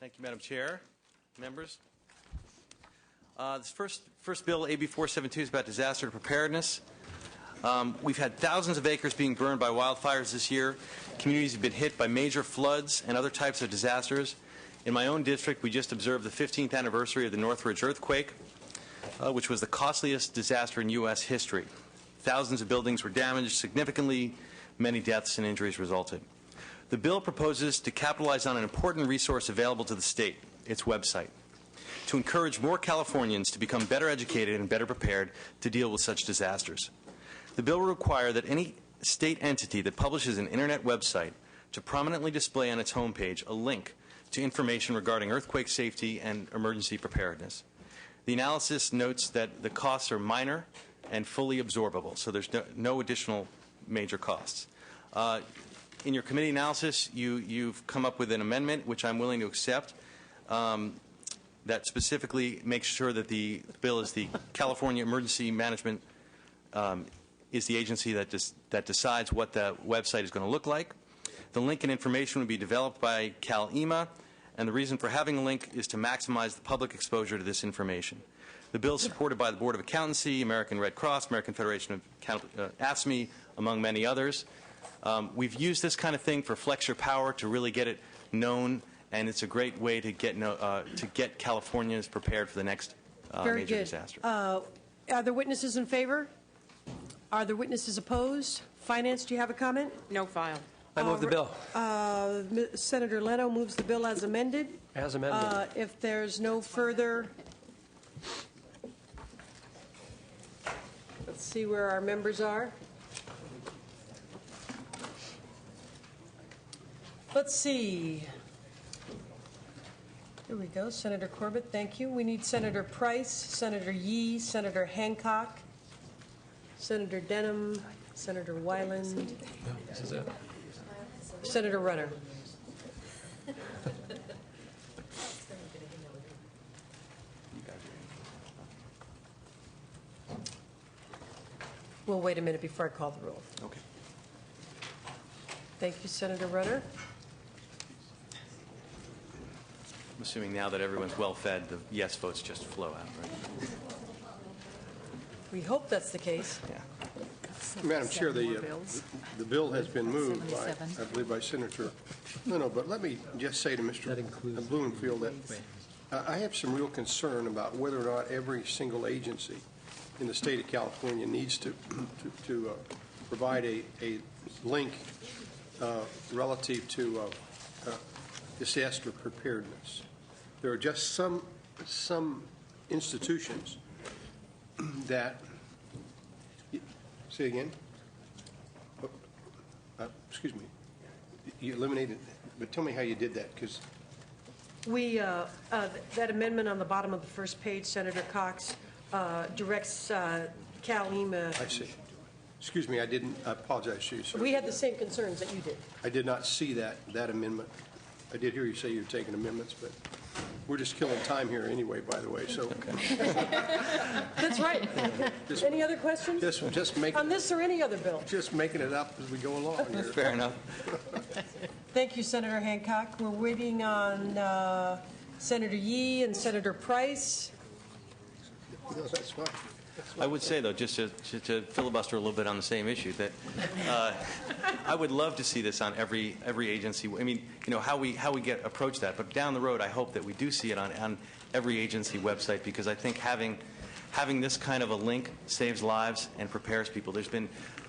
Thank you, Madam Chair, members. This first bill, AB 472, is about disaster preparedness. We've had thousands of acres being burned by wildfires this year. Communities have been hit by major floods and other types of disasters. In my own district, we just observed the 15th anniversary of the Northridge earthquake, which was the costliest disaster in U.S. history. Thousands of buildings were damaged significantly. Many deaths and injuries resulted. The bill proposes to capitalize on an important resource available to the state, its website, to encourage more Californians to become better educated and better prepared to deal with such disasters. The bill will require that any state entity that publishes an internet website to prominently display on its homepage a link to information regarding earthquake safety and emergency preparedness. The analysis notes that the costs are minor and fully absorbable, so there's no additional major costs. In your committee analysis, you've come up with an amendment, which I'm willing to accept, that specifically makes sure that the bill is the California Emergency Management is the agency that decides what the website is going to look like. The link and information will be developed by CalEMA, and the reason for having a link is to maximize the public exposure to this information. The bill is supported by the Board of Accountancy, American Red Cross, American Federation of AFSCME, among many others. We've used this kind of thing for Flex Your Power to really get it known, and it's a great way to get Californians prepared for the next major disaster. Are there witnesses in favor? Are there witnesses opposed? Finance, do you have a comment? No file. I move the bill. Senator Leno moves the bill as amended. As amended. If there's no further, let's see where our members are. Let's see. Here we go. Senator Corbett, thank you. We need Senator Price, Senator Yee, Senator Hancock, Senator Denham, Senator Weiland, No, this is it. Senator Runner. We'll wait a minute before I call the roll. Okay. Thank you, Senator Runner. I'm assuming now that everyone's well fed, the yes votes just flow out, right? We hope that's the case. Yeah. Madam Chair, the bill has been moved by, I believe, by Senator Leno, but let me just say to Mr. Blumenfield that I have some real concern about whether or not every single agency in the state of California needs to provide a link relative to disaster preparedness. There are just some institutions that. Say again. Excuse me. You eliminated, but tell me how you did that, because We that amendment on the bottom of the first page, Senator Cox, directs CalEMA. I see. Excuse me, I apologize to you, sir. We had the same concerns that you did. I did not see that amendment. I did hear you say you're taking amendments, but we're just killing time here anyway, by the way. So That's right. Any other questions? Just making on this or any other bill? Just making it up as we go along here. Fair enough. Thank you, Senator Hancock. We're waiting on Senator Yee and Senator Price. No, that's fine. I would say, though, just to filibuster a little bit on the same issue, that I would love to see this on every agency. I mean, you know, how we approach that. But down the road, I hope that we do see it on every agency website, because I think having this kind of a link saves lives and prepares people.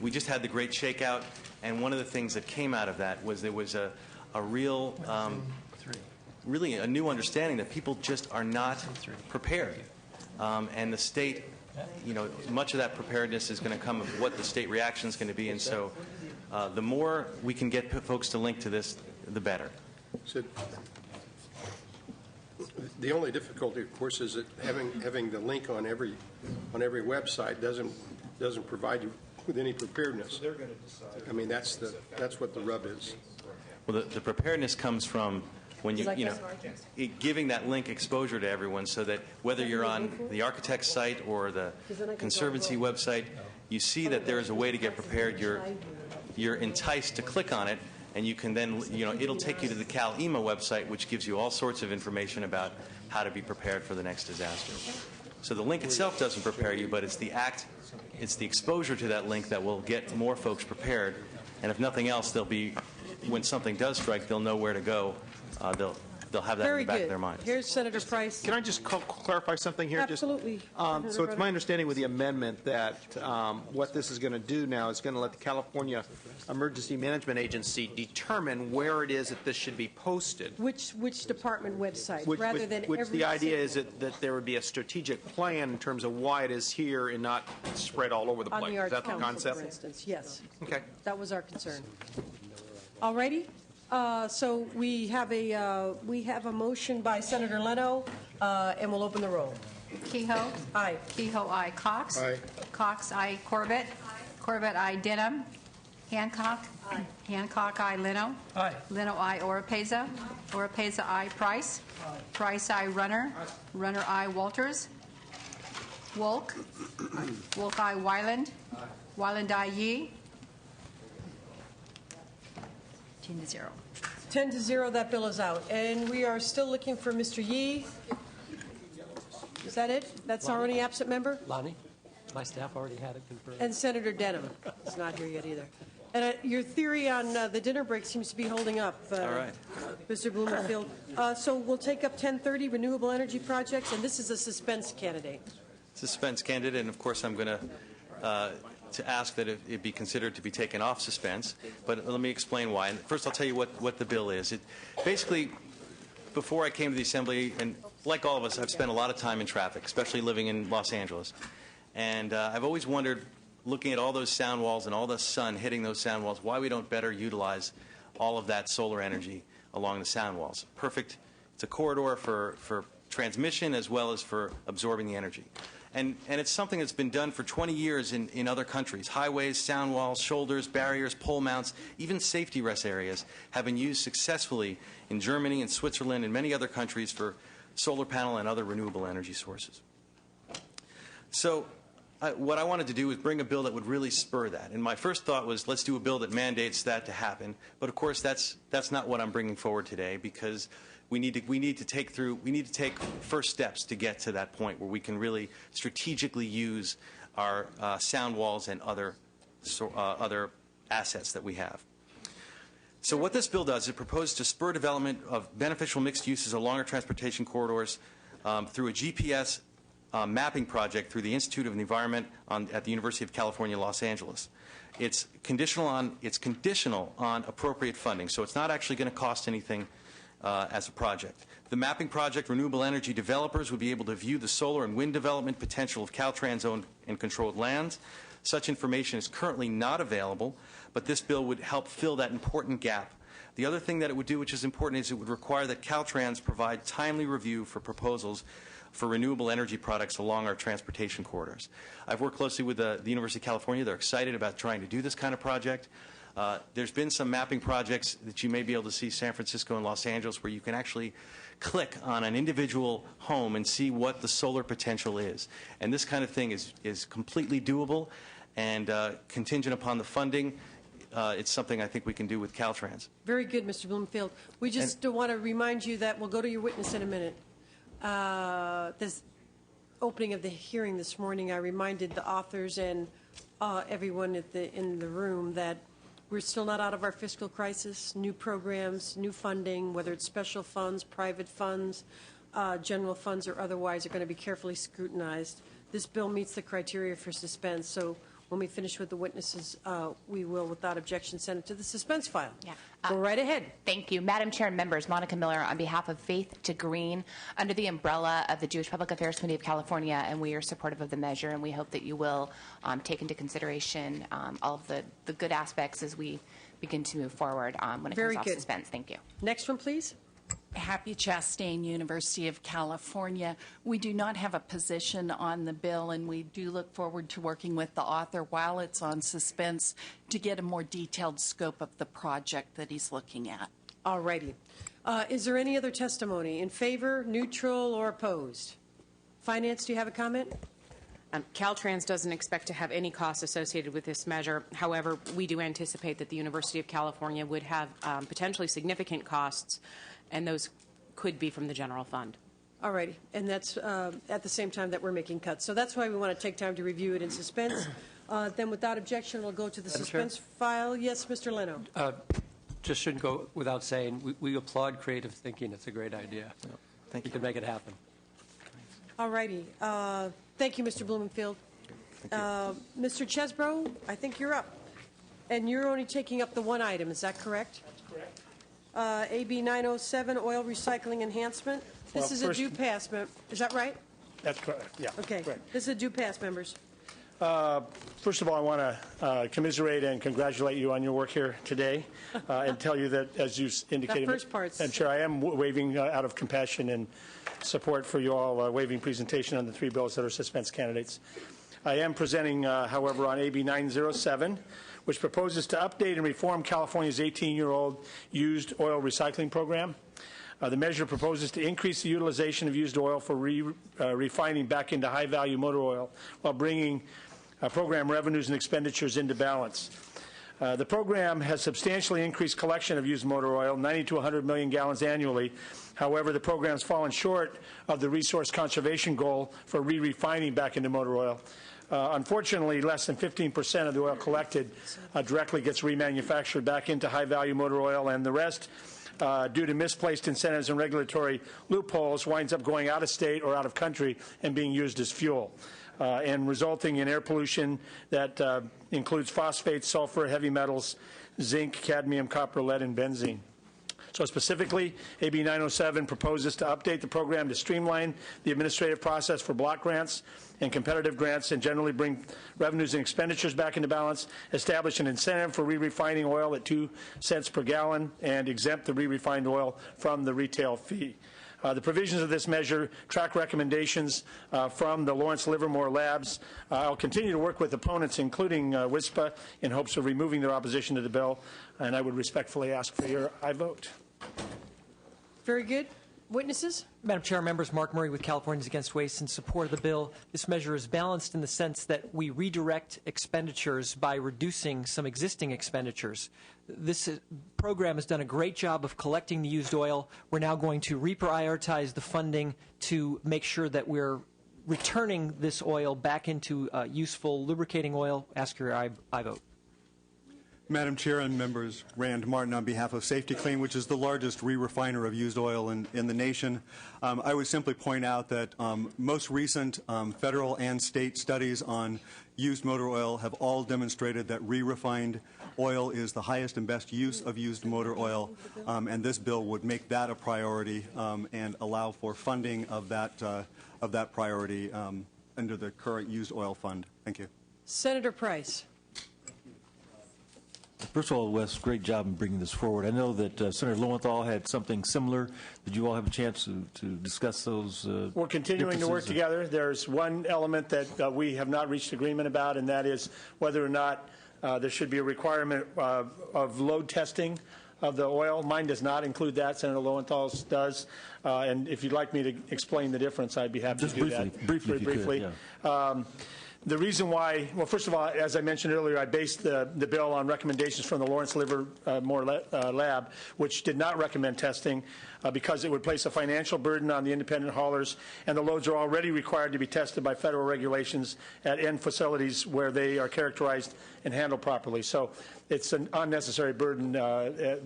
We just had the great shakeout, and one of the things that came out of that was there was a real, really a new understanding that people just are not prepared, and the state. You know, much of that preparedness is going to come of what the state reaction is going to be, and so the more we can get folks to link to this, the better. So the only difficulty, of course, is that having the link on every website doesn't provide you with any preparedness. They're going to decide. I mean, that's what the rub is. Well, the preparedness comes from when giving that link exposure to everyone, so that whether you're on the architect's site or the conservancy website, you see that there is a way to get prepared. You're enticed to click on it, and you can then, it'll take you to the Cal EMA website, which gives you all sorts of information about how to be prepared for the next disaster. So the link itself doesn't prepare you, but it's the exposure to that link that will get more folks prepared. And if nothing else, when something does strike, they'll know where to go. They'll have that in the back of their minds. Here's Senator Price. Can I just clarify something here? Absolutely. So it's my understanding with the amendment that what this is going to do now is going to let the California Emergency Management Agency determine where it is that this should be posted. Which department website, Which every the idea is that there would be a strategic plan in terms of why it is here and not spread all over the on place. the Is Arts that the Council, concept? for instance. Yes. Okay. That was our concern. All righty. So we have a motion by Senator Leno, and we'll open the roll. Kehoe. Aye. Kehoe, aye. Cox. Aye. Cox, aye. Corbett. Corbett, aye. Denham. Hancock. Aye. Hancock, aye. Leno. Aye. Leno, aye. Oropeza. Oropeza, aye. Price. Price, aye. Runner. Runner, aye. Walters. Wolk. Wolk, aye. Wyland. Wyland, aye. Yee. 10-0. 10-0, that bill is out. And we are still looking for Mr. Yee. Is that it? That's our only absent member? Lonnie, my staff already had it confirmed. And Senator Denham is not here yet either. And your theory on the dinner break seems to be holding up, All right. Mr. Blumenfield. So we'll take up 1030, renewable energy projects, and this is a suspense candidate. Suspense candidate, and of course I'm going to ask that it be considered to be taken off suspense. But let me explain why. And first, I'll tell you what the bill is. Basically, before I came to the Assembly, and like all of us, I've spent a lot of time in traffic, especially living in Los Angeles. And I've always wondered, looking at all those sound walls and all the sun hitting those sound walls, why we don't better utilize all of that solar energy along the sound walls. Perfect. It's a corridor for transmission as well as for absorbing the energy. And it's something that's been done for 20 years in other countries. Highways, sound walls, shoulders, barriers, pole mounts, even safety rest areas have been used successfully in Germany and Switzerland and many other countries for solar panel and other renewable energy sources. So what I wanted to do was bring a bill that would really spur that. And my first thought was, let's do a bill that mandates that to happen. But of course, that's not what I'm bringing forward today, because we need to take first steps to get to that point where we can really strategically use our sound walls and other assets that we have. So what this bill does is it proposes to spur development of beneficial mixed uses along our transportation corridors through a GPS mapping project through the Institute of the Environment at the University of California, Los Angeles. It's conditional on appropriate funding, so it's not actually going to cost anything as a project. The mapping project, renewable energy developers would be able to view the solar and wind development potential of Caltrans-owned and controlled lands. Such information is currently not available, but this bill would help fill that important gap. The other thing that it would do, which is important, is it would require that Caltrans provide timely review for proposals for renewable energy products along our transportation corridors. I've worked closely with the University of California. They're excited about trying to do this kind of project. There's been some mapping projects that you may be able to see, San Francisco and Los Angeles, where you can actually click on an individual home and see what the solar potential is. And this kind of thing is completely doable and contingent upon the funding. It's something I think we can do with Caltrans. Very good, Mr. Bloomfield. We just want to remind you that we'll go to your witness in a minute. This opening of the hearing this morning, I reminded the authors and everyone in the room that we're still not out of our fiscal crisis. New programs, new funding, whether it's special funds, private funds, general funds, or otherwise, are going to be carefully scrutinized. This bill meets the criteria for suspense, so when we finish with the witnesses, we will, without objection, send it to the suspense file. Yeah. Go right ahead. Thank you. Madam Chair and members, Monica Miller on behalf of Faith to Green, under the umbrella of the Jewish Public Affairs Committee of California, and we are supportive of the measure, and we hope that you will take into consideration all of the good aspects as we begin to move forward when it Very comes off good. suspense. Thank you. Next one, please. Happy Chastain, University of California. We do not have a position on the bill, and we do look forward to working with the author while it's on suspense to get a more detailed scope of the project that he's looking at. All righty. Is there any other testimony in favor, neutral, or opposed? Finance, do you have a comment? Caltrans doesn't expect to have any costs associated with this measure. However, we do anticipate that the University of California would have potentially significant costs, and those could be from the general fund. All righty, and that's at the same time that we're making cuts. So that's why we want to take time to review it in suspense. Then without objection, we'll go to the suspense file. Yes, Mr. Leno. Just shouldn't go without saying, we applaud creative thinking. It's a great idea. Thank you. We can make it happen. All righty. Thank you, Mr. Blumenfield. Mr. Chesbro, I think you're up. And you're only taking up the one item, is that correct? That's correct. AB 907, oil recycling enhancement. This is a due pass, is that right? That's correct, yeah. Okay. Correct. This is a due pass, members. First of all, I want to commiserate and congratulate you on your work here today and tell you that, as you indicated, That first part's- and Chair, I am waiving out of compassion and support for you all, waiving presentation on the three bills that are suspense candidates. I am presenting, however, on AB 907, which proposes to update and reform California's 18-year-old used oil recycling program. The measure proposes to increase the utilization of used oil for refining back into high-value motor oil while bringing program revenues and expenditures into balance. The program has substantially increased collection of used motor oil, 90 to 100 million gallons annually. However, the program has fallen short of the resource conservation goal for re-refining back into motor oil. Unfortunately, less than 15% of the oil collected directly gets remanufactured back into high-value motor oil, and the rest, due to misplaced incentives and regulatory loopholes, winds up going out of state or out of country and being used as fuel, and resulting in air pollution that includes phosphates, sulfur, heavy metals, zinc, cadmium, copper, lead, and benzene. So specifically, AB 907 proposes to update the program to streamline the administrative process for block grants and competitive grants and generally bring revenues and expenditures back into balance, establish an incentive for re-refining oil at 2 cents per gallon, and exempt the re-refined oil from the retail fee. The provisions of this measure track recommendations from the Lawrence Livermore Labs. I'll continue to work with opponents, including WISPA, in hopes of removing their opposition to the bill, and I would respectfully ask for your aye vote. Very good. Witnesses? Madam Chair, members, Mark Murray with Californians Against Waste in support of the bill. This measure is balanced in the sense that we redirect expenditures by reducing some existing expenditures. This program has done a great job of collecting the used oil. We're now going to reprioritize the funding to make sure that we're returning this oil back into useful lubricating oil. Ask your aye vote. Madam Chair and members, Rand Martin on behalf of Safety Clean, which is the largest re-refiner of used oil in the nation. I would simply point out that most recent federal and state studies on used motor oil have all demonstrated that re-refined oil is the highest and best use of used motor oil, and this bill would make that a priority and allow for funding of that priority under the current used oil fund. Thank you. Senator Price. First of all, Wes, great job in bringing this forward. I know that Senator Lowenthal had something similar. Did you all have a chance to discuss those We're continuing to work together. There's one element that we have not reached agreement about, and that is whether or not there should be a requirement of load testing of the oil. Mine does not include that. Senator Lowenthal's does. And if you'd like me to explain the difference, I'd be happy to do that. Briefly, briefly. Yeah. The reason why, well, first of all, as I mentioned earlier, I based the bill on recommendations from the Lawrence Livermore Lab, which did not recommend testing because it would place a financial burden on the independent haulers, and the loads are already required to be tested by federal regulations at end facilities where they are characterized and handled properly. So it's an unnecessary burden,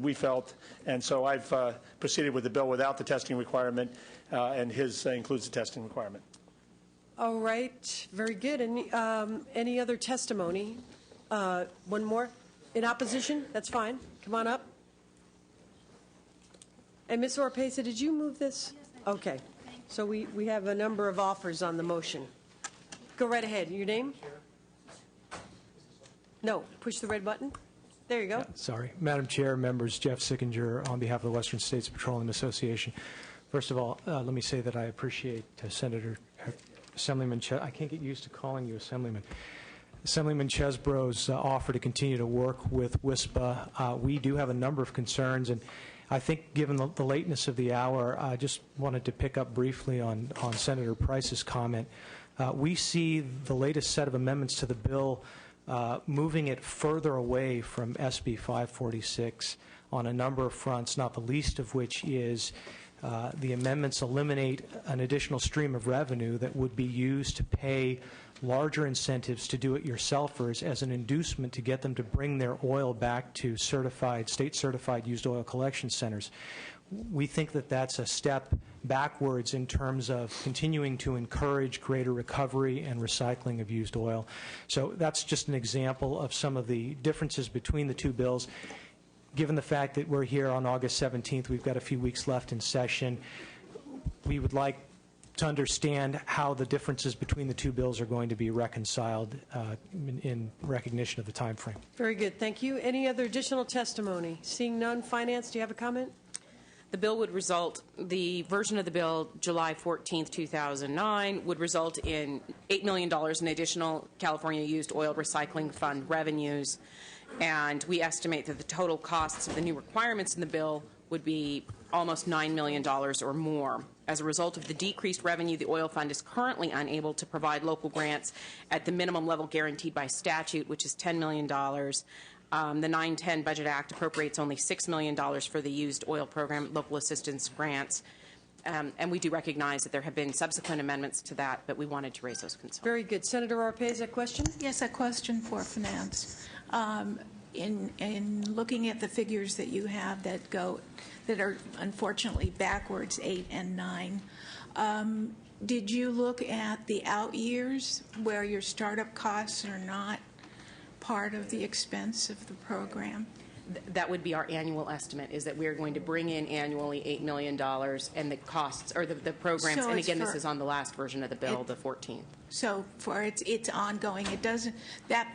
we felt, and so I've proceeded with the bill without the testing requirement, and his includes the testing requirement. All right, very good. Any other testimony? One more? In opposition? That's fine. Come on up. And Ms. Orpesa, did you move this? Yes, okay. So we have a number of offers on the motion. Go right ahead. Your name? No. Push the red button. There you go. Sorry. Madam Chair, members, Jeff Sickinger on behalf of the Western States Petroleum Association. First of all, let me say that I appreciate Assemblyman I can't get used to calling you Assemblyman. Assemblyman Chesbro's offer to continue to work with WISPA. We do have a number of concerns, and I think given the lateness of the hour, I just wanted to pick up briefly on Senator Price's comment. We see the latest set of amendments to the bill moving it further away from SB 546 on a number of fronts, not the least of which is the amendments eliminate an additional stream of revenue that would be used to pay larger incentives to do-it-yourselfers as an inducement to get them to bring their oil back to state-certified used oil collection centers. We think that that's a step backwards in terms of continuing to encourage greater recovery and recycling of used oil. So that's just an example of some of the differences between the two bills. Given the fact that we're here on August 17th, we've got a few weeks left in session, we would like to understand how the differences between the two bills are going to be reconciled in recognition of the time frame. Very good. Thank you. Any other additional testimony? Seeing none. Finance, do you have a comment? The bill would result, the version of the bill, July 14th, 2009, would result in $8 million in additional California Used Oil Recycling Fund revenues. And we estimate that the total costs of the new requirements in the bill would be almost $9 million or more. As a result of the decreased revenue, the oil fund is currently unable to provide local grants at the minimum level guaranteed by statute, which is $10 million. The 910 Budget Act appropriates only $6 million for the used oil program local assistance grants. And we do recognize that there have been subsequent amendments to that, but we wanted to raise those concerns. Very good. Senator Arpez, a question? Yes, a question for Finance. In looking at the figures that you have that are unfortunately backwards, 8 and 9, did you look at the out years where your startup costs are not part of the expense of the program? That would be our annual estimate, is that we are going to bring in annually $8 million, and the costs, or the programs, So and it's again, for- this is on the last version of the bill, the 14th. So for it's ongoing. It doesn't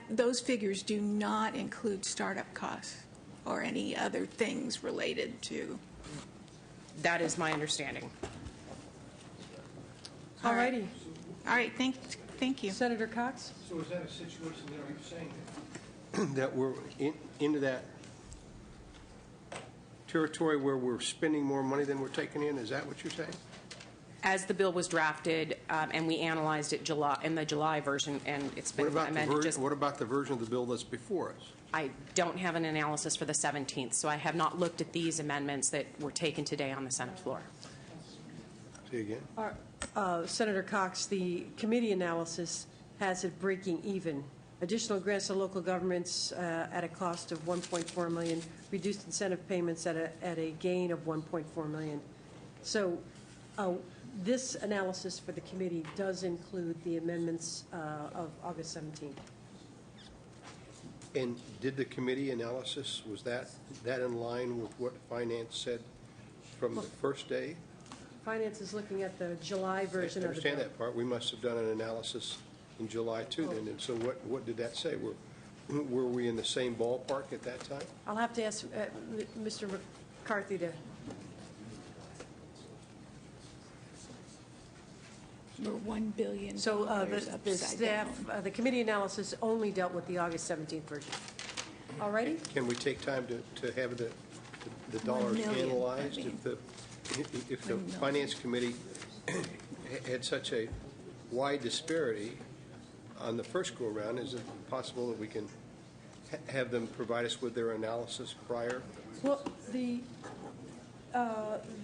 those figures do not include startup costs or any other things related to. That is my understanding. All righty. All right. Thank you, Senator Cox. So is that a situation there? Are you saying that we're into that territory where we're spending more money than we're taking in? Is that what you're saying? As the bill was drafted, and we analyzed it in the July version, and it's been amended. What about the version of the bill that's before us? I don't have an analysis for the 17th, so I have not looked at these amendments that were taken today on the Senate floor. Say again. Senator Cox, the committee analysis has it breaking even. Additional grants to local governments at a cost of $1.4 million, reduced incentive payments at a gain of $1.4 million. So this analysis for the committee does include the amendments of August 17th. And did the committee analysis, was that in line with what Finance said from the first day? Finance is looking at the July version I of the bill. understand that part. We must have done an analysis in July too then. And so what did that say? Were we in the same ballpark at that time? I'll have to ask Mr. McCarthy to. We're $1 billion. So the staff, the committee analysis only dealt with the August 17th version. All righty. Can we take time to have the dollars analyzed? If the Finance Committee had such a wide disparity on the first go-around, is it possible that we can have them provide us with their analysis prior? Well,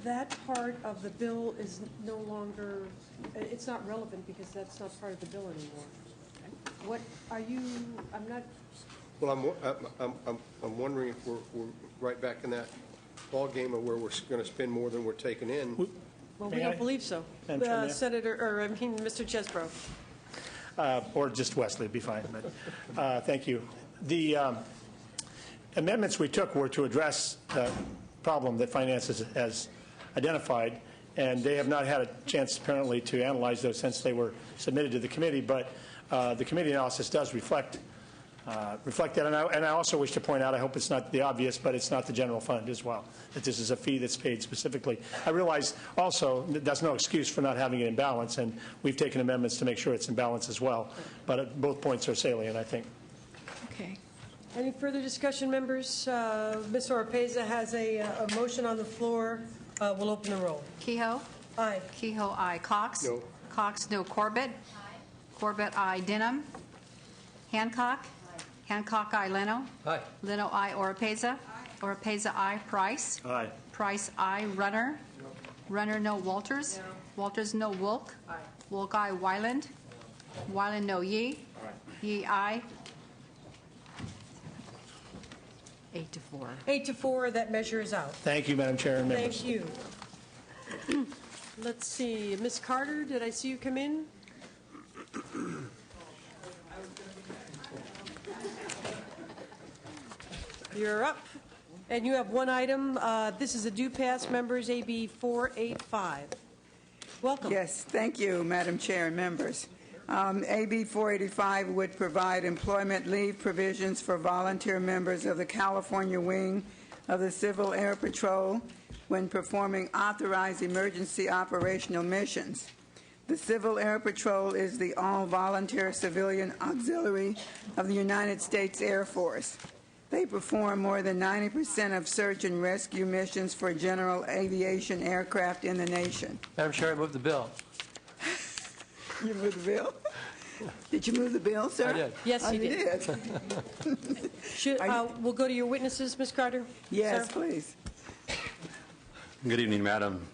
that part of the bill is no longer, it's not relevant because that's not part of the bill anymore. What are you, I'm not. Well, I'm wondering if we're right back in that ballgame of where we're going to spend more than we're taking in. Well, we don't believe so. Mr. Chesbro. Or just Wesley would be fine. But thank you. The amendments we took were to address the problem that Finance has identified, and they have not had a chance apparently to analyze those since they were submitted to the committee. But the committee analysis does reflect that. And I also wish to point out, I hope it's not the obvious, but it's not the general fund as well, that this is a fee that's paid specifically. I realize also that that's no excuse for not having it in balance, and we've taken amendments to make sure it's in balance as well. But both points are salient, I think. Okay. Any further discussion, members? Ms. Oropeza has a motion on the floor. We'll open the roll. Kehoe? Aye. Kehoe, aye. Cox? No. Cox, no. Corbett? Aye. Corbett, I. Denham. Hancock. Hancock, I. Leno. Aye. Leno, I. Oropeza. Oropeza, I. Price. Aye. Price, I. Runner. Runner, no. Walters. Walters, no. Wolk. Wolk, I. Wyland. Wyland, no. Yee. Yee, I. 8-4. 8-4, that measure is out. Thank you, Madam Chair and members. Thank you. Let's see, Ms. Carter, did I see you come in? You're up. And you have one item. This is a due pass, members, AB 485. Welcome. Yes, thank you, Madam Chair and members. AB 485 would provide employment leave provisions for volunteer members of the California Wing of the Civil Air Patrol when performing authorized emergency operational missions. The Civil Air Patrol is the all-volunteer civilian auxiliary of the United States Air Force. They perform more than 90% of search and rescue missions for general aviation aircraft in the nation. Madam Chair, I move the bill. You moved the bill? Did you move the bill, sir? I did. Yes, you did. We'll go to your witnesses, Ms. Carter. Yes, Sir? please. Good evening, Madam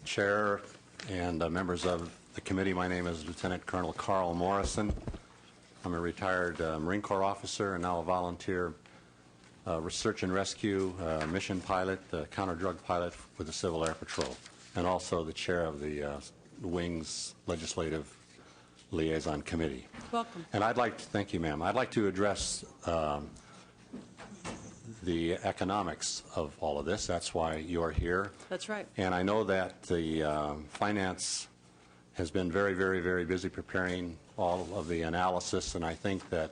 Chair and members of the committee. My name is Lieutenant Colonel Carl Morrison. I'm a retired Marine Corps officer and now a volunteer search and rescue mission pilot, counter-drug pilot with the Civil Air Patrol, and also the chair of the Wings Legislative Liaison Committee. Welcome. And I'd like to, thank you, ma'am. I'd like to address the economics of all of this. That's why you're here. That's right. And I know that the finance has been very, very, very busy preparing all of the analysis, and I think that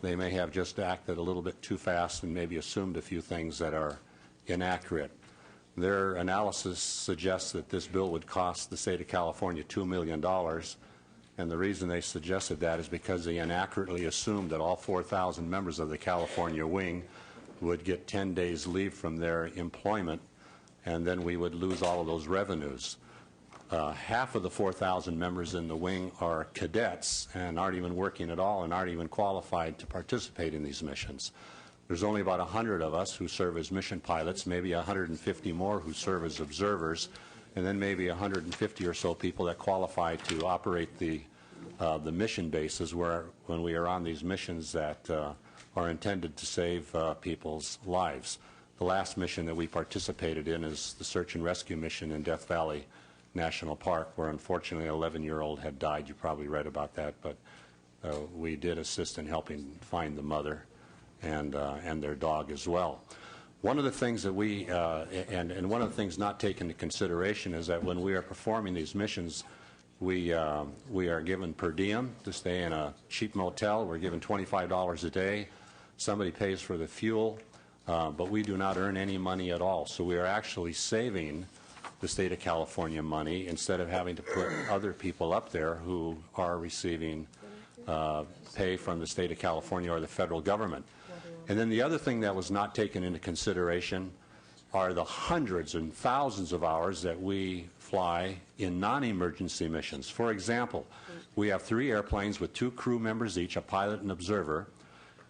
they may have just acted a little bit too fast and maybe assumed a few things that are inaccurate. Their analysis suggests that this bill would cost the state of California $2 million, and the reason they suggested that is because they inaccurately assumed that all 4,000 members of the California Wing would get 10 days leave from their employment, and then we would lose all of those revenues. Half of the 4,000 members in the Wing are cadets and aren't even working at all and aren't even qualified to participate in these missions. There's only about 100 of us who serve as mission pilots, maybe 150 more who serve as observers, and then maybe 150 or so people that qualify to operate the mission bases when we are on these missions that are intended to save people's lives. The last mission that we participated in is the search and rescue mission in Death Valley National Park, where unfortunately an 11-year-old had died. You probably read about that, but we did assist in helping find the mother and their dog as well. One of the things that we, and one of the things not taken into consideration is that when we are performing these missions, we are given per diem to stay in a cheap motel. We're given $25 a day. Somebody pays for the fuel, but we do not earn any money at all. So we are actually saving the state of California money instead of having to put other people up there who are receiving pay from the state of California or the federal government. And then the other thing that was not taken into consideration are the hundreds and thousands of hours that we fly in non-emergency missions. For example, we have 3 airplanes with 2 crew members each, a pilot and observer,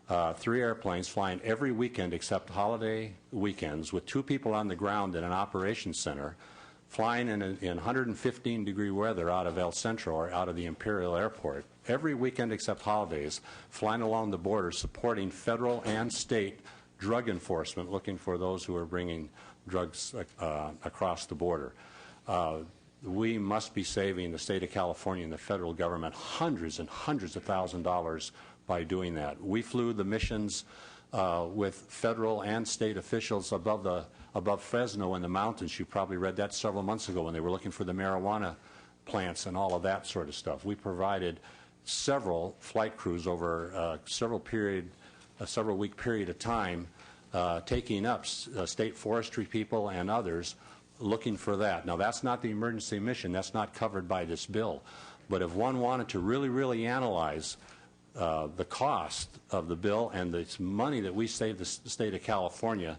3 airplanes flying every weekend except holiday weekends with 2 people on the ground in an operations center, flying in 115-degree weather out of El Centro or out of the Imperial Airport, every weekend except holidays, flying along the border, supporting federal and state drug enforcement, looking for those who are bringing drugs across the border. We must be saving the state of California and the federal government hundreds and hundreds of thousands of dollars by doing that. We flew the missions with federal and state officials above Fresno in the mountains. You probably read that several months ago when they were looking for the marijuana plants and all of that sort of stuff. We provided several flight crews over a several-week period of time, taking up state forestry people and others looking for that. Now, that's not the emergency mission. That's not covered by this bill. But if one wanted to really, really analyze the cost of the bill and the money that we save the state of California,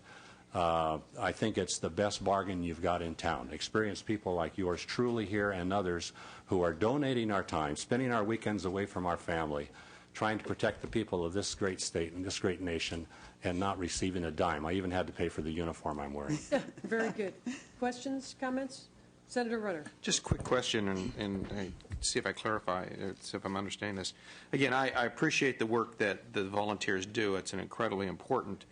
I think it's the best bargain you've got in town. Experienced people like yours truly here and others who are donating our time, spending our weekends away from our family, trying to protect the people of this great state and this great nation, and not receiving a dime. I even had to pay for the uniform I'm wearing. Very good. Questions, comments? Senator Runner. Just a quick question, and see if I clarify, see if I'm understanding this. Again, I appreciate the work that the volunteers do. It's an incredibly important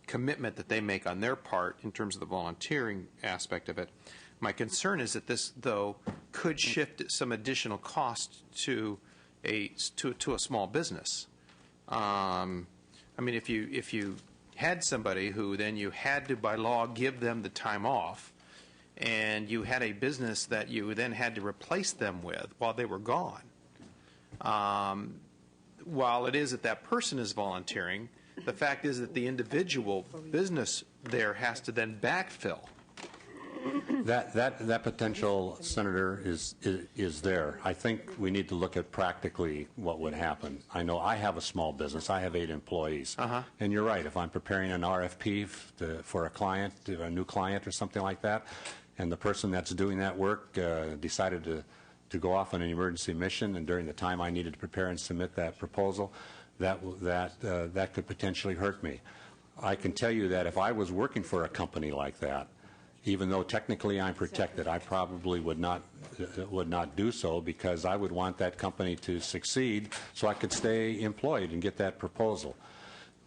commitment that they make on their part in terms of the volunteering aspect of it. My concern is that this, though, could shift some additional cost to a small business. I mean, if you had somebody who then you had to, by law, give them the time off, and you had a business that you then had to replace them with while they were gone, while it is that person is volunteering, the fact is that the individual business there has to then backfill. That potential, Senator, is there. I think we need to look at practically what would happen. I know I have a small business. I have 8 employees. And you're right. If I'm preparing an RFP for a client, a new client or something like that, and the person that's doing that work decided to go off on an emergency mission, and during the time I needed to prepare and submit that proposal, that could potentially hurt me. I can tell you that if I was working for a company like that, even though technically I'm protected, I probably would not do so, because I would want that company to succeed so I could stay employed and get that proposal.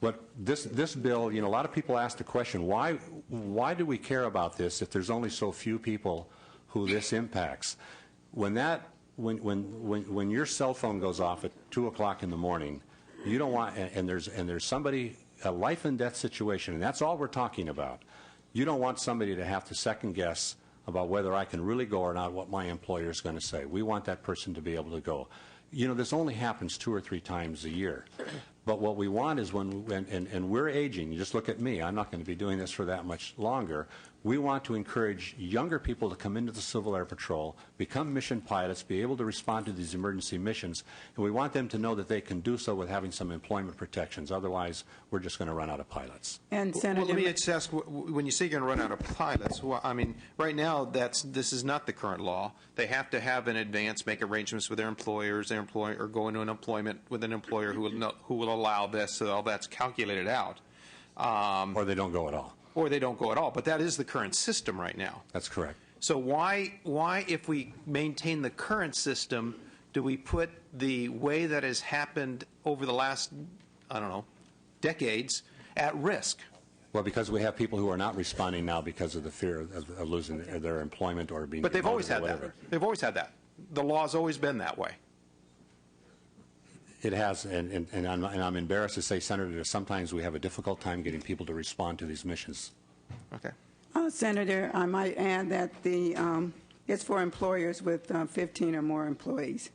But this bill, you know, a lot of people ask the question, why do we care about this if there's only so few people who this impacts? When your cell phone goes off at 2 o'clock in the morning, you don't want, and there's somebody, a life and death situation, and that's all we're talking about. You don't want somebody to have to second guess about whether I can really go or not, what my employer is going to say. We want that person to be able to go. You know, this only happens 2 or 3 times a year. But what we want is and we're aging. You just look at me. I'm not going to be doing this for that much longer. We want to encourage younger people to come into the Civil Air Patrol, become mission pilots, be able to respond to these emergency missions, and we want them to know that they can do so with having some employment protections. Otherwise, we're just going to run out of pilots. And Senator, let me just ask: when you say you're going to run out of pilots, well, I mean, right now this is not the current law. They have to have in advance make arrangements with their employers, or go into an employment with an employer who will allow this, so all that's calculated out. Or they don't go at all. Or they don't go at all. But that is the current system right now. That's correct. So why, if we maintain the current system, do we put the way that has happened over the last, I don't know, decades at risk? Well, because we have people who are not responding now because of the fear of losing their employment or being. But they've always had whatever. that. They've always had that. The law's always been that way. It has, and I'm embarrassed to say, Senator, that sometimes we have a difficult time getting people to respond to these missions. Okay. Senator, I might add that it's for employers with 15 or more employees,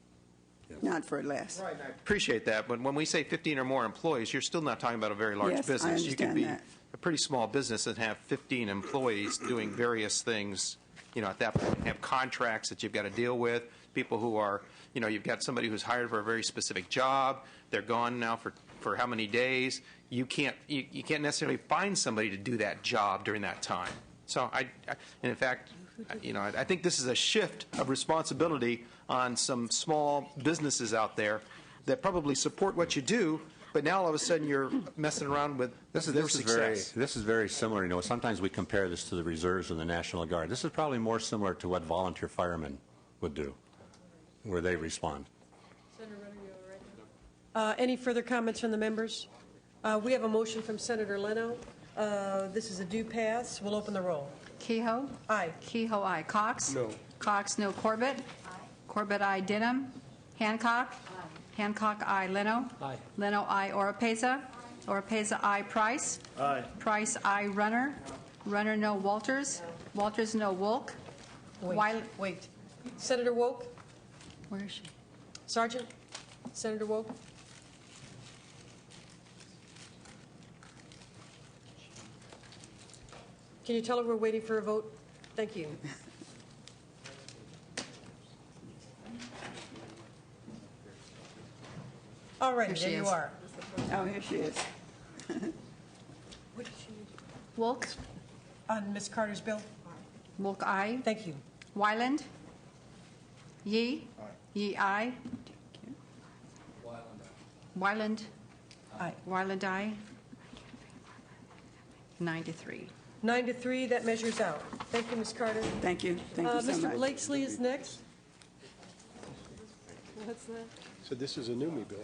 yes. Not for less. Right. I appreciate that, but when we say 15 or more employees, you're still not talking about a very large yes, business. I understand you could be that. A pretty small business and have 15 employees doing various things. You know, at that point, you have contracts that you've got to deal with. People who are, you know, you've got somebody who's hired for a very specific job. They're gone now for how many days? You can't necessarily find somebody to do that job during that time. So and in fact, you know, I think this is a shift of responsibility on some small businesses out there that probably support what you do. But now all of a sudden you're messing around with their success. This is very similar. You know, sometimes we compare this to the reserves or the National Guard. This is probably more similar to what volunteer firemen would do, where they respond. Senator Runner, you all right now? Any further comments from the members? We have a motion from Senator Leno. This is a due pass. We'll open the roll. Kehoe? Aye. Kehoe, aye. Cox? No. Cox, no. Corbett? Aye. Corbett, aye. Denham? Hancock? Aye. Hancock, aye. Leno? Aye. Leno, aye. Oropeza? Oropeza, aye. Price? Aye. Price, aye. Runner? Runner, no. Walters? Walters, no. Wolk? Wait. Senator Woke? Where is she? Sergeant? Senator Woke? Can you tell her we're waiting for a vote? Thank you. All right, there you are. Oh, here she is. What did she need? Wolk. On Ms. Carter's bill? Wolk, aye. Thank you. Wyland. Yee. Yee, aye. Wyland. Aye. Wyland, aye. 9-3. 9-3, that measures out. Thank you, Ms. Carter. Thank you. Thank you so Mr. much. Blakesley is next. What's that? So this is a NUMMI bill.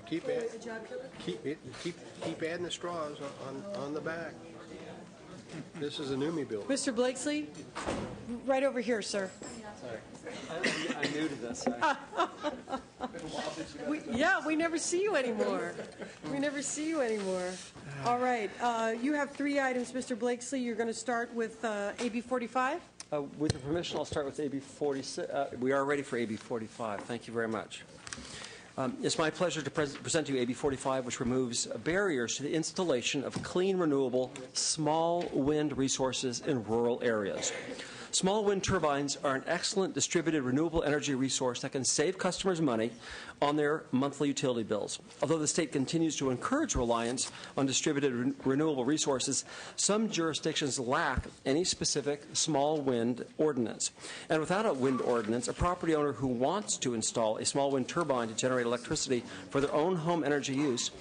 Keep adding the straws on the back. This is a NUMMI bill. Mr. Blakesley, right over here, sir. I'm new to this. We never see you anymore. We never see you anymore. All right. You have 3 items, Mr. Blakesley. You're going to start with AB 45? With your permission, I'll start with AB 46. We are ready for AB 45. Thank you very much. It's my pleasure to present to you AB 45, which removes barriers to the installation of clean, renewable, small wind resources in rural areas. Small wind turbines are an excellent distributed renewable energy resource that can save customers money on their monthly utility bills. Although the state continues to encourage reliance on distributed renewable resources, some jurisdictions lack any specific small wind ordinance. And without a wind ordinance, a property owner who wants to install a small wind turbine to generate electricity for their own home energy use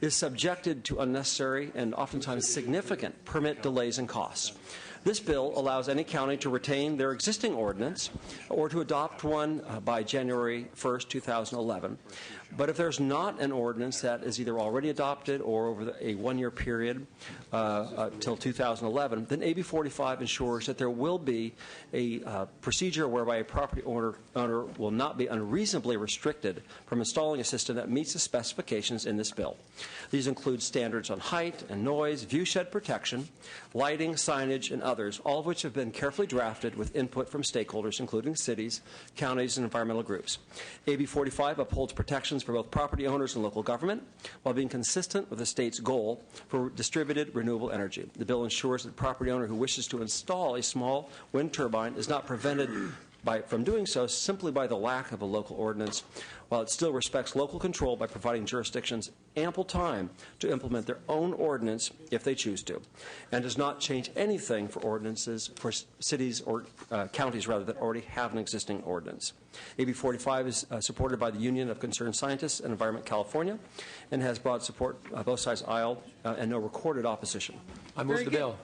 is subjected to unnecessary and oftentimes significant permit delays and costs. This bill allows any county to retain their existing ordinance or to adopt one by January 1st, 2011. But if there's not an ordinance that is either already adopted or over a one-year period till 2011, then AB 45 ensures that there will be a procedure whereby a property owner will not be unreasonably restricted from installing a system that meets the specifications in this bill. These include standards on height and noise, viewshed protection, lighting, signage, and others, all of which have been carefully drafted with input from stakeholders, including cities, counties, and environmental groups. AB 45 upholds protections for both property owners and local government, while being consistent with the state's goal for distributed renewable energy. The bill ensures that the property owner who wishes to install a small wind turbine is not prevented from doing so simply by the lack of a local ordinance, while it still respects local control by providing jurisdictions ample time to implement their own ordinance if they choose to, and does not change anything for ordinances for cities or counties rather that already have an existing ordinance. AB 45 is supported by the Union of Concerned Scientists and Environment California and has broad support on both sides of the aisle and no recorded opposition. I move the bill.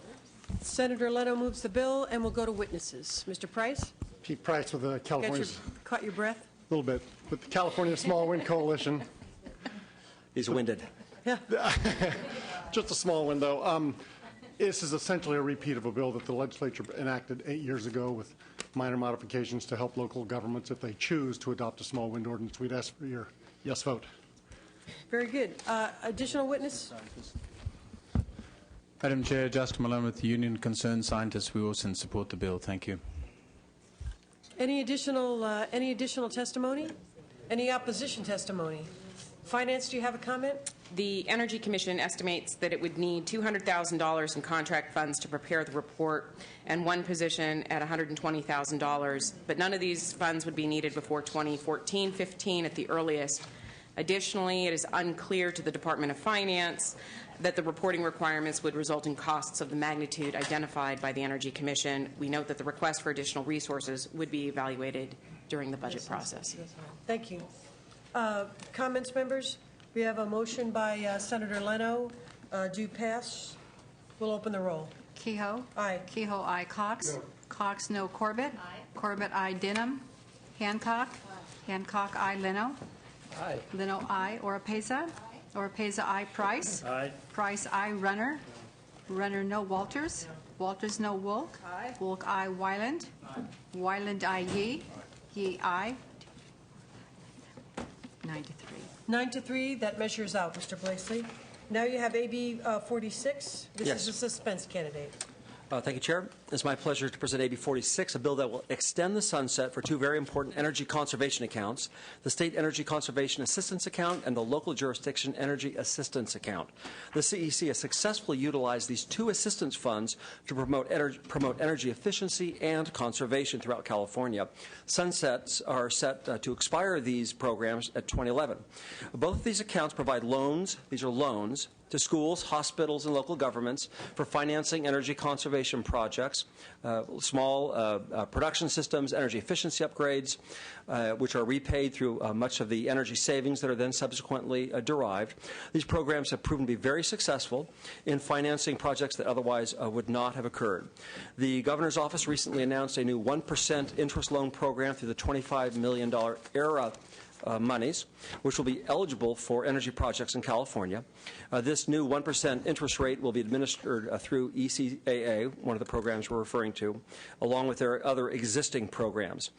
Senator Leno moves the bill, and we'll go to witnesses. Mr. Price? Pete Price with the California. Caught your breath? A little bit. With the California Small Wind Coalition. He's winded. Yeah. Just a small one, though. This is essentially a repeat of a bill that the legislature enacted 8 years ago with minor modifications to help local governments if they choose to adopt a small wind ordinance. We'd ask for your yes vote. Very good. Additional witness? Madam Chair, Justin Malone with the Union of Concerned Scientists. We also support the bill. Thank you. Any additional testimony? Any opposition testimony? Finance, do you have a comment? The Energy Commission estimates that it would need $200,000 in contract funds to prepare the report and one position at $120,000, but none of these funds would be needed before 2014-15 at the earliest. Additionally, it is unclear to the Department of Finance that the reporting requirements would result in costs of the magnitude identified by the Energy Commission. We note that the request for additional resources would be evaluated during the budget process. Thank you. Comments, members? We have a motion by Senator Leno. Do pass. We'll open the roll. Kehoe? Aye. Kehoe, aye. Cox? No. Cox, no. Corbett? Aye. Corbett, aye. Denham? Hancock? Hancock, aye. Leno? Aye. Leno, aye. Oropesa? Oropesa, aye. Price? Aye. Price, aye. Runner? Runner, no. Walters? Walters, no. Wolk? Aye. Wolk, aye. Wyland? Wyland, aye. Yee? Yee, aye. 9-3. 9-3, that measures out, Mr. Blakesley. Now you have AB 46. This Yes. is a suspense candidate. Thank you, Chair. It's my pleasure to present AB 46, a bill that will extend the sunset for two very important energy conservation accounts, the State Energy Conservation Assistance Account and the Local Jurisdiction Energy Assistance Account. The CEC has successfully utilized these two assistance funds to promote energy efficiency and conservation throughout California. Sunsets are set to expire these programs at 2011. Both of these accounts provide loans. These are loans to schools, hospitals, and local governments for financing energy conservation projects, small production systems, energy efficiency upgrades, which are repaid through much of the energy savings that are then subsequently derived. These programs have proven to be very successful in financing projects that otherwise would not have occurred. The Governor's Office recently announced a new 1% interest loan program through the $25 million ERA monies, which will be eligible for energy projects in California. This new 1% interest rate will be administered through ECAA, one of the programs we're referring to, along with their other existing programs.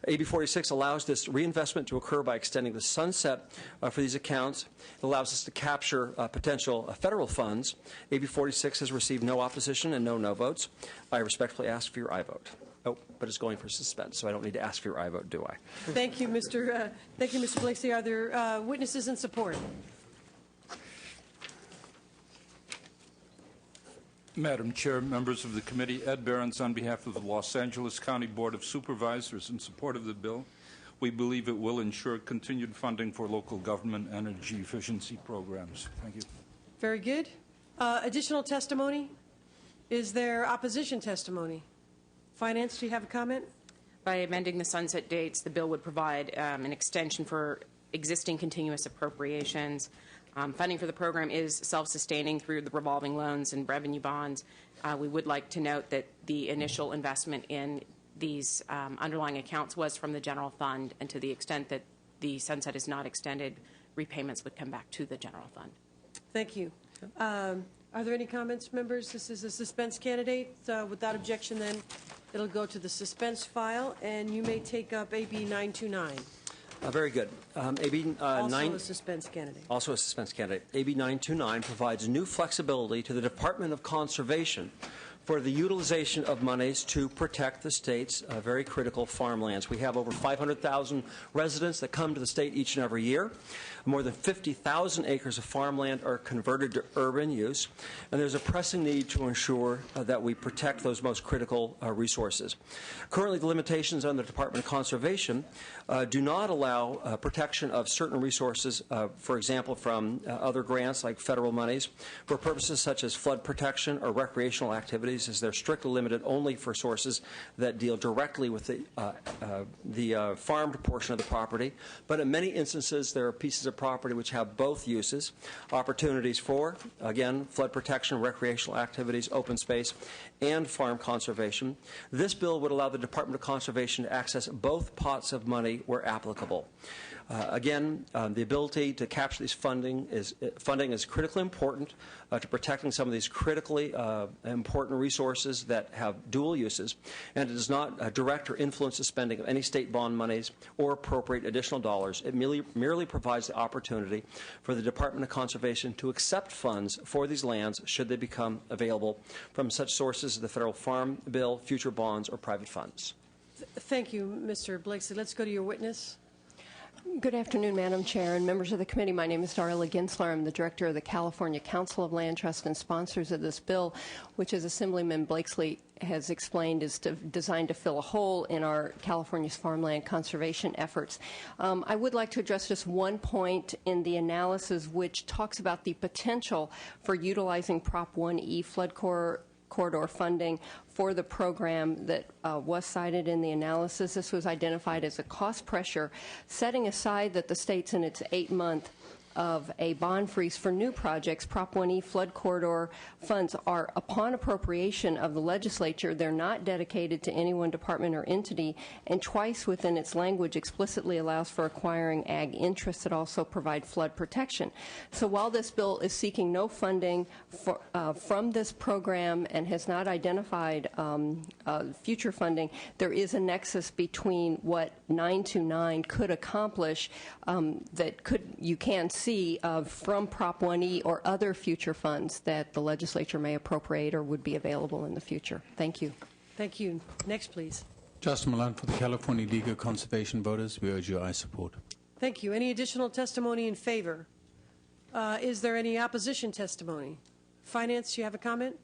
AB 46 allows this reinvestment to occur by extending the sunset for these accounts. It allows us to capture potential federal funds. AB 46 has received no opposition and no votes. I respectfully ask for your aye vote. Oh, but it's going for suspense, so I don't need to ask for your aye vote, do I? Thank you, Mr. Blakeslee. Are there witnesses in support? Madam Chair, members of the committee, Ed Behrens on behalf of the Los Angeles County Board of Supervisors in support of the bill. We believe it will ensure continued funding for local government energy efficiency programs. Thank you. Very good. Additional testimony? Is there opposition testimony? Finance, do you have a comment? By amending the sunset dates, the bill would provide an extension for existing continuous appropriations. Funding for the program is self-sustaining through the revolving loans and revenue bonds. We would like to note that the initial investment in these underlying accounts was from the general fund, and to the extent that the sunset is not extended, repayments would come back to the general fund. Thank you. Are there any comments, members? This is a suspense candidate. Without objection, then, it'll go to the suspense file, and you may take up AB 929. Very good. Also a suspense candidate. Also a suspense candidate. AB 929 provides new flexibility to the Department of Conservation for the utilization of monies to protect the state's very critical farmlands. We have over 500,000 residents that come to the state each and every year. More than 50,000 acres of farmland are converted to urban use, and there's a pressing need to ensure that we protect those most critical resources. Currently, the limitations on the Department of Conservation do not allow protection of certain resources, for example, from other grants like federal monies, for purposes such as flood protection or recreational activities, as they're strictly limited only for sources that deal directly with the farmed portion of the property. But in many instances, there are pieces of property which have both uses, opportunities for, again, flood protection, recreational activities, open space, and farm conservation. This bill would allow the Department of Conservation to access both pots of money where applicable. Again, the ability to capture these funding is critically important to protecting some of these critically important resources that have dual uses, and it does not direct or influence the spending of any state bond monies or appropriate additional dollars. It merely provides the opportunity for the Department of Conservation to accept funds for these lands should they become available from such sources as the Federal Farm Bill, future bonds, or private funds. Thank you, Mr. Blakeslee. Let's go to your witness. Good afternoon, Madam Chair and members of the committee. My name is Darla Ginsler. I'm the director of the California Council of Land Trust and sponsors of this bill, which, as Assemblyman Blakeslee has explained, is designed to fill a hole in our California's farmland conservation efforts. I would like to address just one point in the analysis which talks about the potential for utilizing Prop 1E flood corridor funding for the program that was cited in the analysis. This was identified as a cost pressure, setting aside that the state's in its 8-month of a bond freeze for new projects. Prop 1E flood corridor funds are, upon appropriation of the legislature, they're not dedicated to any one department or entity, and twice within its language explicitly allows for acquiring ag interests that also provide flood protection. So while this bill is seeking no funding from this program and has not identified future funding, there is a nexus between what 929 could accomplish that you can see see from Prop 1E or other future funds that the legislature may appropriate or would be available in the future. Thank you. Thank you. Next, please. Justin Milan for the California League of Conservation Voters. We urge your aye support. Thank you. Any additional testimony in favor? Is there any opposition testimony? Finance, you have a comment?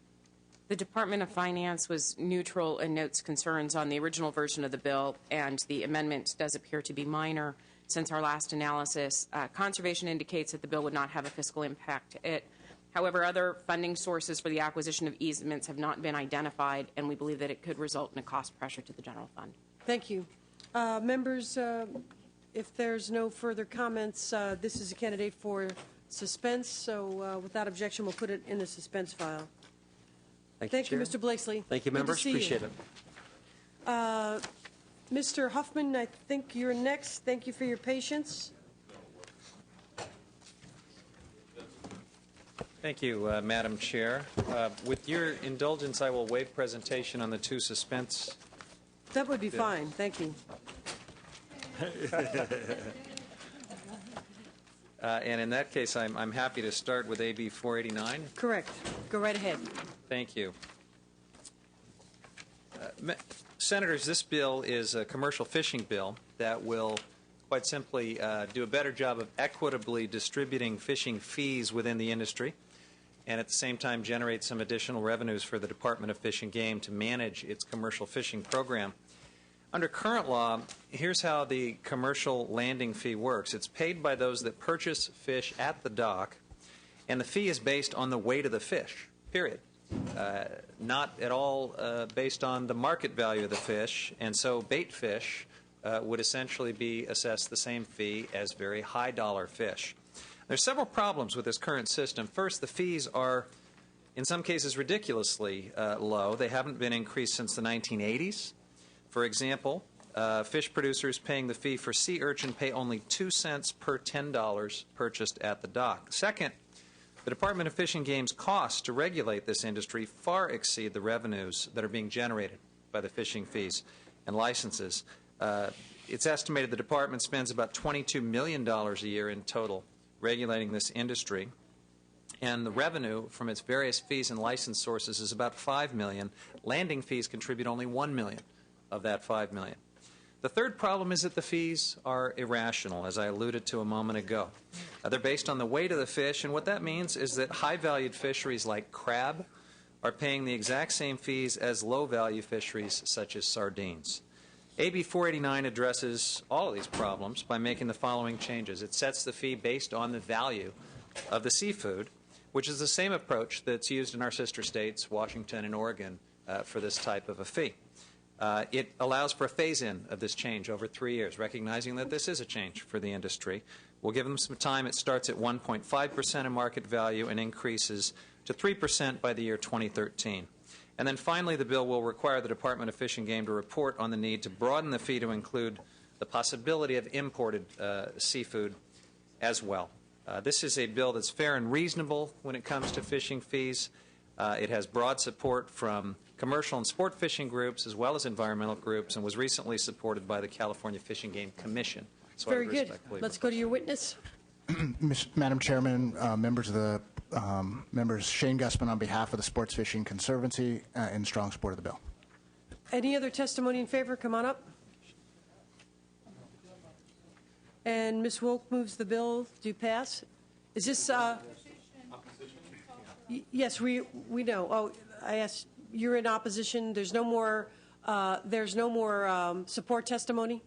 The Department of Finance was neutral and notes concerns on the original version of the bill, and the amendment does appear to be minor. Since our last analysis, Conservation indicates that the bill would not have a fiscal impact. However, other funding sources for the acquisition of easements have not been identified, and we believe that it could result in a cost pressure to the general fund. Thank you. Members, if there's no further comments, this is a candidate for suspense, so without objection, we'll put it in the suspense file. Thank you, Mr. Blakesley. Thank you, members. Appreciate it. Mr. Huffman, I think you're next. Thank you for your patience. Thank you, Madam Chair. With your indulgence, I will waive presentation on the two suspense. That would be fine. Thank you. And in that case, I'm happy to start with AB 489. Correct. Go right ahead. Thank you. Senators, this bill is a commercial fishing bill that will quite simply do a better job of equitably distributing fishing fees within the industry, and at the same time generate some additional revenues for the Department of Fish and Game to manage its commercial fishing program. Under current law, here's how the commercial landing fee works. It's paid by those that purchase fish at the dock, and the fee is based on the weight of the fish, period. Not at all based on the market value of the fish, and so bait fish would essentially be assessed the same fee as very high dollar fish. There's several problems with this current system. First, the fees are in some cases ridiculously low. They haven't been increased since the 1980s. For example, fish producers paying the fee for sea urchin pay only 2 cents per $10 purchased at the dock. Second, the Department of Fish and Game's costs to regulate this industry far exceed the revenues that are being generated by the fishing fees and licenses. It's estimated the department spends about $22 million a year in total regulating this industry, and the revenue from its various fees and license sources is about $5 million. Landing fees contribute only $1 million of that $5 million. The third problem is that the fees are irrational, as I alluded to a moment ago. They're based on the weight of the fish, and what that means is that high-valued fisheries like crab are paying the exact same fees as low-value fisheries such as sardines. AB 489 addresses all of these problems by making the following changes. It sets the fee based on the value of the seafood, which is the same approach that's used in our sister states, Washington and Oregon, for this type of a fee. It allows for a phase-in of this change over 3 years, recognizing that this is a change for the industry. We'll give them some time. It starts at 1.5% of market value and increases to 3% by the year 2013. And then finally, the bill will require the Department of Fish and Game to report on the need to broaden the fee to include the possibility of imported seafood as well. This is a bill that's fair and reasonable when it comes to fishing fees. It has broad support from commercial and sport fishing groups as well as environmental groups, and was recently supported by the California Fish and Game Commission. So very good. Let's go to your witness. Madam Chairman, members of the members, Shane Gussman on behalf of the Sports Fishing Conservancy in strong support of the bill. Any other testimony in favor? Come on up. And Ms. Wolk moves the bill to pass. Is this? Yes, we know. Oh, I asked. You're in opposition. There's no more. Support testimony.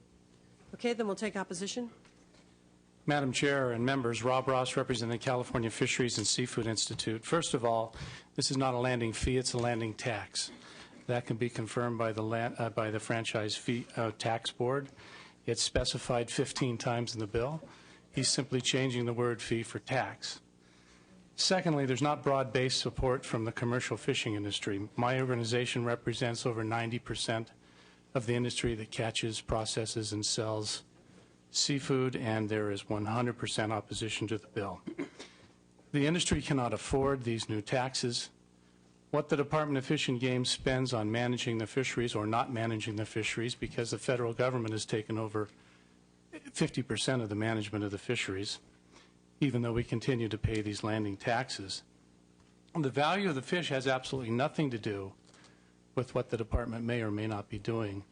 Okay, then we'll take opposition. Madam Chair and members, Rob Ross representing the California Fisheries and Seafood Institute. First of all, this is not a landing fee, it's a landing tax. That can be confirmed by the Franchise Fee Tax Board. It's specified 15 times in the bill. He's simply changing the word fee for tax. Secondly, there's not broad-based support from the commercial fishing industry. My organization represents over 90% of the industry that catches, processes, and sells seafood, and there is 100% opposition to the bill. The industry cannot afford these new taxes. What the Department of Fish and Game spends on managing the fisheries or not managing the fisheries, because the federal government has taken over 50% of the management of the fisheries, even though we continue to pay these landing taxes. The value of the fish has absolutely nothing to do with what the department may or may not be doing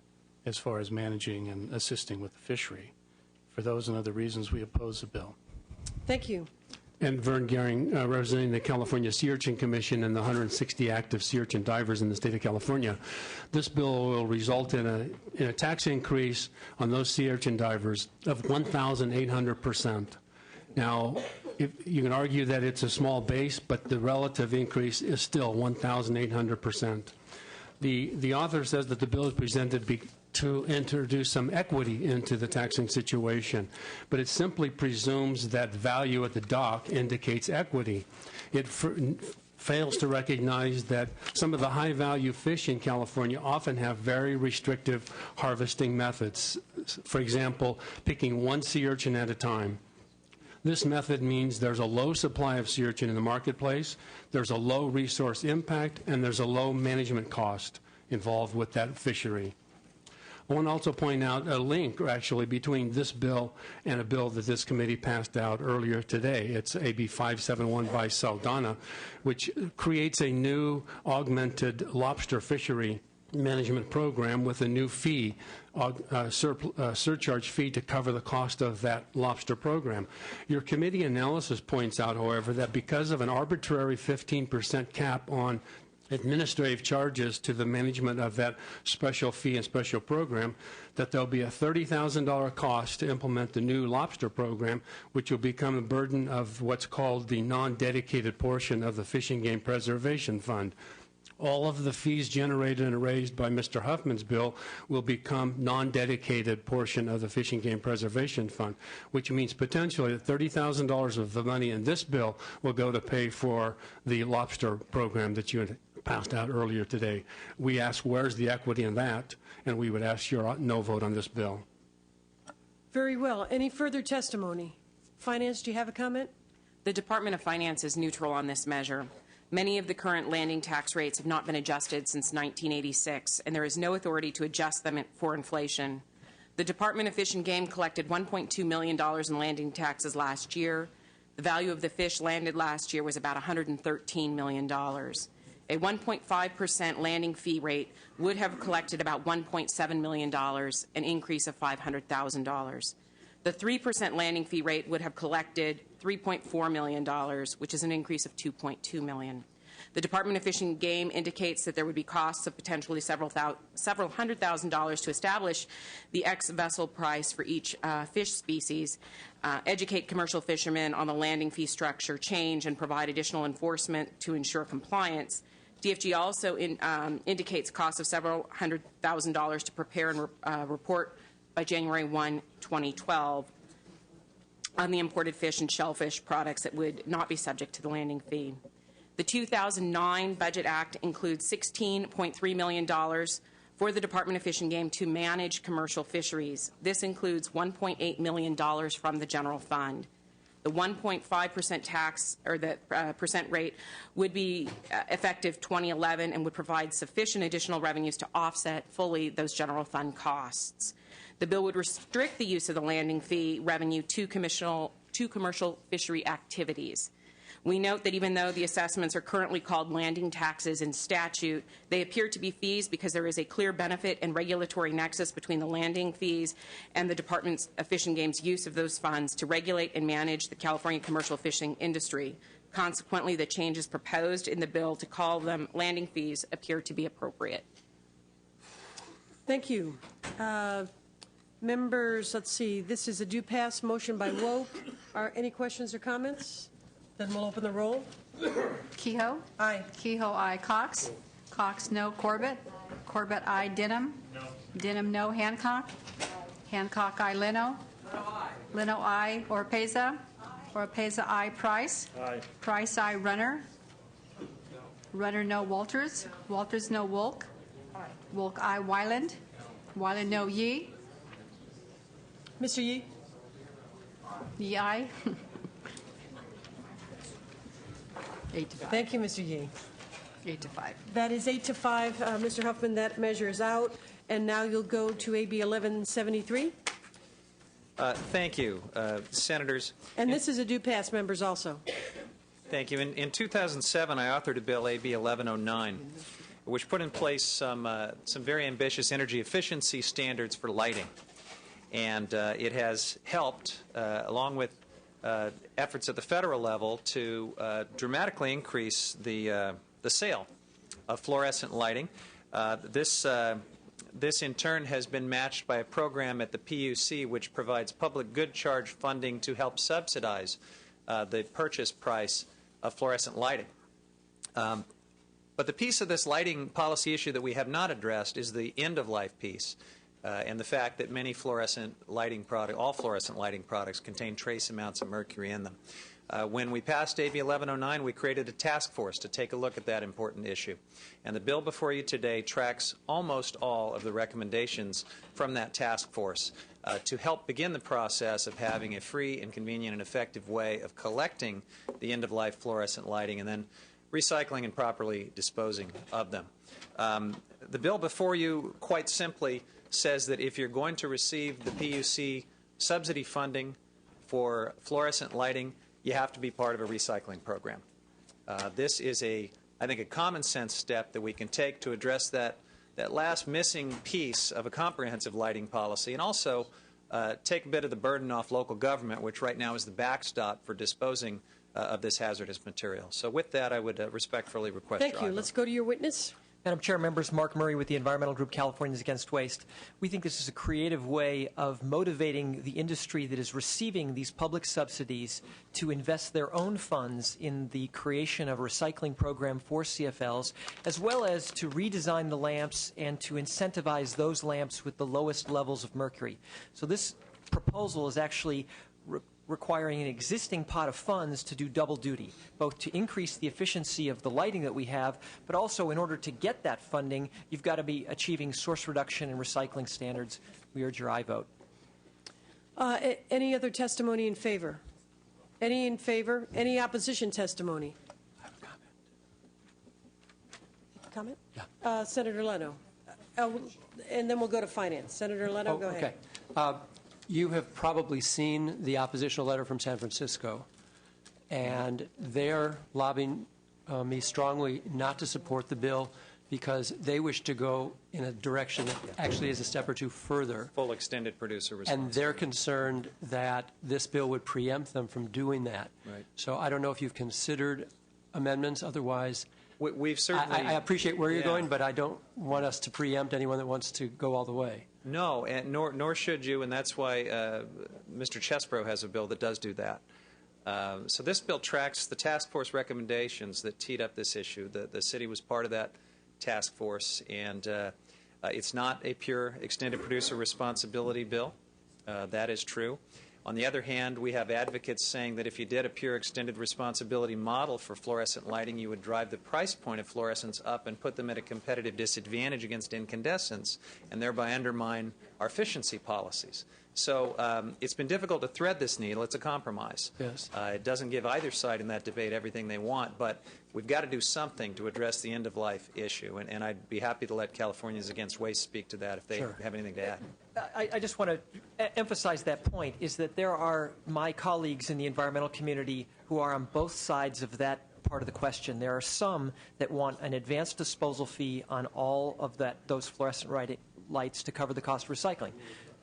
as far as managing and assisting with the fishery. For those and other reasons, we oppose the bill. Thank you. And Vern Gehring, representing the California Sea Urchin Commission and the 160 active sea urchin divers in the state of California. This bill will result in a tax increase on those sea urchin divers of 1,800%. Now, you can argue that it's a small base, but the relative increase is still 1,800%. The author says that the bill is presented to introduce some equity into the taxing situation, but it simply presumes that value at the dock indicates equity. It fails to recognize that some of the high-value fish in California often have very restrictive harvesting methods. For example, picking one sea urchin at a time. This method means there's a low supply of sea urchin in the marketplace, there's a low resource impact, and there's a low management cost involved with that fishery. I want to also point out a link, actually, between this bill and a bill that this committee passed out earlier today. It's AB 571 by Saldana, which creates a new augmented lobster fishery management program with a new fee, surcharge fee to cover the cost of that lobster program. Your committee analysis points out, however, that because of an arbitrary 15% cap on administrative charges to the management of that special fee and special program, that there'll be a $30,000 cost to implement the new lobster program, which will become a burden of what's called the non-dedicated portion of the Fish and Game Preservation Fund. All of the fees generated and raised by Mr. Huffman's bill will become non-dedicated portion of the Fish and Game Preservation Fund, which means potentially that $30,000 of the money in this bill will go to pay for the lobster program that you had passed out earlier today. We ask, where's the equity in that? And we would ask your no vote on this bill. Very well. Any further testimony? Finance, do you have a comment? The Department of Finance is neutral on this measure. Many of the current landing tax rates have not been adjusted since 1986, and there is no authority to adjust them for inflation. The Department of Fish and Game collected $1.2 million in landing taxes last year. The value of the fish landed last year was about $113 million. A 1.5% landing fee rate would have collected about $1.7 million, an increase of $500,000. The 3% landing fee rate would have collected $3.4 million, which is an increase of $2.2 million. The Department of Fish and Game indicates that there would be costs of potentially several $100,000 to establish the ex-vessel price for each fish species, educate commercial fishermen on the landing fee structure change, and provide additional enforcement to ensure compliance. DFG also indicates costs of several $100,000 to prepare and report by January 1, 2012 on the imported fish and shellfish products that would not be subject to the landing fee. The 2009 Budget Act includes $16.3 million for the Department of Fish and Game to manage commercial fisheries. This includes $1.8 million from the general fund. The 1.5% tax, or the percent rate, would be effective 2011 and would provide sufficient additional revenues to offset fully those general fund costs. The bill would restrict the use of the landing fee revenue to commercial fishery activities. We note that even though the assessments are currently called landing taxes in statute, they appear to be fees because there is a clear benefit and regulatory nexus between the landing fees and the Department of Fish and Game's use of those funds to regulate and manage the California commercial fishing industry. Consequently, the changes proposed in the bill to call them landing fees appear to be appropriate. Thank you. Members, let's see, this is a do pass motion by Woke. Are any questions or comments? Then we'll open the roll. Kehoe? Aye. Kehoe, aye. Cox? Cox, no. Corbett? Corbett, aye. Denham? No. Denham, no. Hancock? Hancock, aye. Leno? Leno, aye. Oropeza? Oropeza, aye. Price? Aye. Price, aye. Runner? Runner, no. Walters? Walters, no. Wolk? Wolk, aye. Wyland? Wyland, no. Yee? Mr. Yee? Yee, aye. 8 to 5. Thank you, Mr. Yee. 8 to 5. That is 8 to 5. Mr. Huffman, that measure is out. And now you'll go to AB 1173. Thank you, Senators. And this is a due pass, members, also. Thank you. In 2007, I authored a bill, AB 1109, which put in place some very ambitious energy efficiency standards for lighting. And it has helped, along with efforts at the federal level, to dramatically increase the sale of fluorescent lighting. This, in turn, has been matched by a program at the PUC which provides public good charge funding to help subsidize the purchase price of fluorescent lighting. But the piece of this lighting policy issue that we have not addressed is the end-of-life piece, and the fact that many fluorescent lighting products, all fluorescent lighting products, contain trace amounts of mercury in them. When we passed AB 1109, we created a task force to take a look at that important issue. And the bill before you today tracks almost all of the recommendations from that task force to help begin the process of having a free and convenient and effective way of collecting the end-of-life fluorescent lighting and then recycling and properly disposing of them. The bill before you quite simply says that if you're going to receive the PUC subsidy funding for fluorescent lighting, you have to be part of a recycling program. This is, I think, a common sense step that we can take to address that last missing piece of a comprehensive lighting policy, and also take a bit of the burden off local government, which right now is the backstop for disposing of this hazardous material. So with that, I would respectfully request Thank your you. aye vote. Let's go to your witness. Madam Chair, members, Mark Murray with the Environmental Group Californians Against Waste. We think this is a creative way of motivating the industry that is receiving these public subsidies to invest their own funds in the creation of a recycling program for CFLs, as well as to redesign the lamps and to incentivize those lamps with the lowest levels of mercury. So this proposal is actually requiring an existing pot of funds to do double duty, both to increase the efficiency of the lighting that we have, but also in order to get that funding, you've got to be achieving source reduction and recycling standards. We urge your aye vote. Any other testimony in favor? Any in favor? Any opposition testimony? I have a Comment? comment. Yeah. Senator Leno. And then we'll go to finance. Senator Leno, go ahead. Okay. You have probably seen the oppositional letter from San Francisco, and they're lobbying me strongly not to support the bill because they wish to go in a direction that actually is a step or two further. Full extended producer responsibility. And they're concerned that this bill would preempt them from doing that. Right. So I don't know if you've considered amendments. Otherwise, we've certainly. I appreciate where you're going, but I don't want us to preempt anyone that wants to go all the way. No, and nor should you, and that's why Mr. Chesbro has a bill that does do that. So this bill tracks the task force recommendations that teed up this issue. The city was part of that task force, and it's not a pure extended producer responsibility bill. That is true. On the other hand, we have advocates saying that if you did a pure extended responsibility model for fluorescent lighting, you would drive the price point of fluorescents up and put them at a competitive disadvantage against incandescents and thereby undermine our efficiency policies. So it's been difficult to thread this needle. It's a compromise. Yes. It doesn't give either side in that debate everything they want, but we've got to do something to address the end-of-life issue, and I'd be happy to let Californians Against Waste speak to that if they have anything to add. I just want to emphasize that point, is that there are my colleagues in the environmental community who are on both sides of that part of the question. There are some that want an advanced disposal fee on all of those fluorescent lights to cover the cost of recycling.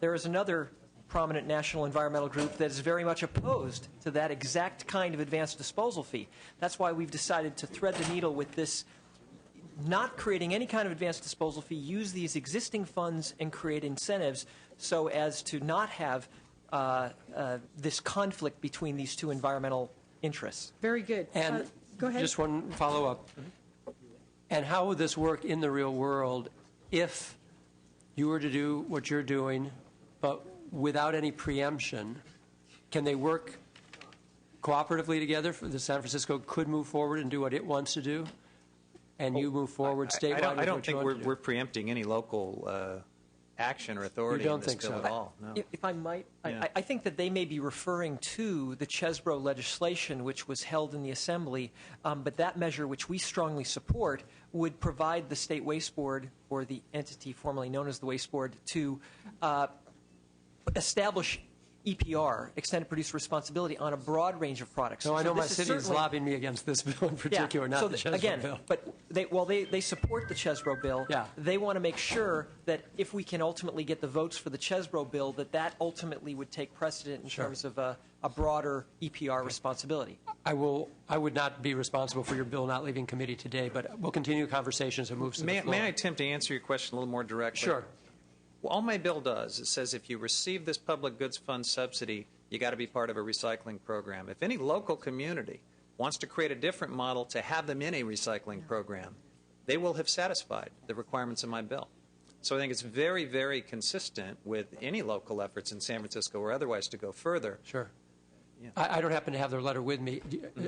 There is another prominent national environmental group that is very much opposed to that exact kind of advanced disposal fee. That's why we've decided to thread the needle with this, not creating any kind of advanced disposal fee, use these existing funds and create incentives so as to not have this conflict between these two environmental interests. Very good. And go ahead. Just one follow-up. And how would this work in the real world if you were to do what you're doing, but without any preemption? Can they work cooperatively together? The San Francisco could move forward and do what it wants to do, and you move forward statewide? I don't think we're preempting any local action or authority in this bill at all. No. If I might, I think that they may be referring to the Chesbro legislation, which was held in the Assembly, but that measure, which we strongly support, would provide the State Waste Board, or the entity formerly known as the Waste Board, to establish EPR, extended producer responsibility, on a broad range of products. So I know my this is city is certainly- lobbying me against this bill in particular, not the Chesbro again, bill. but they support the Chesbro bill. Yeah. They want to make sure that if we can ultimately get the votes for the Chesbro bill, that ultimately would take precedent in terms of a broader EPR responsibility. I would not be responsible for your bill not leaving committee today, but we'll continue conversations and move to the floor. May I attempt to answer your question a little more directly? Sure. Well, all my bill does, it says if you receive this public goods fund subsidy, you got to be part of a recycling program. If any local community wants to create a different model to have them in a recycling program, they will have satisfied the requirements of my bill. So I think it's very, very consistent with any local efforts in San Francisco or otherwise to go further. Sure. Yeah. I don't happen to have their letter with me.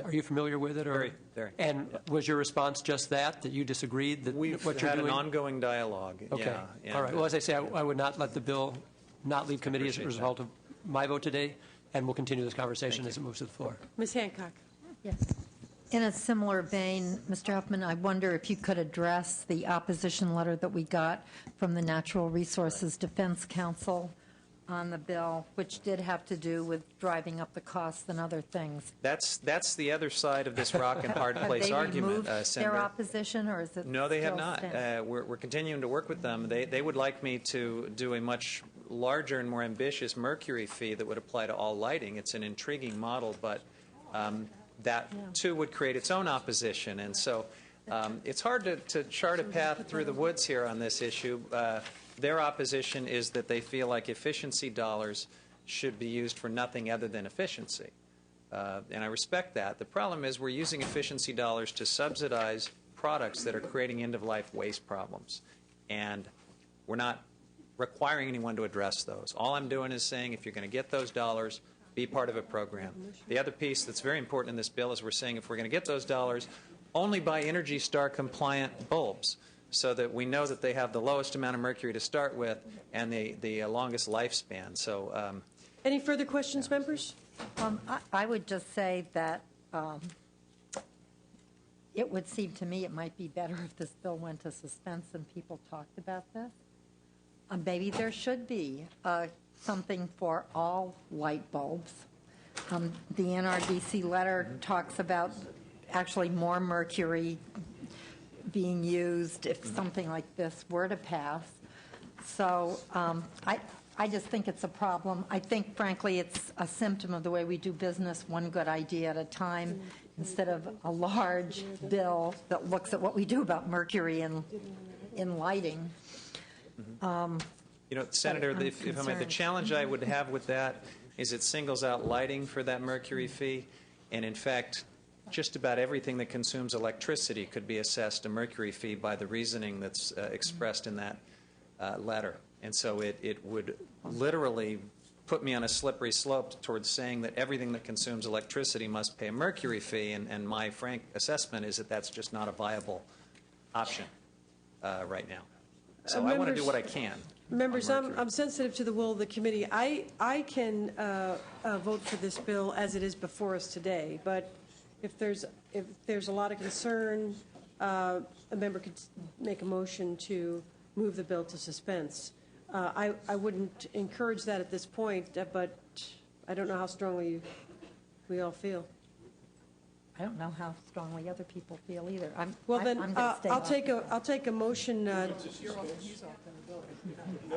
Are you familiar with it? Or? Very, very. And was your response just that you disagreed that We've what you're had doing? an ongoing dialogue. Okay. Yeah, all right. Well, as I say, I would not let the bill not leave committee as a result of my vote today, and we'll continue this conversation as it moves to the floor. Ms. Hancock. Yes. In a similar vein, Mr. Huffman, I wonder if you could address the opposition letter that we got from the Natural Resources Defense Council on the bill, which did have to do with driving up the costs and other things. That's the other side of this rock and hard place argument, Have they Senator. removed their opposition, or is it No, they have still not. stands? We're continuing to work with them. They would like me to do a much larger and more ambitious mercury fee that would apply to all lighting. It's an intriguing model, but that too would create its own opposition. And so it's hard to chart a path through the woods here on this issue. Their opposition is that they feel like efficiency dollars should be used for nothing other than efficiency. And I respect that. The problem is we're using efficiency dollars to subsidize products that are creating end-of-life waste problems. And we're not requiring anyone to address those. All I'm doing is saying if you're going to get those dollars, be part of a program. The other piece that's very important in this bill is we're saying if we're going to get those dollars, only buy Energy Star compliant bulbs, so that we know that they have the lowest amount of mercury to start with and the longest lifespan. So, any further questions, members? I would just say that it would seem to me it might be better if this bill went to suspense and people talked about this. Maybe there should be something for all light bulbs. The NRDC letter talks about actually more mercury being used if something like this were to pass. So I just think it's a problem. I think, frankly, it's a symptom of the way we do business, one good idea at a time, instead of a large bill that looks at what we do about mercury in lighting. you know, Senator, if I may, the challenge I would have with that is it singles out lighting for that mercury fee, and in fact, just about everything that consumes electricity could be assessed a mercury fee by the reasoning that's expressed in that letter. And so it would literally put me on a slippery slope towards saying that everything that consumes electricity must pay a mercury fee, and my frank assessment is that that's just not a viable option right now. So I want to do what I can. Members, I'm sensitive to the will of the committee. I can vote for this bill as it is before us today, but if there's a lot of concern, a member could make a motion to move the bill to suspense. I wouldn't encourage that at this point, but I don't know how strongly we all feel. I don't know how strongly other people feel either. Well, then I'm gonna stay off. I'll take a motion. None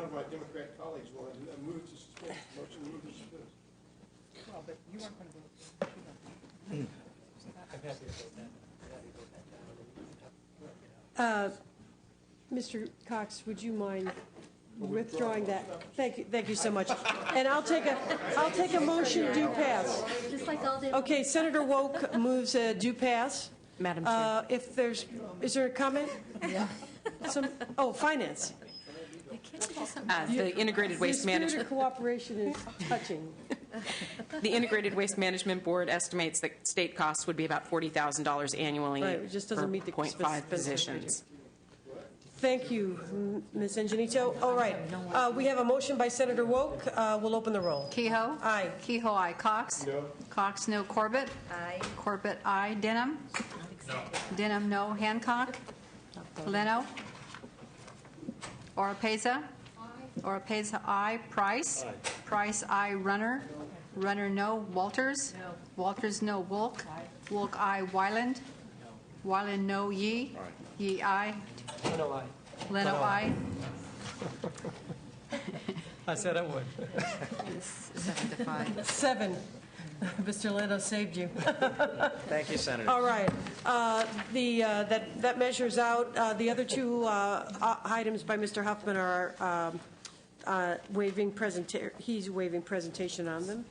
of my Democrat colleagues wanted to move to suspend. Motion to move to suspend. Well, but you weren't going to vote. Mr. Cox, would you mind withdrawing that? Thank you so much. And I'll take a motion due pass. Just like all day. Okay, Senator Woke moves due pass. Madam Chair. Is there a comment? Yeah. Finance. The Integrated Waste The spirit Management. of cooperation is touching. The Integrated Waste Management Board estimates that state costs would be about $40,000 annually Right, it just doesn't for meet the 0.5 positions. Thank you, Ms. Ingenito. All right, we have a motion by Senator Woke. We'll open the roll. Kehoe? Aye. Kehoe, aye. Cox? No. Cox, no. Corbett? Aye. Corbett, aye. Denham? No. Denham, no. Hancock? Leno? Oropesa? Oropesa, aye. Price? Aye. Price, aye. Runner. Runner, no. Walters. Walters, no. Wolk. Wolk, aye. Wyland. Wyland, no. Yee. Yee, aye. Leno, aye. Leno, aye. I said I would. 7 to 5. 7. Mr. Leno saved you. Thank you, Senator. All right. That measures out. The other two items by Mr. Huffman are he's waiving presentation on them.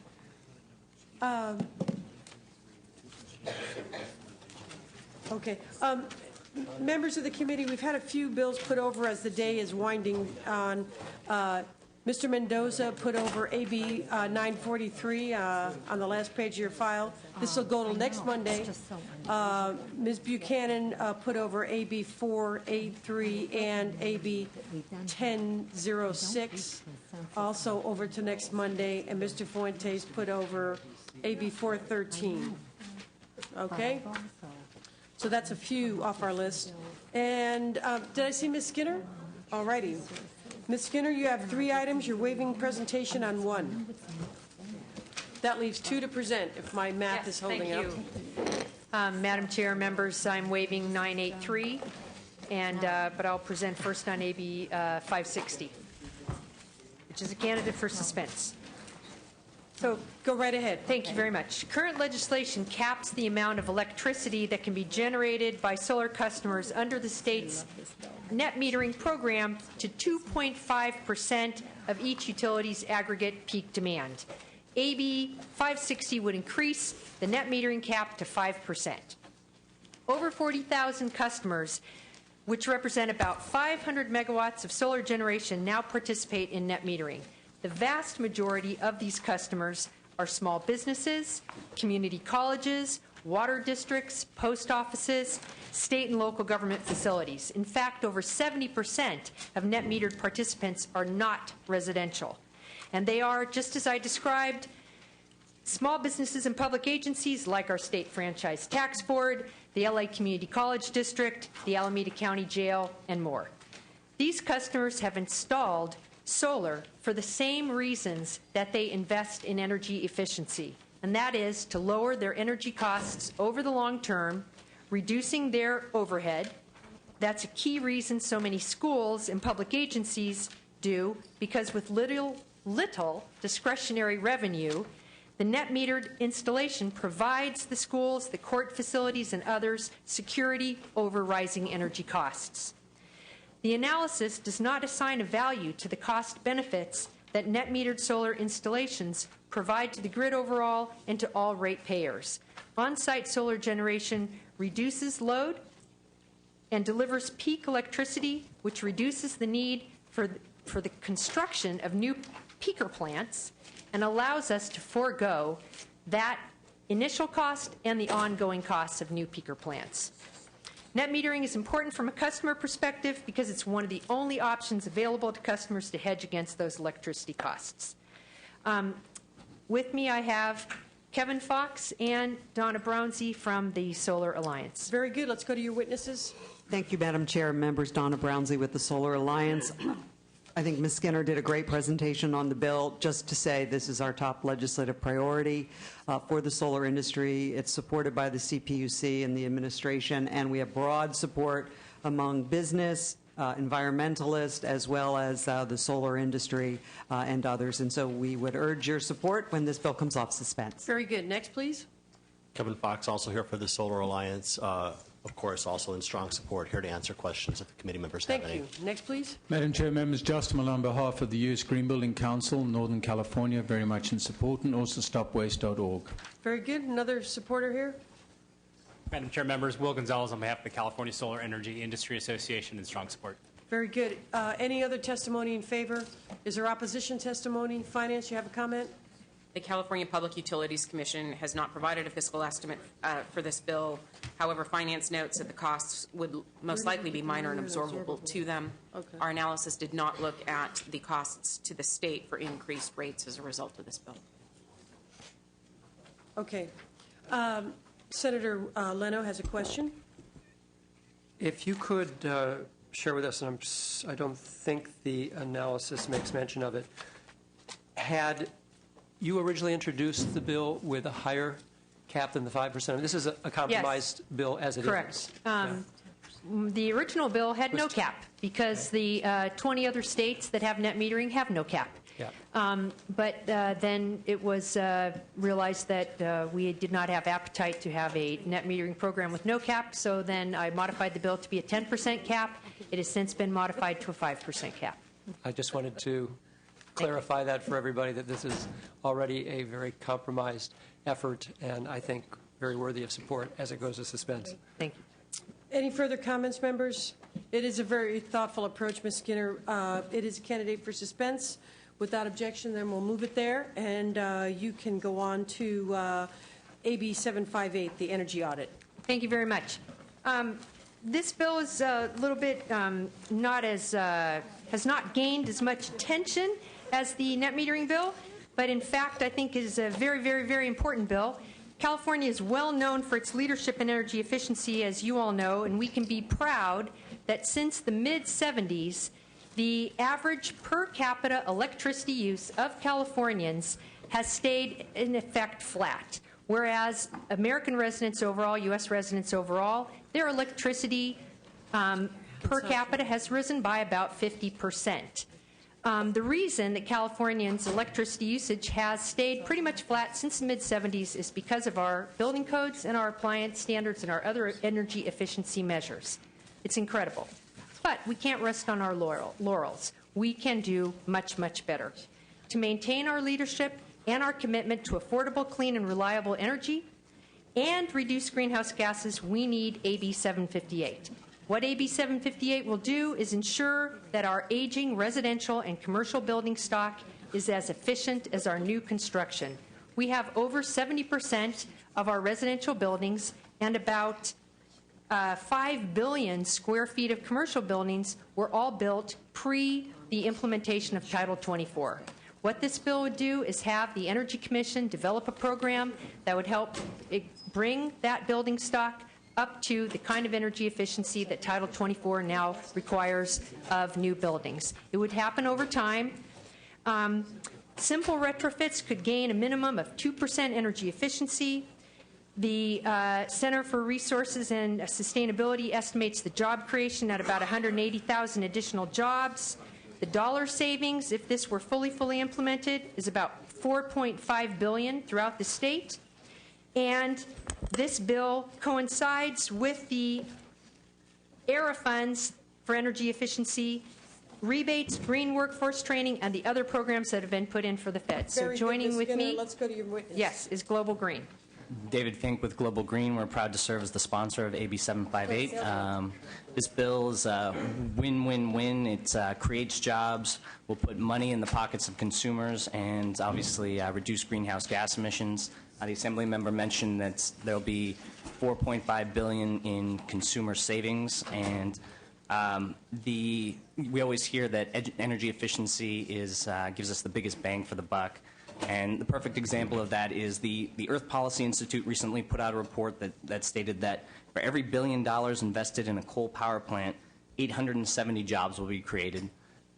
Okay. Members of the committee, we've had a few bills put over as the day is winding on. Mr. Mendoza put over AB 943 on the last page of your file. This will go till next Monday. Ms. Buchanan put over AB 483 and AB 1006, also over to next Monday. And Mr. Fuentes put over AB 413. Okay? So that's a few off our list. And did I see Ms. Skinner? All righty. Ms. Skinner, you have 3 items. You're waiving presentation on 1. That leaves 2 to present, if my math is holding up. Madam Chair, members, I'm waiving 983, but I'll present first on AB 560, which is a candidate for suspense. So go right ahead. Thank you very much. Current legislation caps the amount of electricity that can be generated by solar customers under the state's net metering program to 2.5% of each utility's aggregate peak demand. AB 560 would increase the net metering cap to 5%. Over 40,000 customers, which represent about 500 megawatts of solar generation, now participate in net metering. The vast majority of these customers are small businesses, community colleges, water districts, post offices, state and local government facilities. In fact, over 70% of net metered participants are not residential. And they are, just as I described, small businesses and public agencies like our state franchise tax board, the LA Community College District, the Alameda County Jail, and more. These customers have installed solar for the same reasons that they invest in energy efficiency, and that is to lower their energy costs over the long term, reducing their overhead. That's a key reason so many schools and public agencies do, because with little discretionary revenue, the net metered installation provides the schools, the court facilities, and others security over rising energy costs. The analysis does not assign a value to the cost benefits that net metered solar installations provide to the grid overall and to all ratepayers. On-site solar generation reduces load and delivers peak electricity, which reduces the need for the construction of new peaker plants and allows us to forego that initial cost and the ongoing costs of new peaker plants. Net metering is important from a customer perspective because it's one of the only options available to customers to hedge against those electricity costs. With me, I have Kevin Fox and Donna Brownsey from the Solar Alliance. Very good. Let's go to your witnesses. Thank you, Madam Chair. Members, Donna Brownsey with the Solar Alliance. I think Ms. Skinner did a great presentation on the bill. Just to say, this is our top legislative priority for the solar industry. It's supported by the CPUC and the administration, and we have broad support among business, environmentalists, as well as the solar industry and others. And so we would urge your support when this bill comes off suspense. Very good. Next, please. Kevin Fox, also here for the Solar Alliance. Of course, also in strong support, here to answer questions if the committee members have any. Thank you. Next, please. Madam Chair, members, Justin Miller on behalf of the U.S. Green Building Council, Northern California, very much in support, and also stopwaste.org. Very good. Another supporter here. Madam Chair, members, Will Gonzalez on behalf of the California Solar Energy Industry Association, in strong support. Very good. Any other testimony in favor? Is there opposition testimony? Finance, you have a comment? The California Public Utilities Commission has not provided a fiscal estimate for this bill. However, Finance notes that the costs would most likely be minor and absorbable to them. Okay. Our analysis did not look at the costs to the state for increased rates as a result of this bill. Okay. Senator Leno has a question. If you could share with us, and I don't think the analysis makes mention of it, Had you originally introduced the bill with a higher cap than the 5%? This is a compromised bill as it is. Correct. The original bill had no cap because the 20 other states that have net metering have no cap. Yeah. But then it was realized that we did not have appetite to have a net metering program with no cap, so then I modified the bill to be a 10% cap. It has since been modified to a 5% cap. I just wanted to clarify that for everybody, that this is already a very compromised effort, and I think very worthy of support as it goes to suspense. Thank you. Any further comments, members? It is a very thoughtful approach, Ms. Skinner. It is a candidate for suspense. Without objection, then we'll move it there, and you can go on to AB 758, the energy audit. Thank you very much. This bill is a little bit has not gained as much attention as the net metering bill, but in fact I think is a very, very, very important bill. California is well known for its leadership in energy efficiency, as you all know, and we can be proud that since the mid-70s, the average per capita electricity use of Californians has stayed, in effect, flat, whereas American residents overall, U.S. residents overall, their electricity per capita has risen by about 50%. The reason that Californians' electricity usage has stayed pretty much flat since the mid-70s is because of our building codes and our appliance standards and our other energy efficiency measures. It's incredible. But we can't rest on our laurels. We can do much, much better. To maintain our leadership and our commitment to affordable, clean, and reliable energy and reduce greenhouse gases, we need AB 758. What AB 758 will do is ensure that our aging residential and commercial building stock is as efficient as our new construction. We have over 70% of our residential buildings and about 5 billion square feet of commercial buildings were all built pre the implementation of Title 24. What this bill would do is have the Energy Commission develop a program that would help bring that building stock up to the kind of energy efficiency that Title 24 now requires of new buildings. It would happen over time. Simple retrofits could gain a minimum of 2% energy efficiency. The Center for Resources and Sustainability estimates the job creation at about 180,000 additional jobs. The dollar savings, if this were fully implemented, is about $4.5 billion throughout the state. And this bill coincides with the ERA funds for energy efficiency, rebates, green workforce training, and the other programs that have been put in for the Fed. So joining with me, let's go to your witness. yes, is Global Green. David Fink with Global Green. We're proud to serve as the sponsor of AB 758. This bill is a win-win-win. It creates jobs, will put money in the pockets of consumers, and obviously reduce greenhouse gas emissions. The Assembly member mentioned that there will be $4.5 billion in consumer savings, and we always hear that energy efficiency gives us the biggest bang for the buck. And the perfect example of that is the Earth Policy Institute recently put out a report that stated that for every $1 billion invested in a coal power plant, 870 jobs will be created.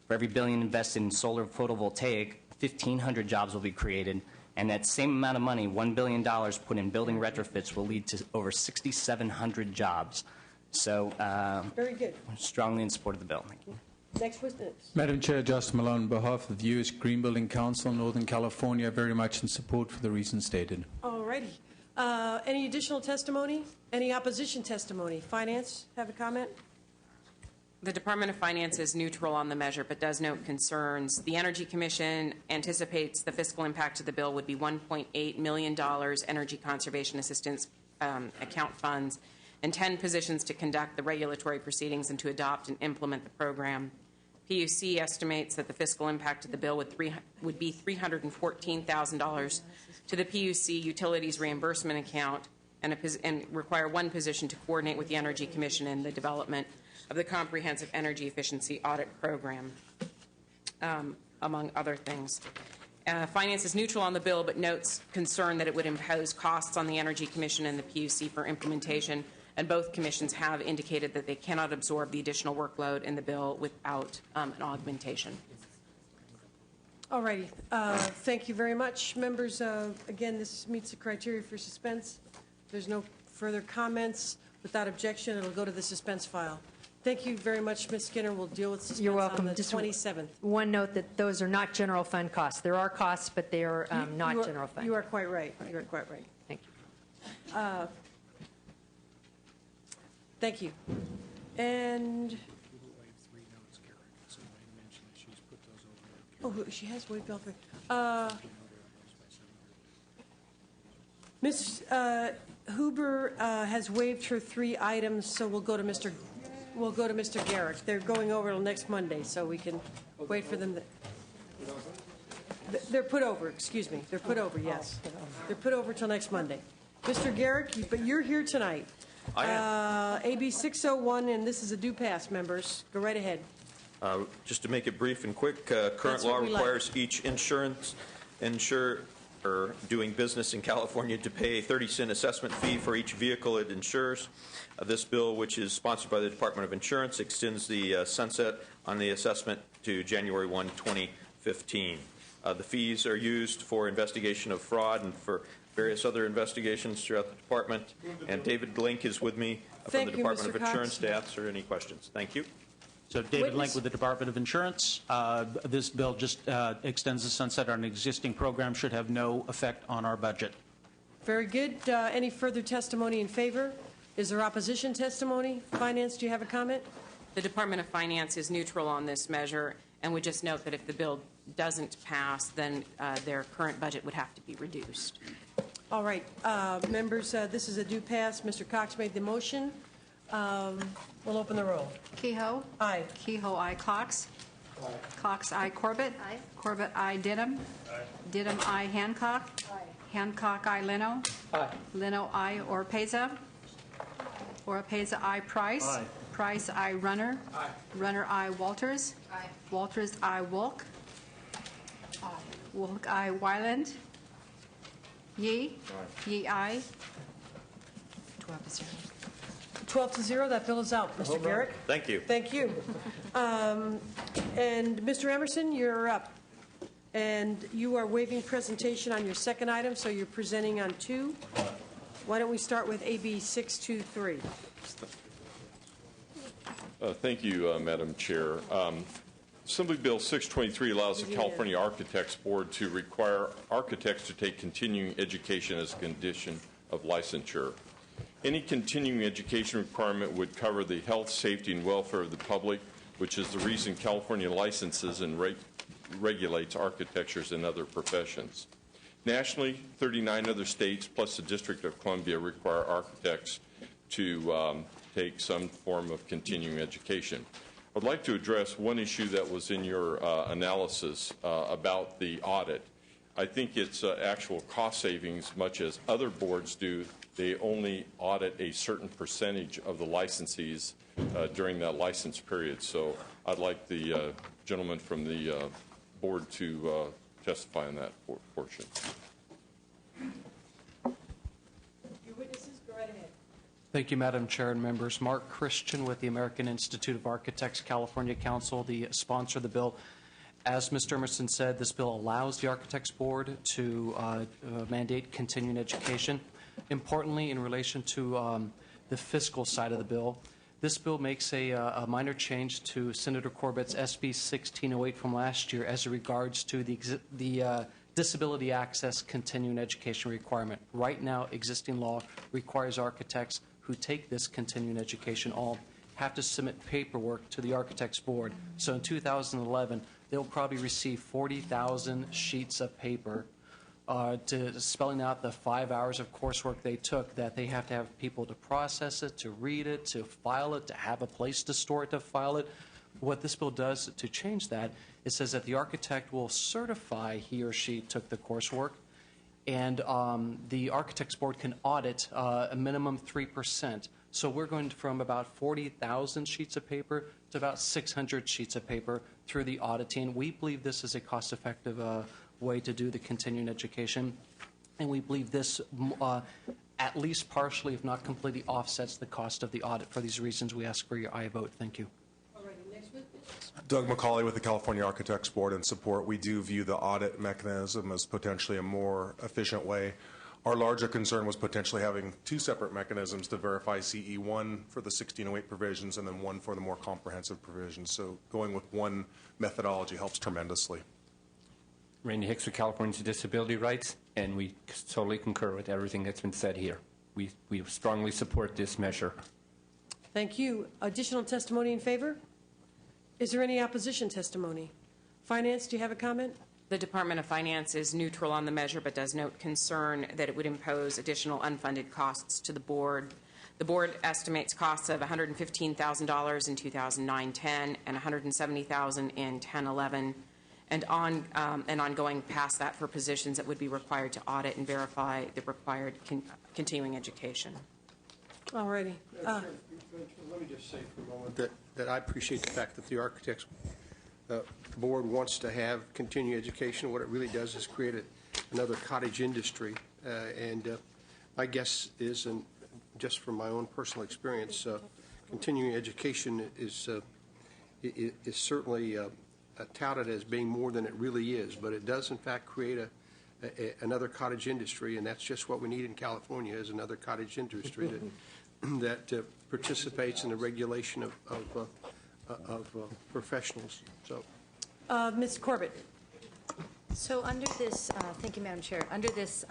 For every $1 billion invested in solar photovoltaic, 1,500 jobs will be created. And that same amount of money, $1 billion put in building retrofits, will lead to over 6,700 jobs. So very good. We're strongly in support of the bill. Thank you. Next witness. Madam Chair, Justin Malone, on behalf of the U.S. Green Building Council, Northern California, very much in support for the reasons stated. All righty. Any additional testimony? Any opposition testimony? Finance, have a comment? The Department of Finance is neutral on the measure, but does note concerns. The Energy Commission anticipates the fiscal impact of the bill would be $1.8 million energy conservation assistance account funds and 10 positions to conduct the regulatory proceedings and to adopt and implement the program. PUC estimates that the fiscal impact of the bill would be $314,000 to the PUC Utilities Reimbursement Account and require one position to coordinate with the Energy Commission in the development of the Comprehensive Energy Efficiency Audit Program, among other things. Finance is neutral on the bill, but notes concern that it would impose costs on the Energy Commission and the PUC for implementation, and both commissions have indicated that they cannot absorb the additional workload in the bill without an augmentation. All righty. Thank you very much, members. Again, this meets the criteria for suspense. There's no further comments. Without objection, it'll go to the suspense file. Thank you very much, Ms. Skinner. We'll deal with suspense You're welcome. on the Just 27th. One note that those are not general fund costs. There are costs, but they are not general fund. You are quite right. You are quite right. Thank you. Thank you. And oh, she has waived all three. Ms. Huber has waived her 3 items, so we'll go to Mr. Garrick. They're going over till next Monday, so we can wait for them. They're put over. Excuse me. They're put over. Yes, they're put over till next Monday. Mr. Garrick, but you're here tonight. I am. AB 601, and this is a due pass. Members, go right ahead. Just to make it brief and quick, current law requires each insurer doing business in California to pay a 30-cent assessment fee for each vehicle it insures. This bill, which is sponsored by the Department of Insurance, extends the sunset on the assessment to January 1, 2015. The fees are used for investigation of fraud and for various other investigations throughout the department. And David Link is with me from the Department of Insurance to answer any questions. Thank you. So David Link with the Department of Insurance. This bill just extends the sunset on an existing program, should have no effect on our budget. Very good. Any further testimony in favor? Is there opposition testimony? Finance, do you have a comment? The Department of Finance is neutral on this measure and would just note that if the bill doesn't pass, then their current budget would have to be reduced. All right. Members, this is a due pass. Mr. Cox made the motion. We'll open the roll. Kehoe? Aye. Kehoe, aye. Cox? Aye. Cox, aye. Corbett? Aye. Corbett, aye. Didham? Aye. Didham, aye. Hancock? Aye. Hancock, aye. Leno? Aye. Leno, aye. Oropeza? Oropeza, aye. Price? Aye. Price, aye. Runner? Aye. Runner, aye. Walters? Aye. Walters, aye. Wolk? Aye. Wolk, aye. Wyland? Yee? Aye. Yee, aye. 12-0. 12-0. That bill is out. Mr. Garrick? Thank you. Thank you. And Mr. Emerson, you're up. And you are waiving presentation on your second item, so you're presenting on 2. Why don't we start with AB 623? Thank you, Madam Chair. Assembly Bill 623 allows the California Architects Board to require architects to take continuing education as a condition of licensure. Any continuing education requirement would cover the health, safety, and welfare of the public, which is the reason California licenses and regulates architectures and other professions. Nationally, 39 other states plus the District of Columbia require architects to take some form of continuing education. I'd like to address one issue that was in your analysis about the audit. I think it's actual cost savings, much as other boards do. They only audit a certain percentage of the licensees during that license period. So I'd like the gentleman from the board to testify on that portion. Your witnesses, go right ahead. Thank you, Madam Chair and members. Mark Christian with the American Institute of Architects California Council, the sponsor of the bill. As Mr. Emerson said, this bill allows the Architects Board to mandate continuing education. Importantly, in relation to the fiscal side of the bill, this bill makes a minor change to Senator Corbett's SB 1608 from last year as regards to the disability access continuing education requirement. Right now, existing law requires architects who take this continuing education all have to submit paperwork to the Architects Board. So in 2011, they'll probably receive 40,000 sheets of paper to spelling out the 5 hours of coursework they took, that they have to have people to process it, to read it, to file it, to have a place to store it, to file it. What this bill does to change that, it says that the architect will certify he or she took the coursework, and the Architects Board can audit a minimum 3%. So we're going from about 40,000 sheets of paper to about 600 sheets of paper through the auditing. We believe this is a cost-effective way to do the continuing education, and we believe this at least partially, if not completely, offsets the cost of the audit. For these reasons, we ask for your aye vote. Thank you. All right, next witness. Doug McCauley with the California Architects Board in support. We do view the audit mechanism as potentially a more efficient way. Our larger concern was potentially having two separate mechanisms to verify CE, one for the 1608 provisions and then one for the more comprehensive provisions. So going with one methodology helps tremendously. Randy Hicks with Californians with Disability Rights, and we totally concur with everything that's been said here. We strongly support this measure. Thank you. Additional testimony in favor? Is there any opposition testimony? Finance, do you have a comment? The Department of Finance is neutral on the measure, but does note concern that it would impose additional unfunded costs to the board. The board estimates costs of $115,000 in 2009-10 and $170,000 in 10-11, and ongoing past that for positions that would be required to audit and verify the required continuing education. All righty. Let me just say for a moment that I appreciate the fact that the architects board wants to have continuing education. What it really does is create another cottage industry. And my guess is, and just from my own personal experience, continuing education is certainly touted as being more than it really is. But it does, in fact, create another cottage industry, and that's just what we need in California is another cottage industry that participates in the regulation of professionals. So, Ms. Corbett. So under this, thank you, Madam Chair, under this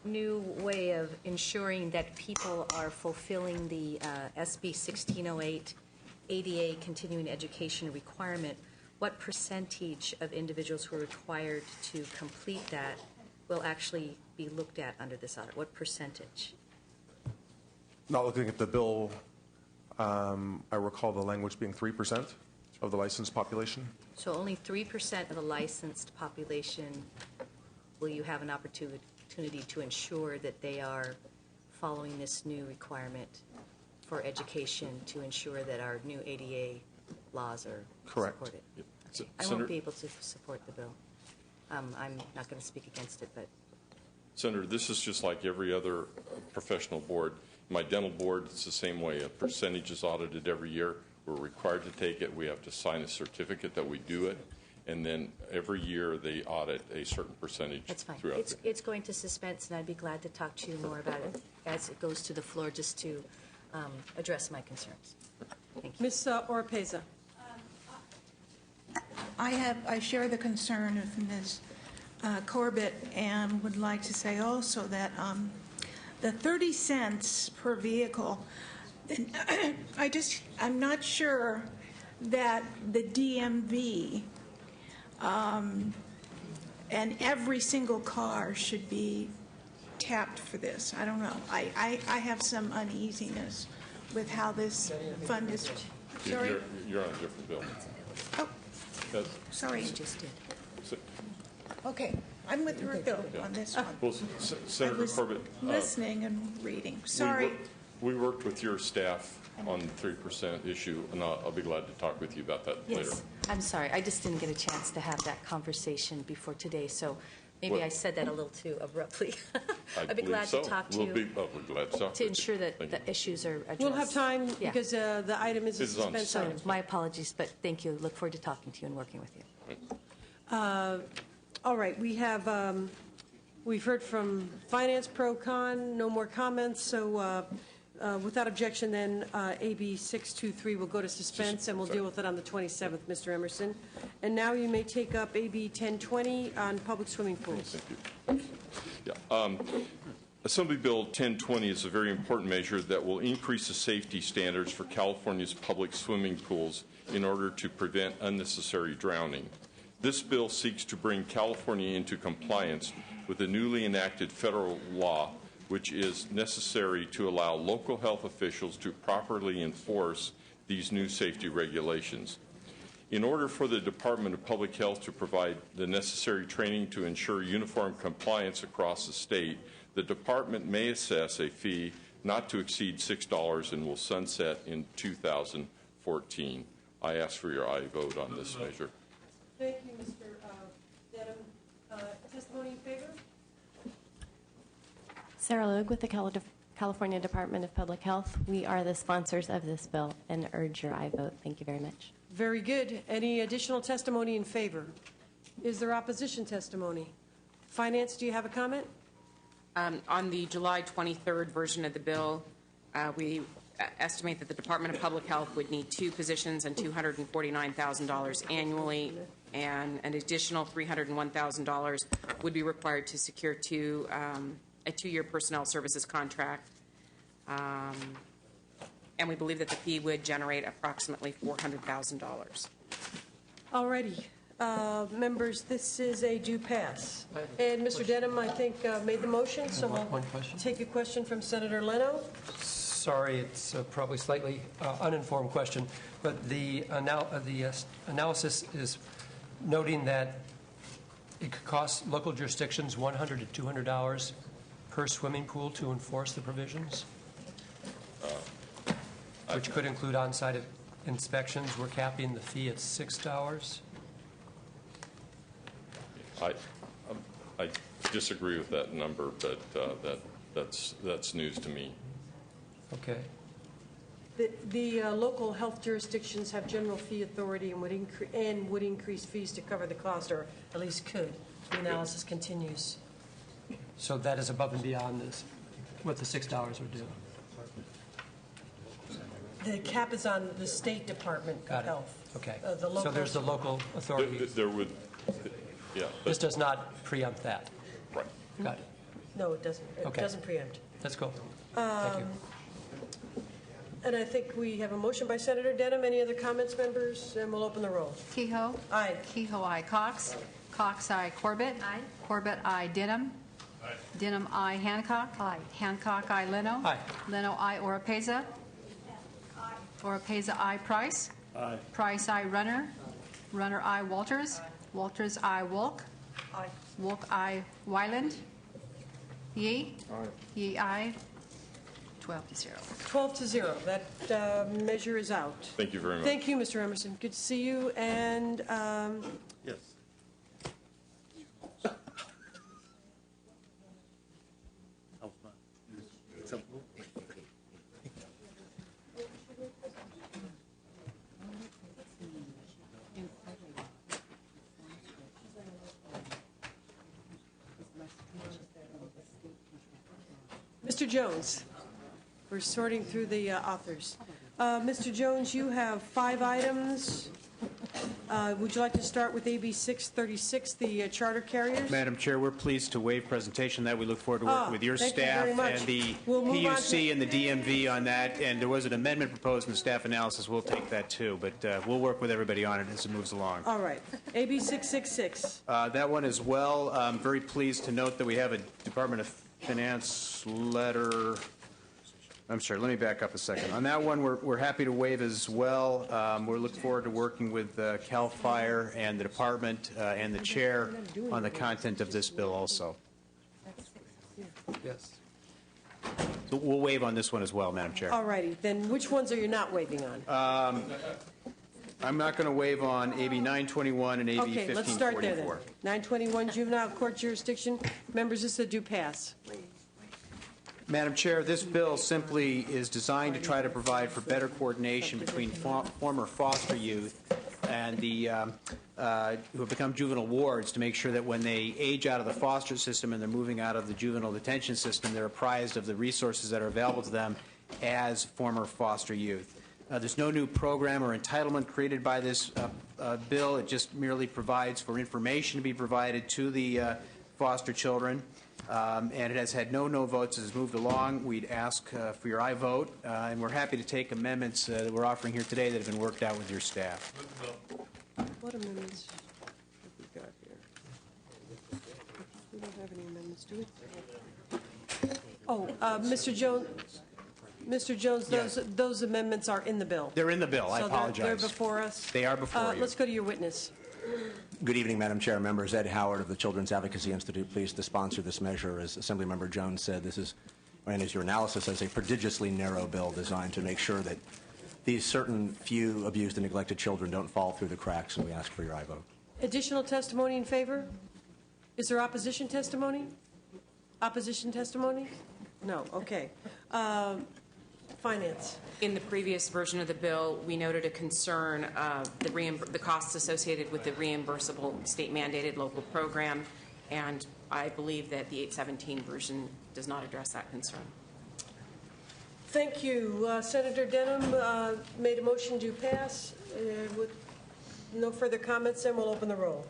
new way of ensuring that people are fulfilling the SB 1608 ADA continuing education requirement, what percentage of individuals who are required to complete that will actually be looked at under this audit? What percentage? Not looking at the bill, I recall the language being 3% of the licensed population. So only 3% of the licensed population will you have an opportunity to ensure that they are following this new requirement for education to ensure that our new ADA laws are supported? Yep. Okay. I won't be able to support the bill. I'm not going to speak against it, but. Senator, this is just like every other professional board. My dental board, it's the same way. A percentage is audited every year. We're required to take it. We have to sign a certificate that we do it. And then every year they audit a certain percentage. That's fine. Throughout It's going to suspense, and I'd be glad to talk to you more about it as it goes to the floor, just to address my concerns. Thank you. Ms. Oropeza. I share the concern of Ms. Corbett and would like to say also that the 30 cents per vehicle, I'm not sure that the DMV and every single car should be tapped for this. I don't know. I have some uneasiness with how this fund is. Sorry? You're on a different bill. Oh, sorry. Just did. Okay, I'm with her bill on this one. Well, Senator Corbett. Listening and reading. Sorry. We worked with your staff on the 3% issue, and I'll be glad to talk with you about that later. Yes. I'm sorry. I just didn't get a chance to have that conversation before today, so maybe I said that a little too abruptly. I'd be glad to talk to you. We'll be glad to talk to ensure that the issues are addressed. We'll have time because the item is a suspense item. My apologies, but thank you. Look forward to talking to you and working with you. All right, we've heard from Finance, Pro, Con, no more comments, so without objection then, AB 623 will go to suspense and we'll deal with it on the 27th, Mr. Emerson. And now you may take up AB 1020 on public swimming pools. Thank you. Yeah. Assembly Bill 1020 is a very important measure that will increase the safety standards for California's public swimming pools in order to prevent unnecessary drowning. This bill seeks to bring California into compliance with the newly enacted federal law, which is necessary to allow local health officials to properly enforce these new safety regulations. In order for the Department of Public Health to provide the necessary training to ensure uniform compliance across the state, the department may assess a fee not to exceed $6 and will sunset in 2014. I ask for your aye vote on this measure. Thank you, Mr. Dedham. Testimony in favor? Sarah Logue with the California Department of Public Health. We are the sponsors of this bill and urge your aye vote. Thank you very much. Very good. Any additional testimony in favor? Is there opposition testimony? Finance, do you have a comment? On the July 23rd version of the bill, we estimate that the Department of Public Health would need 2 positions and $249,000 annually, and an additional $301,000 would be required to secure a 2-year personnel services contract. And we believe that the fee would generate approximately $400,000. All righty. Members, this is a due pass. And Mr. Denham, I think, made the motion, so we'll take a question from Senator Leno. Sorry, it's probably slightly uninformed question, but the analysis is noting that it could cost local jurisdictions $100 to $200 per swimming pool to enforce the provisions, which could include on-site inspections. We're capping the fee at $6. I disagree with that number, but that's news to me. Okay. The local health jurisdictions have general fee authority and would increase fees to cover the cost, or at least could. The analysis continues. So that is above and beyond this, what the $6 would do. The cap is on the State Department of Health. Okay. So there's the local authority. There would, yeah. This does not preempt that. Right. Got it. No, it doesn't. It Okay. doesn't preempt. That's cool. Thank you. And I think we have a motion by Senator Denham. Any other comments, members? And we'll open the roll. Kehoe? Aye. Kehoe, aye. Cox? Cox, aye. Corbett? Aye. Corbett, aye. Denham? Aye. Denham, aye. Hancock? Aye. Hancock, aye. Leno? Aye. Leno, aye. Oropeza? Aye. Oropeza, aye. Price? Aye. Price, aye. Runner? Runner, aye. Walters? Walters, aye. Wolk? Aye. Wolk, aye. Wyland? Yee? Aye. Yee, aye. 12 to 0. 12 to 0. That measure is out. Thank you very much. Thank you, Mr. Emerson. Good to see you. And Yes. Mr. Jones, we're sorting through the authors. Mr. Jones, you have 5 items. Would you like to start with AB 636, the charter carriers? Madam Chair, we're pleased to waive presentation that. We look forward to working with your thank you staff very much. and the We'll move on PUC and the DMV on that. And there was an amendment proposed in the staff analysis. We'll take that too. But we'll work with everybody on it as it moves along. All right. AB 666. That one as well. I'm very pleased to note that we have a Department of Finance letter. I'm sorry, let me back up a second. On that one, we're happy to waive as well. We're looking forward to working with CAL FIRE and the department and the chair on the content of this bill also. Yes. So we'll waive on this one as well, Madam Chair. All righty. Then which ones are you not waiving on? I'm not going to waive on AB 921 and AB 1544. Okay, let's start there then. 921, juvenile court jurisdiction. Members, this is a due pass. Madam Chair, this bill simply is designed to try to provide for better coordination between former foster youth and the who have become juvenile wards to make sure that when they age out of the foster system and they're moving out of the juvenile detention system, they're apprised of the resources that are available to them as former foster youth. There's no new program or entitlement created by this bill. It just merely provides for information to be provided to the foster children. And it has had no votes as it's moved along. We'd ask for your aye vote, and we're happy to take amendments that we're offering here today that have been worked out with your staff. What amendments have we got here? We don't have any amendments, do we? Oh, Mr. Jones, those amendments are in the bill. They're in the bill. I So apologize. they're before us? They are before you. Let's go to your witness. Good evening, Madam Chair. Members, Ed Howard of the Children's Advocacy Institute, pleased to sponsor this measure. As Assemblymember Jones said, this is, and as your analysis says, a prodigiously narrow bill designed to make sure that these certain few abused and neglected children don't fall through the cracks, and we ask for your aye vote. Additional testimony in favor? Is there opposition testimony? Opposition testimony? No. Okay. Finance. In the previous version of the bill, we noted a concern of the costs associated with the reimbursable state-mandated local program, and I believe that the 817 version does not address that concern. Thank you. Senator Denham made a motion to pass. With no further comments, then we'll open the roll.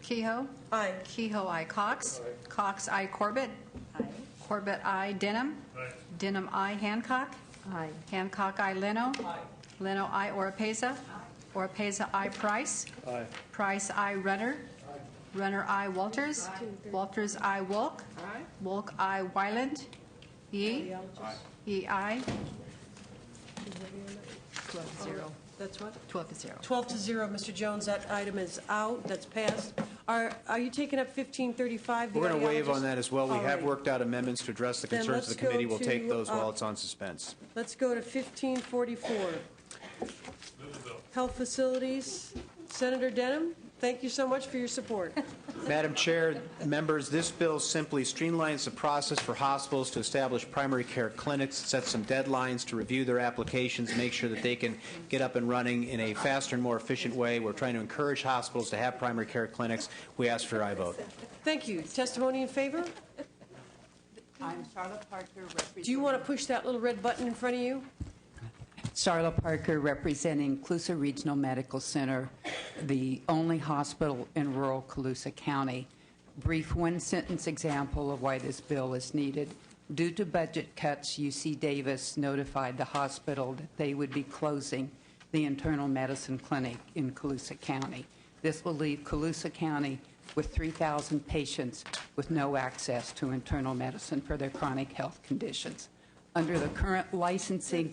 Kehoe? Aye. Kehoe, aye. Cox? Aye. Cox, aye. Corbett? Aye. Corbett, aye. Denham? Aye. Denham, aye. Hancock? Aye. Hancock, aye. Leno? Aye. Leno, aye. Oropeza? Oropeza, aye. Price? Aye. Price, aye. Runner? Runner, aye. Walters? Walters, aye. Wolk? Aye. Wolk, aye. Wyland? Yee? Yee, aye. 12-0. That's what? 12-0. 12-0. Mr. Jones, that item is out. That's passed. Are you taking up 1535? We're going to waive on that as well. We All have right. worked out amendments to address the Then concerns of let's the committee. go We'll take to, those while it's on suspense. Let's go to 1544. Health Facilities. Senator Denham, thank you so much for your support. Madam Chair, members, this bill simply streamlines the process for hospitals to establish primary care clinics, sets some deadlines to review their applications, make sure that they can get up and running in a faster and more efficient way. We're trying to encourage hospitals to have primary care clinics. We ask for your aye vote. Thank you. Testimony in favor? I'm Charlotte Parker, representing... Do you want to push that little red button in front of you? Charlotte Parker, representing Colusa Regional Medical Center, the only hospital in rural Colusa County. Brief one-sentence example of why this bill is needed. Due to budget cuts, UC Davis notified the hospital that they would be closing the internal medicine clinic in Colusa County. This will leave Colusa County with 3,000 patients with no access to internal medicine for their chronic health conditions. Under the current licensing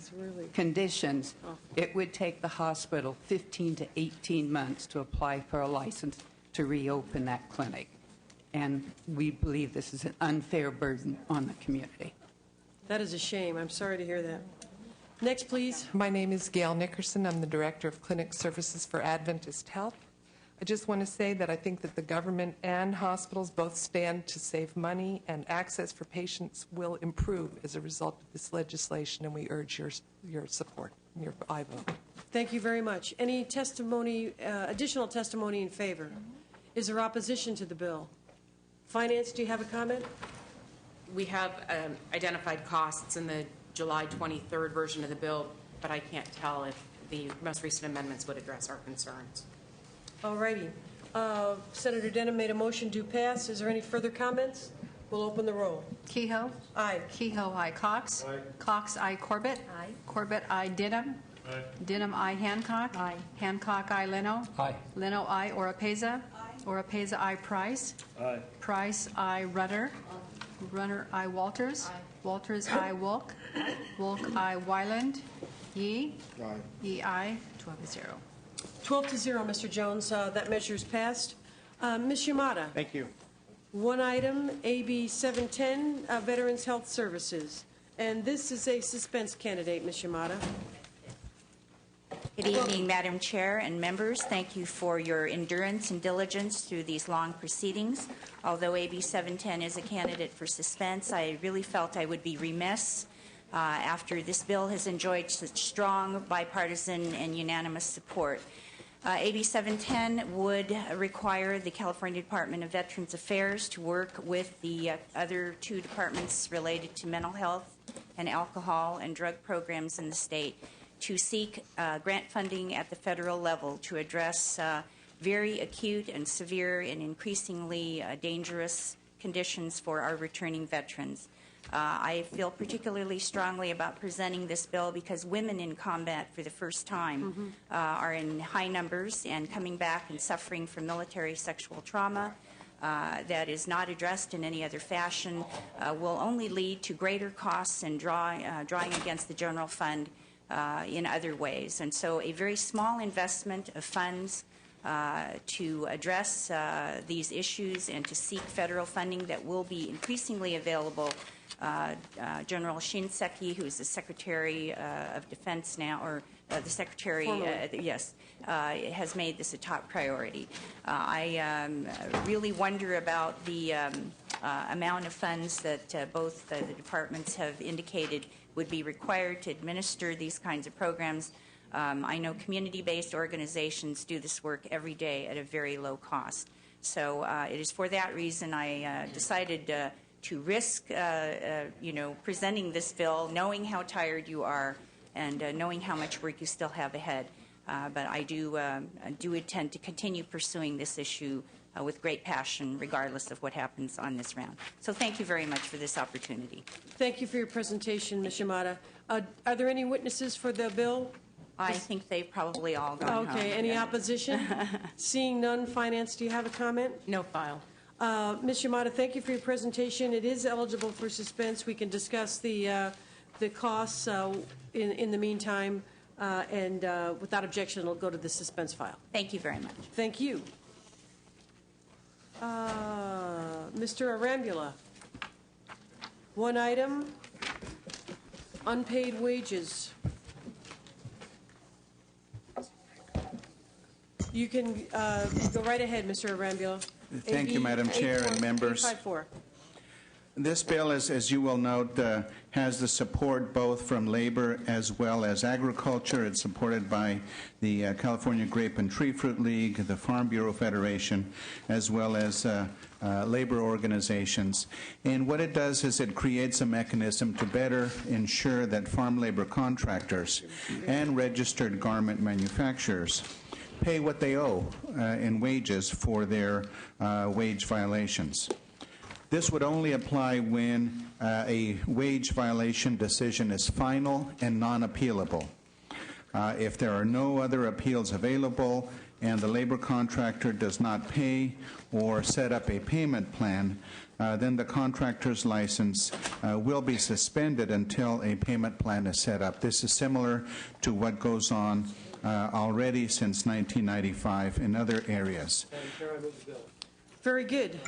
conditions, it would take the hospital 15 to 18 months to apply for a license to reopen that clinic. And we believe this is an unfair burden on the community. That is a shame. I'm sorry to hear that. Next, please. My name is Gail Nickerson. I'm the Director of Clinic Services for Adventist Health. I just want to say that I think that the government and hospitals both stand to save money, and access for patients will improve as a result of this legislation, and we urge your support, your aye vote. Thank you very much. Any testimony, additional testimony in favor? Is there opposition to the bill? Finance, do you have a comment? We have identified costs in the July 23rd version of the bill, but I can't tell if the most recent amendments would address our concerns. All righty. Senator Denham made a motion to pass. Is there any further comments? We'll open the roll. Kehoe? Aye. Kehoe, aye. Cox? Aye. Cox, aye. Corbett? Aye. Corbett, aye. Denham? Aye. Denham, aye. Hancock? Aye. Hancock, aye. Leno? Aye. Leno, aye. Oropeza? Oropeza, aye. Price? Aye. Price, aye. Runner? Runner, aye. Walters? Walters, aye. Wolk? Wolk, aye. Wyland? Yee? Aye. Yee, aye. 12-0. 12-0, Mr. Jones. That measure is passed. Ms. Yamada. Thank you. One item, AB 710, Veterans Health Services. And this is a suspense candidate, Ms. Yamada. Good evening, Madam Chair and members. Thank you for your endurance and diligence through these long proceedings. Although AB 710 is a candidate for suspense, I really felt I would be remiss after this bill has enjoyed such strong bipartisan and unanimous support. AB 710 would require the California Department of Veterans Affairs to work with the other two departments related to mental health and alcohol and drug programs in the state to seek grant funding at the federal level to address very acute and severe and increasingly dangerous conditions for our returning veterans. I feel particularly strongly about presenting this bill because women in combat for the first time are in high numbers and coming back and suffering from military sexual trauma that is not addressed in any other fashion will only lead to greater costs and drawing against the general fund in other ways. And so a very small investment of funds to address these issues and to seek federal funding that will be increasingly available. General Shinseki, who is the Secretary of Defense now, or the Secretary, yes, has made this a top priority. I really wonder about the amount of funds that both the departments have indicated would be required to administer these kinds of programs. I know community-based organizations do this work every day at a very low cost. So it is for that reason I decided to risk, presenting this bill, knowing how tired you are and knowing how much work you still have ahead. But I do intend to continue pursuing this issue with great passion, regardless of what happens on this round. So thank you very much for this opportunity. Thank you for your presentation, Ms. Yamada. Are there any witnesses for the bill? I think they've probably all gone home. Okay. Any opposition? Seeing none, Finance, do you have a comment? No file. Ms. Yamada, thank you for your presentation. It is eligible for suspense. We can discuss the costs in the meantime, and without objection, it'll go to the suspense file. Thank you very much. Thank you. Mr. Arambula, one item, unpaid wages. You can go right ahead, Mr. Arambula. Thank you, Madam Chair and members. 854. This bill, as you will note, has the support both from labor as well as agriculture. It's supported by the California Grape and Tree Fruit League, the Farm Bureau Federation, as well as labor organizations. And what it does is it creates a mechanism to better ensure that farm labor contractors and registered garment manufacturers pay what they owe in wages for their wage violations. This would only apply when a wage violation decision is final and non-appealable. If there are no other appeals available and the labor contractor does not pay or set up a payment plan, then the contractor's license will be suspended until a payment plan is set up. This is similar to what goes on already since 1995 in other areas. Very good.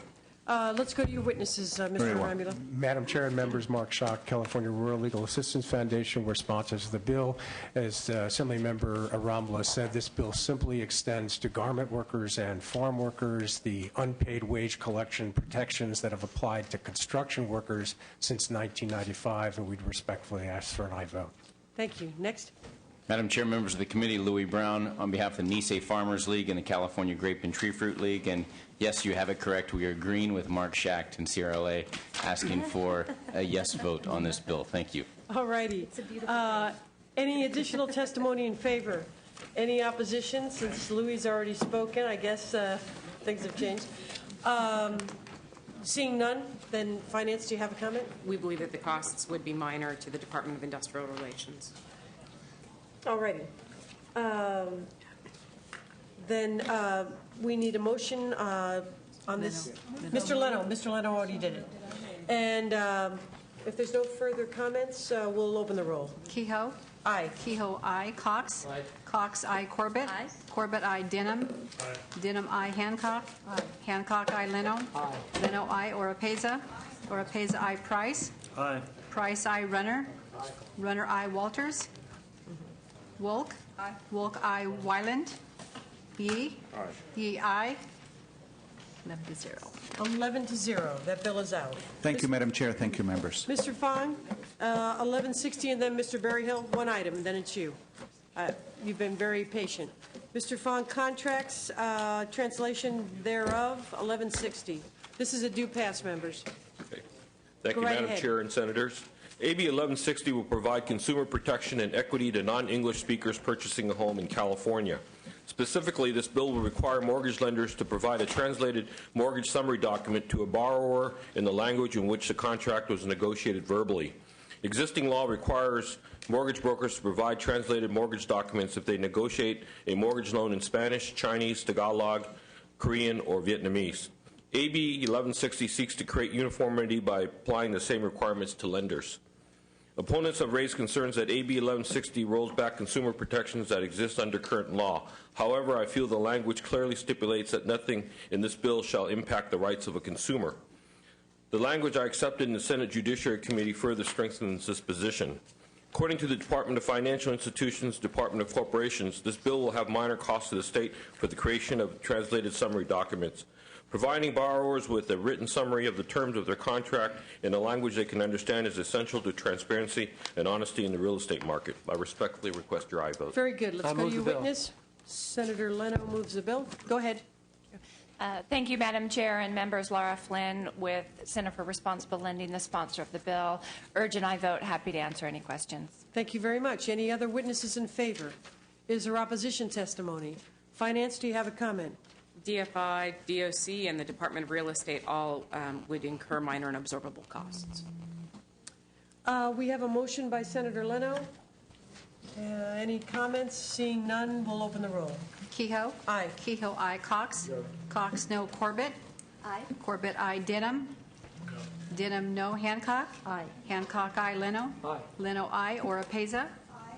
Let's go to your witnesses, Mr. Arambula. Madam Chair and members, Mark Schock, California Rural Legal Assistance Foundation. We're sponsors of the bill. As Assemblymember Arambula said, this bill simply extends to garment workers and farm workers the unpaid wage collection protections that have applied to construction workers since 1995, and we'd respectfully ask for an aye vote. Thank you. Next. Madam Chair, members of the committee, Louis Brown on behalf of the Nisei Farmers League and the California Grape and Tree Fruit League. And yes, you have it correct. We are agreeing with Mark Schacht and CRLA asking for a yes vote on this bill. Thank you. All righty. Any additional testimony in favor? Any opposition? Since Louis has already spoken, I guess things have changed. Seeing none, then Finance, do you have a comment? We believe that the costs would be minor to the Department of Industrial Relations. All righty. Then we need a motion on this. Mr. Leno. Mr. Leno already did it. And if there's no further comments, we'll open the roll. Kehoe? Aye. Kehoe, aye. Cox? Aye. Cox, aye. Corbett? Aye. Corbett, aye. Denham? Aye. Denham, aye. Hancock? Aye. Hancock, aye. Leno? Aye. Leno, aye. Oropeza? Oropeza, aye. Price? Aye. Price, aye. Runner? Aye. Runner, aye. Walters? Wolk? Aye. Wolk, aye. Wyland? Yee? Aye. Yee, aye. 11-0. 11-0. That bill is out. Thank you, Madam Chair. Thank you, members. Mr. Fong, 1160, and then Mr. Berryhill. One item, and then it's you. You've been very patient. Mr. Fong, contracts, translation thereof, 1160. This is a due pass, members. Okay. Thank Go you, right Madam ahead. Chair and Senators. AB 1160 will provide consumer protection and equity to non-English speakers purchasing a home in California. Specifically, this bill will require mortgage lenders to provide a translated mortgage summary document to a borrower in the language in which the contract was negotiated verbally. Existing law requires mortgage brokers to provide translated mortgage documents if they negotiate a mortgage loan in Spanish, Chinese, Tagalog, Korean, or Vietnamese. AB 1160 seeks to create uniformity by applying the same requirements to lenders. Opponents have raised concerns that AB 1160 rolls back consumer protections that exist under current law. However, I feel the language clearly stipulates that nothing in this bill shall impact the rights of a consumer. The language I accepted in the Senate Judiciary Committee further strengthens this position. According to the Department of Financial Institutions, Department of Corporations, this bill will have minor costs to the state for the creation of translated summary documents. Providing borrowers with a written summary of the terms of their contract in a language they can understand is essential to transparency and honesty in the real estate market. I respectfully request your aye vote. Very good. Let's I go to move your the bill. witness. Senator Leno moves the bill. Go ahead. Thank you, Madam Chair and members. Laura Flynn with Center for Responsible Lending, the sponsor of the bill. Urge and I vote. Happy to answer any questions. Thank you very much. Any other witnesses in favor? Is there opposition testimony? Finance, do you have a comment? DFI, DOC, and the Department of Real Estate all would incur minor and absorbable costs. We have a motion by Senator Leno. Any comments? Seeing none, we'll open the roll. Kehoe? Aye. Kehoe, aye. Cox? Cox, no. Corbett? Aye. Corbett, aye. Denham? Denham, no. Hancock? Aye. Hancock, aye. Leno? Aye. Leno, aye. Oropeza?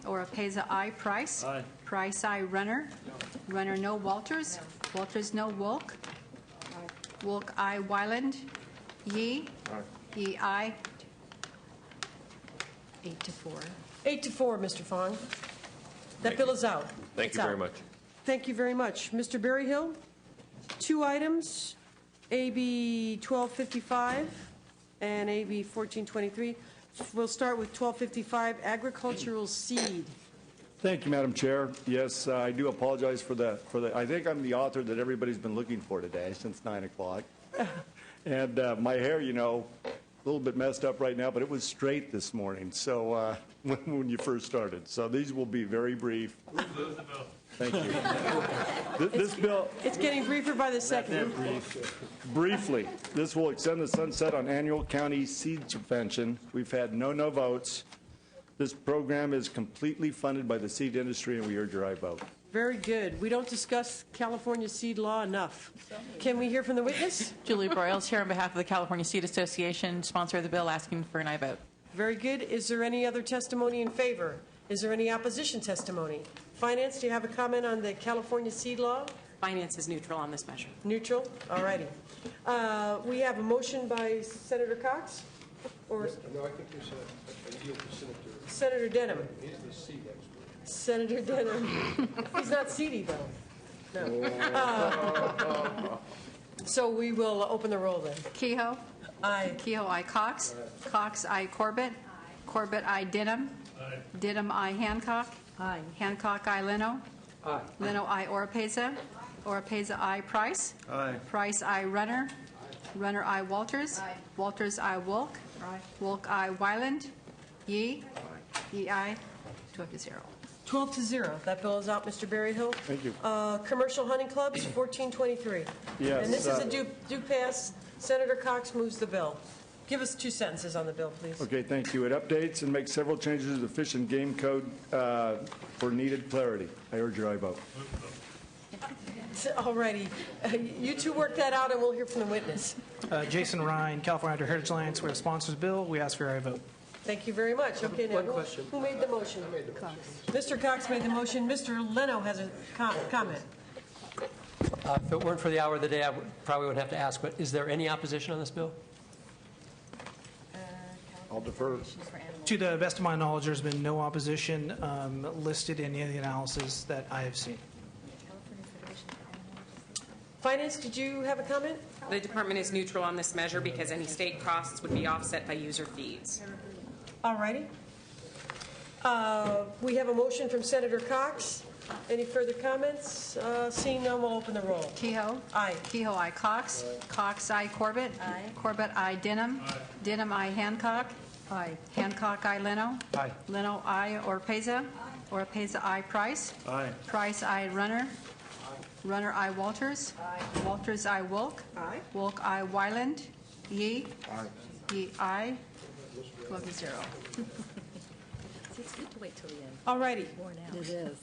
Oropeza, aye. Price? Aye. Price, aye. Runner? Runner, no. Walters? Walters, no. Wolk? Wolk, aye. Wyland? Yee? Yee, aye. 8-4. 8-4, Mr. Fong. That bill is out. Thank It's you very out. much. Thank you very much. Mr. Berryhill, two items, AB 1255 and AB 1423. We'll start with 1255, agricultural seed. Thank you, Madam Chair. Yes, I do apologize for the. I think I'm the author that everybody's been looking for today since 9 o'clock. And my hair, you know, a little bit messed up right now, but it was straight this morning. So when you first started, so these will be very brief. Thank you. This bill. It's getting briefer by the second. Briefly, this will extend the sunset on annual county seed subvention. We've had no votes. This program is completely funded by the seed industry, and we urge your aye vote. Very good. We don't discuss California seed law enough. Can we hear from the witness? Julie Broyles here on behalf of the California Seed Association, sponsor of the bill, asking for an aye vote. Very good. Is there any other testimony in favor? Is there any opposition testimony? Finance, do you have a comment on the California seed law? Finance is neutral on this measure. Neutral? All righty. We have a motion by Senator Cox? Or No, I think there's a yield to Senator Denham? He's the seed expert. Senator Denham. He's not seedy, though. No. So we will open the roll then. Kehoe? Aye. Kehoe, aye. Cox? Cox, aye. Corbett? Corbett, aye. Denham? Denham, aye. Hancock? Aye. Hancock, aye. Leno? Aye. Leno, aye. Oropeza? Oropeza, aye. Price? Aye. Price, aye. Runner? Runner, aye. Walters? Walters, aye. Wolk? Wolk, aye. Wyland? Yee? Yee, aye. 12-0. 12-0. That bill is out, Mr. Berryhill. Thank you. Commercial hunting clubs, 1423. Yes, And this is a due pass. Senator Cox moves the bill. Give us 2 sentences on the bill, please. Okay, thank you. It updates and makes several changes to the Fish and Game Code for needed clarity. I urge your aye vote. All righty. You two work that out, and we'll hear from the witness. Jason Ryan, California Outdoor Heritage Alliance. We have sponsors bill. We ask for your aye vote. Thank you very much. Okay, now, who made the motion? I made the motion. Mr. Cox made the motion. Mr. Leno has a comment. If it weren't for the hour of the day, I probably wouldn't have to ask, but is there any opposition on this bill? I'll defer. To the best of my knowledge, there's been no opposition listed in any of the analysis that I have seen. Finance, did you have a comment? The department is neutral on this measure because any state costs would be offset by user fees. All righty. We have a motion from Senator Cox. Any further comments? Seeing none, we'll open the roll. Kehoe? Aye. Kehoe, aye. Cox? Cox, aye. Corbett? Aye. Corbett, aye. Denham? Denham, aye. Hancock? Aye. Hancock, aye. Leno? Aye. Leno, aye. Oropeza? Oropeza, aye. Price? Aye. Price, aye. Runner? Runner, aye. Walters? Walters, aye. Wolk? Aye. Wolk, aye. Wyland? Yee? Aye. Yee, aye. 12-0. It's good to wait till the end. All righty. It is.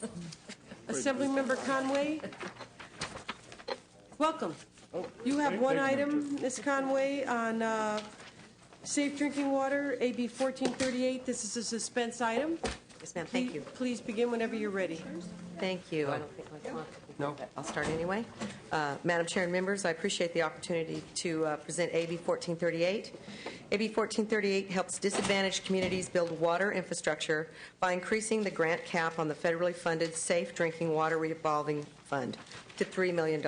Assemblymember Conway, welcome. You have one item, Ms. Conway, on safe drinking water, AB 1438. This is a suspense item. Yes, ma'am. Thank you. Please begin whenever you're ready. Thank you. I don't think my clock. No. I'll start anyway. Madam Chair and members, I appreciate the opportunity to present AB 1438. AB 1438 helps disadvantaged communities build water infrastructure by increasing the grant cap on the federally funded Safe Drinking Water Revolving Fund to $3 million.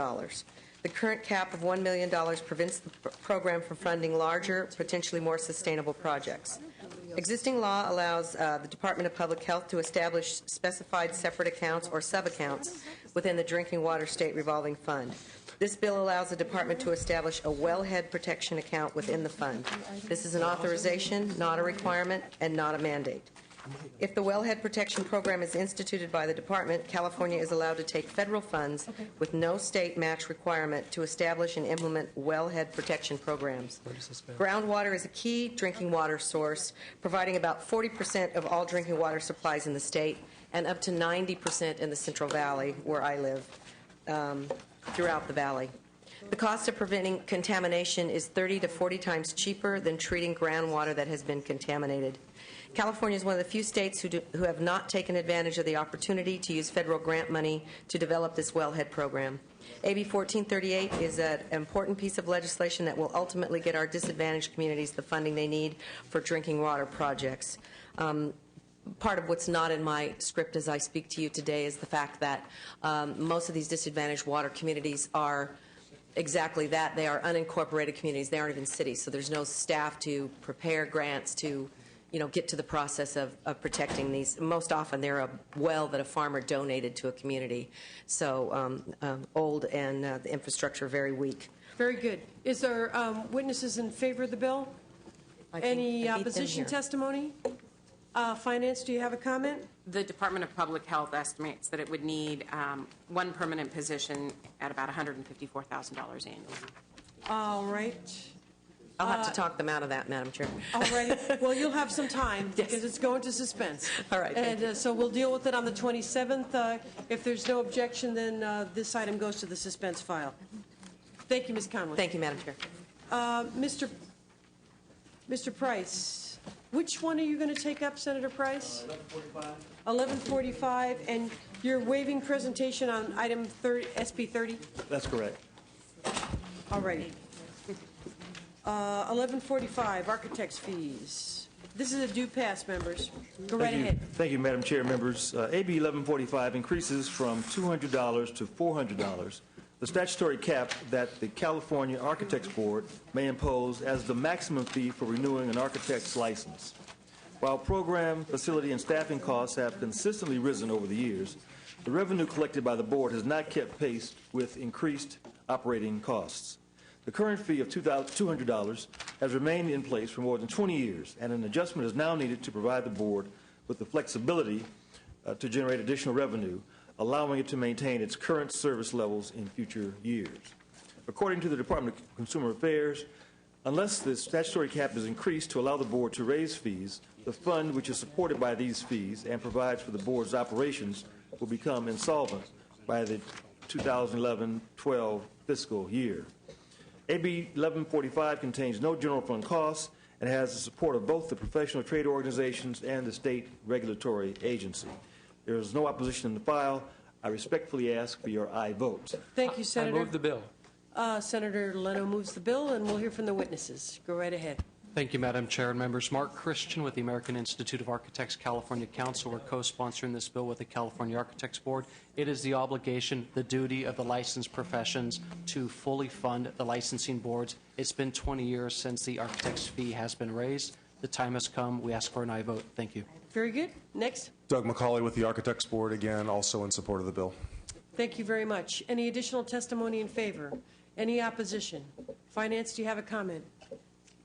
The current cap of $1 million prevents the program from funding larger, potentially more sustainable projects. Existing law allows the Department of Public Health to establish specified separate accounts or sub-accounts within the Drinking Water State Revolving Fund. This bill allows the department to establish a wellhead protection account within the fund. This is an authorization, not a requirement, and not a mandate. If the wellhead protection program is instituted by the department, California is allowed to take federal funds with no state match requirement to establish and implement wellhead protection programs. Groundwater is a key drinking water source, providing about 40% of all drinking water supplies in the state and up to 90% in the Central Valley, where I live, throughout the valley. The cost of preventing contamination is 30 to 40 times cheaper than treating groundwater that has been contaminated. California is one of the few states who have not taken advantage of the opportunity to use federal grant money to develop this wellhead program. AB 1438 is an important piece of legislation that will ultimately get our disadvantaged communities the funding they need for drinking water projects. Part of what's not in my script as I speak to you today is the fact that most of these disadvantaged water communities are exactly that. They are unincorporated communities. They aren't even cities, so there's no staff to prepare grants to get to the process of protecting these. Most often they're a well that a farmer donated to a community. So old and the infrastructure very weak. Very good. Is there witnesses in favor of the bill? Any opposition testimony? Finance, do you have a comment? The Department of Public Health estimates that it would need one permanent position at about $154,000 annually. All right. I'll have to talk them out of that, Madam Chair. All right. Well, you'll have some time because it's going to suspense. All right. And so we'll deal with it on the 27th. If there's no objection, then this item goes to the suspense file. Thank you, Ms. Conway. Thank you, Madam Chair. Mr. Price, which one are you going to take up, Senator Price? 1145. And you're waiving presentation on item 30, SB 30? That's correct. All righty. 1145, architect's fees. This is a due pass, members. Go right ahead. Thank you, Madam Chair, members. AB 1145 increases from $200 to $400 the statutory cap that the California Architects Board may impose as the maximum fee for renewing an architect's license. While program, facility, and staffing costs have consistently risen over the years, the revenue collected by the board has not kept pace with increased operating costs. The current fee of $200 has remained in place for more than 20 years, and an adjustment is now needed to provide the board with the flexibility to generate additional revenue, allowing it to maintain its current service levels in future years. According to the Department of Consumer Affairs, unless the statutory cap is increased to allow the board to raise fees, the fund, which is supported by these fees and provides for the board's operations, will become insolvent by the 2011-12 fiscal year. AB 1145 contains no general fund costs and has the support of both the professional trade organizations and the state regulatory agency. There is no opposition in the file. I respectfully ask for your aye vote. Thank you, Senator. I move the bill. Senator Leno moves the bill, and we'll hear from the witnesses. Go right ahead. Thank you, Madam Chair and members. Mark Christian with the American Institute of Architects California Council. We're co-sponsoring this bill with the California Architects Board. It is the obligation, the duty of the licensed professions to fully fund the licensing boards. It's been 20 years since the architect's fee has been raised. The time has come. We ask for an aye vote. Thank you. Very good. Next. Doug McCauley with the Architects Board, again, also in support of the bill. Thank you very much. Any additional testimony in favor? Any opposition? Finance, do you have a comment?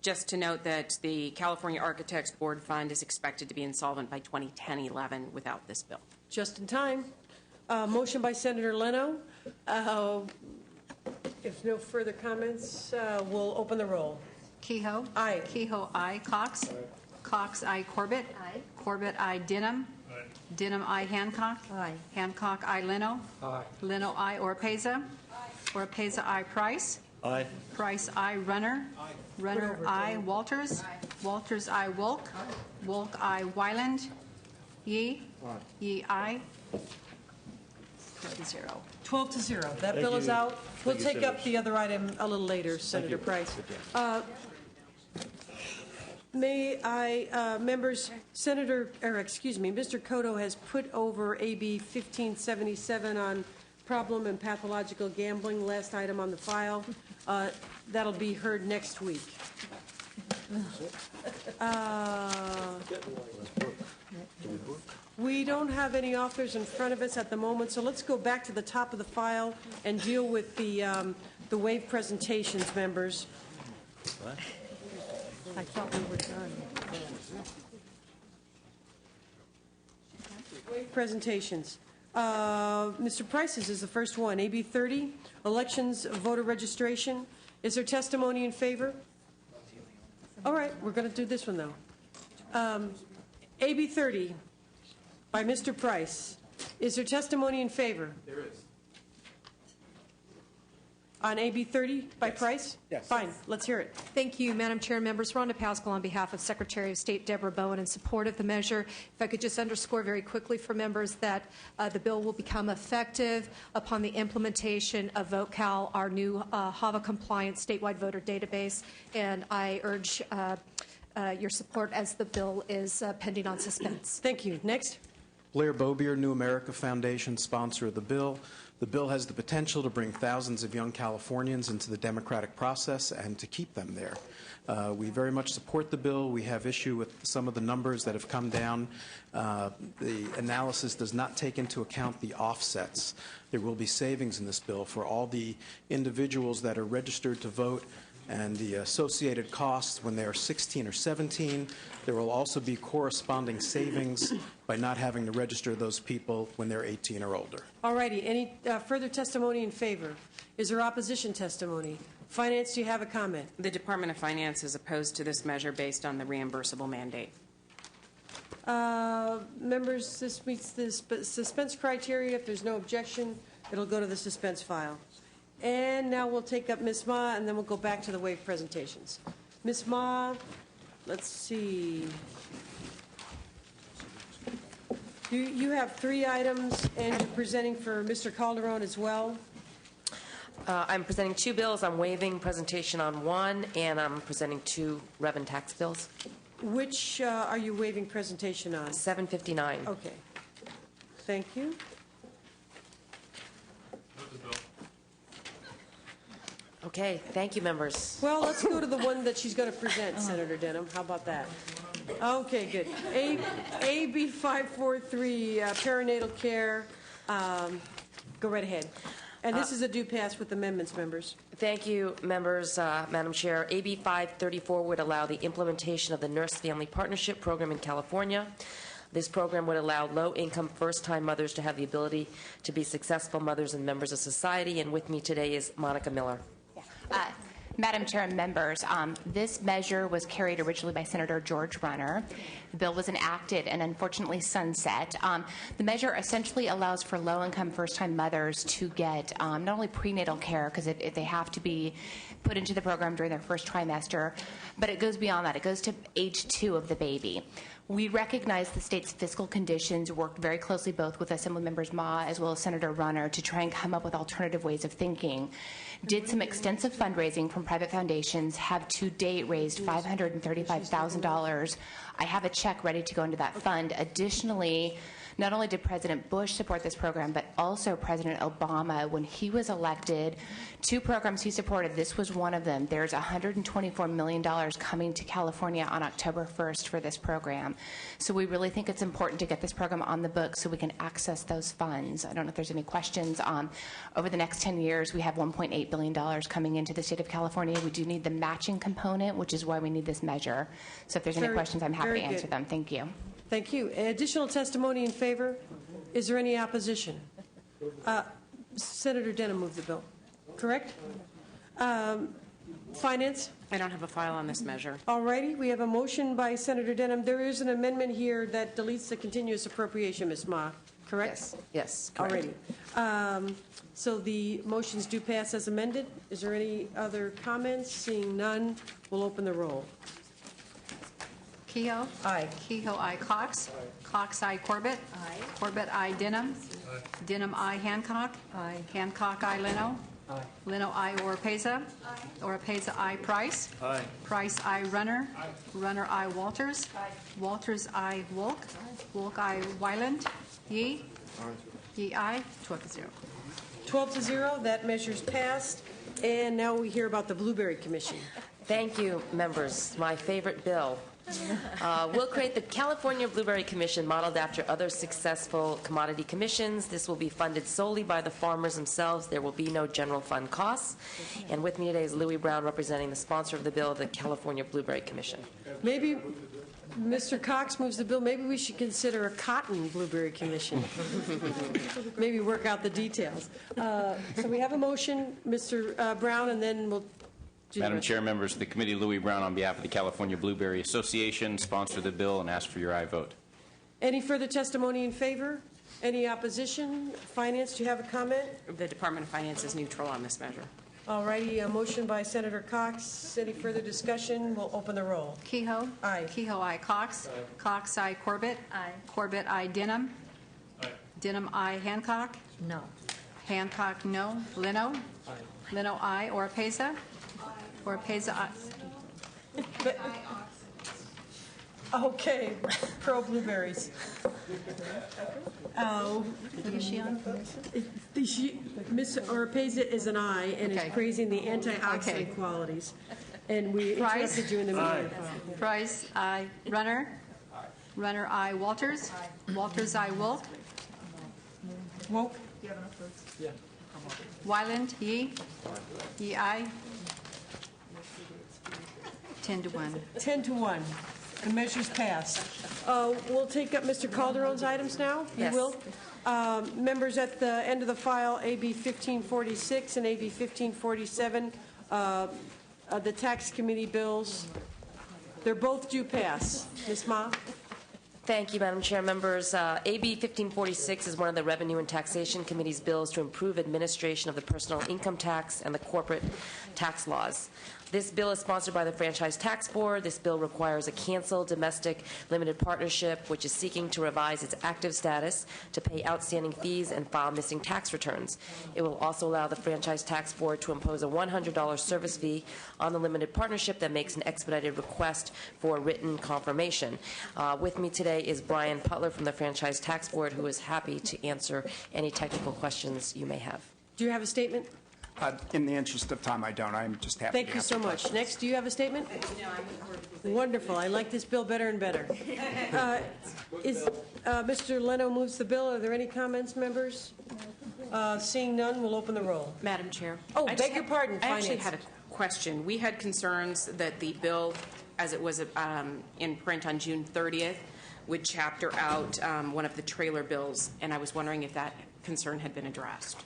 Just to note that the California Architects Board Fund is expected to be insolvent by 2010-11 without this bill. Just in time. Motion by Senator Leno. If no further comments, we'll open the roll. Kehoe? Aye. Kehoe, aye. Cox? Aye. Cox, aye. Corbett? Aye. Corbett, aye. Denham? Aye. Denham, aye. Hancock? Aye. Hancock, aye. Leno? Aye. Leno, aye. Oropeza? Aye. Oropeza, aye. Price? Aye. Price, aye. Runner? Aye. Runner, aye. Walters? Aye. Walters, aye. Wolk? Aye. Wolk, aye. Wyland? Yee? Aye. Yee, aye. 12-0. 12-0. That bill is out. We'll take up the other item a little later, Senator Price. May I, members, Mr. Cotto has put over AB 1577 on problem and pathological gambling, last item on the file. That'll be heard next week. We don't have any authors in front of us at the moment, so let's go back to the top of the file and deal with the wave presentations, members. What? I thought we were done. Wave presentations. Mr. Price's is the first one. AB 30, elections, voter registration. Is there testimony in favor? All right, we're going to do this one, though. AB 30 by Mr. Price. Is there testimony in favor? There is. On AB 30 by Price? Yes. Fine, let's hear it. Thank you, Madam Chair and members. Rhonda Pascal on behalf of Secretary of State Deborah Bowen in support of the measure. If I could just underscore very quickly for members that the bill will become effective upon the implementation of VoteCal, our new HAVA-compliant statewide voter database, and I urge your support as the bill is pending on suspense. Thank you. Next. Blair Bobier, New America Foundation, sponsor of the bill. The bill has the potential to bring thousands of young Californians into the democratic process and to keep them there. We very much support the bill. We have issue with some of the numbers that have come down. The analysis does not take into account the offsets. There will be savings in this bill for all the individuals that are registered to vote and the associated costs when they are 16 or 17. There will also be corresponding savings by not having to register those people when they're 18 or older. All righty. Any further testimony in favor? Is there opposition testimony? Finance, do you have a comment? The Department of Finance is opposed to this measure based on the reimbursable mandate. Members, this meets the suspense criteria. If there's no objection, it'll go to the suspense file. And now we'll take up Ms. Ma, and then we'll go back to the wave presentations. Ms. Ma, let's see. You have 3 items, and you're presenting for Mr. Calderon as well. I'm presenting 2 bills. I'm waiving presentation on 1, and I'm presenting 2 rev and tax bills. Which are you waiving presentation on? 759. Okay. Thank you. Okay, thank you, members. Well, let's go to the one that she's going to present, Senator Denham. How about that? Okay, good. AB 543, perinatal care. Go right ahead. And this is a due pass with amendments, members. Thank you, members. Madam Chair, AB 534 would allow the implementation of the Nurse Family Partnership Program in California. This program would allow low-income first-time mothers to have the ability to be successful mothers and members of society. And with me today is Monica Miller. Madam Chair and members, this measure was carried originally by Senator George Runner. The bill was enacted and unfortunately sunset. The measure essentially allows for low-income first-time mothers to get not only prenatal care, because if they have to be put into the program during their first trimester, but it goes beyond that. It goes to age 2 of the baby. We recognize the state's fiscal conditions, worked very closely both with Assembly Members Ma as well as Senator Runner to try and come up with alternative ways of thinking. Did some extensive fundraising from private foundations, have to date raised $535,000. I have a check ready to go into that fund. Additionally, not only did President Bush support this program, but also President Obama, when he was elected, 2 programs he supported. This was one of them. There's $124 million coming to California on October 1st for this program. So we really think it's important to get this program on the books so we can access those funds. I don't know if there's any questions. Over the next 10 years, we have $1.8 billion coming into the state of California. We do need the matching component, which is why we need this measure. So if there's any questions, I'm happy to answer them. Thank you. Thank you. Additional testimony in favor? Is there any opposition? Senator Denham moved the bill, correct? Finance? I don't have a file on this measure. All righty. We have a motion by Senator Denham. There is an amendment here that deletes the continuous appropriation, Ms. Ma, correct? Yes, correct. Alrighty. So the motions do pass as amended. Is there any other comments? Seeing none, we'll open the roll. Kehoe? Aye. Kehoe, aye. Cox? Aye. Cox, aye. Corbett? Aye. Corbett, aye. Denham? Aye. Denham, aye. Hancock? Aye. Hancock, aye. Leno? Aye. Leno, aye. Oropeza? Aye. Oropeza, aye. Price? Aye. Price, aye. Runner? Aye. Runner, aye. Walters? Aye. Walters, aye. Wolk? Aye. Wolk, aye. Wyland? Yee? Aye. Yee, aye. 12-0. 12-0, that measure's passed. And now we hear about the Blueberry Commission. Thank you, members. My favorite bill. We'll create the California Blueberry Commission modeled after other successful commodity commissions. This will be funded solely by the farmers themselves. There will be no general fund costs. And with me today is Louis Brown, representing the sponsor of the bill, the California Blueberry Commission. Maybe Mr. Cox moves the bill. Maybe we should consider a cotton Blueberry Commission. Maybe work out the details. So we have a motion, Mr. Brown, and then we'll Madam Chair, members of the committee, Louis Brown on behalf of the California Blueberry Association, sponsor the bill and ask for your aye vote. Any further testimony in favor? Any opposition? Finance, do you have a comment? The Department of Finance is neutral on this measure. All righty, a motion by Senator Cox. Any further discussion? We'll open the roll. Kehoe? Aye. Kehoe, aye. Cox? Aye. Cox, aye. Corbett? Aye. Corbett, aye. Denham? Aye. Denham, aye. Hancock? No. Hancock, no. Leno? Aye. Leno, aye. Oropesa? Oropesa, aye. Okay, pro blueberries. What is she on? Ms. Oropesa is an aye and Okay. is praising the antioxidant Okay. qualities. And we Price? interrupted you in the meeting. Price, aye. Runner? Runner, aye. Walters? Walters, aye. Wolk? Wolk? Wyland, Yee? Yee, aye. 10-1. 10-1. The measure's passed. We'll take up Mr. Calderon's items now. You Yes. will. Members, at the end of the file, AB 1546 and AB 1547, the tax committee bills, they're both due pass. Ms. Ma? Thank you, Madam Chair. Members, AB 1546 is one of the Revenue and Taxation Committee's bills to improve administration of the personal income tax and the corporate tax laws. This bill is sponsored by the Franchise Tax Board. This bill requires a canceled domestic limited partnership, which is seeking to revise its active status to pay outstanding fees and file missing tax returns. It will also allow the Franchise Tax Board to impose a $100 service fee on the limited partnership that makes an expedited request for written confirmation. With me today is Brian Putler from the Franchise Tax Board, who is happy to answer any technical questions you may have. Do you have a statement? In the interest of time, I don't. I'm just happy Thank to you answer so much. questions. Next, do you have a statement? No, I'm wonderful. I like this bill better and better. Mr. Leno moves the bill. Are there any comments, members? Seeing none, we'll open the roll. Madam Chair. Oh, I beg just your had- pardon, I actually Finance. had a question. We had concerns that the bill, as it was in print on June 30th, would chapter out one of the trailer bills, and I was wondering if that concern had been addressed.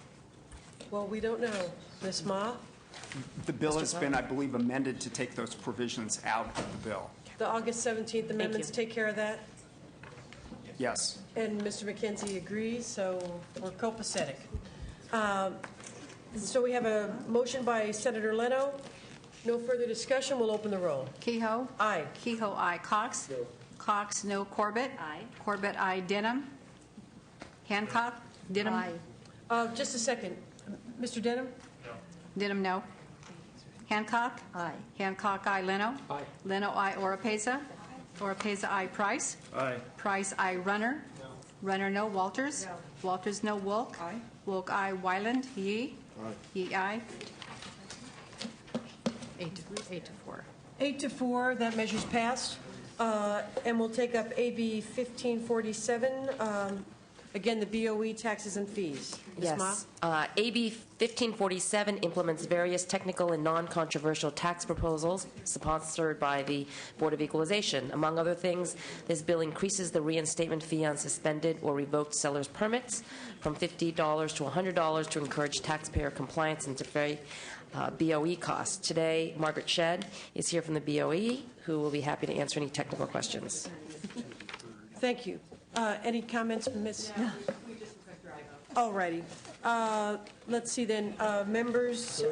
Well, we don't know. Ms. Ma? The bill has been, I believe, amended to take those provisions out of the bill. The August 17th amendments take care of that? Yes. And Mr. McKenzie agrees, so we're copacetic. So we have a motion by Senator Leno. No further discussion. We'll open the roll. Kehoe? Aye. Kehoe, aye. Cox? No. Cox, no. Corbett? Aye. Corbett, aye. Denham? Hancock? Denham? Aye. Just a second. Mr. Denham? Denham, no. Hancock? Aye. Hancock, aye. Leno? Aye. Leno, aye. Oropesa? Oropesa, aye. Price? Aye. Price, aye. Runner? Runner, no. Walters? No. Walters, no. Wolk? Aye. Wolk, aye. Wyland? Yee? Aye. Yee, aye. 8-4. 8-4, that measure's passed. And we'll take up AB 1547, again, the BOE taxes and fees. Ms. Ma? Yes. AB 1547 implements various technical and non-controversial tax proposals sponsored by the Board of Equalization. Among other things, this bill increases the reinstatement fee on suspended or revoked seller's permits from $50 to $100 to encourage taxpayer compliance and defray BOE costs. Today, Margaret Shedd is here from the BOE, who will be happy to answer any technical questions. Thank you. Any comments from Ms.? All righty. Let's see then. Members,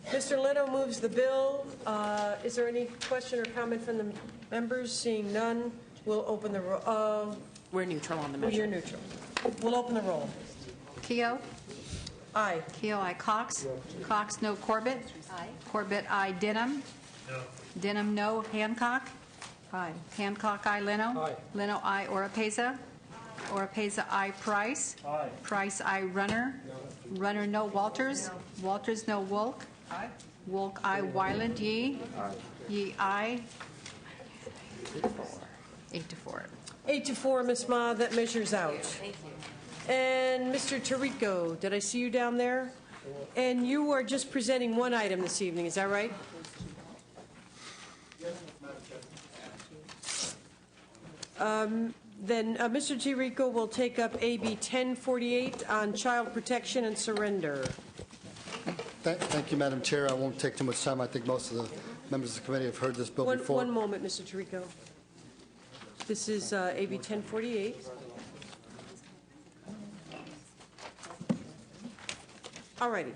Mr. Leno moves the bill. Is there any question or comment from the members? Seeing none, we'll open the roll. We're neutral on the measure. You're neutral. We'll open the roll. Kehoe? Aye. Kehoe, aye. Cox? Cox, no. Corbett? Aye. Corbett, aye. Denham? No. Denham, no. Hancock? Aye. Hancock, aye. Leno? Aye. Leno, aye. Oropesa? Oropesa, I. Price. Aye. Price, I. Runner. Runner, no. Walters. Walters, no. Wolk. Wolk, I. Wyland. Yee. Yee, I. 8-4. 8-4, Ms. Ma, that measure's out. And Mr. Tarico, did I see you down there? And you are just presenting one item this evening, is that right? Then Mr. Tarico will take up AB 1048 on child protection and surrender. Thank you, Madam Chair. I won't take too much time. I think most of the members of the committee have heard this bill before. One moment, Mr. Tarico. This is AB 1048. All righty.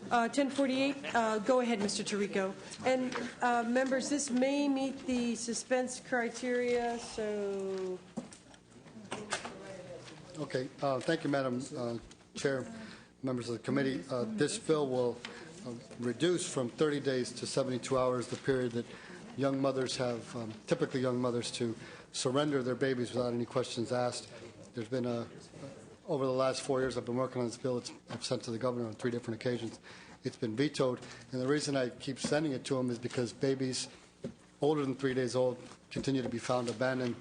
1048, go ahead, Mr. Tarico. And members, this may meet the suspense criteria, so... Okay. Thank you, Madam Chair, members of the committee. This bill will reduce from 30 days to 72 hours the period that young mothers have, typically young mothers, to surrender their babies without any questions asked. There's been over the last 4 years I've been working on this bill. I've sent to the governor on 3 different occasions. It's been vetoed, and the reason I keep sending it to him is because babies older than 3 days old continue to be found abandoned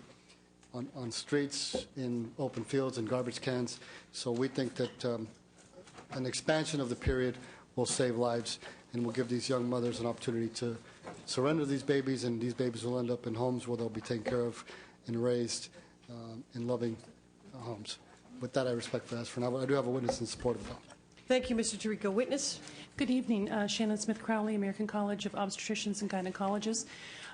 on streets, in open fields, and garbage cans. So we think that an expansion of the period will save lives and will give these young mothers an opportunity to surrender these babies, and these babies will end up in homes where they'll be taken care of and raised in loving homes. With that, I respectfully ask for now, but I do have a witness in support of the bill. Thank you, Mr. Tarico. Witness? Good evening. Shannon Smith-Crowley, American College of Obstetricians and Gynecologists.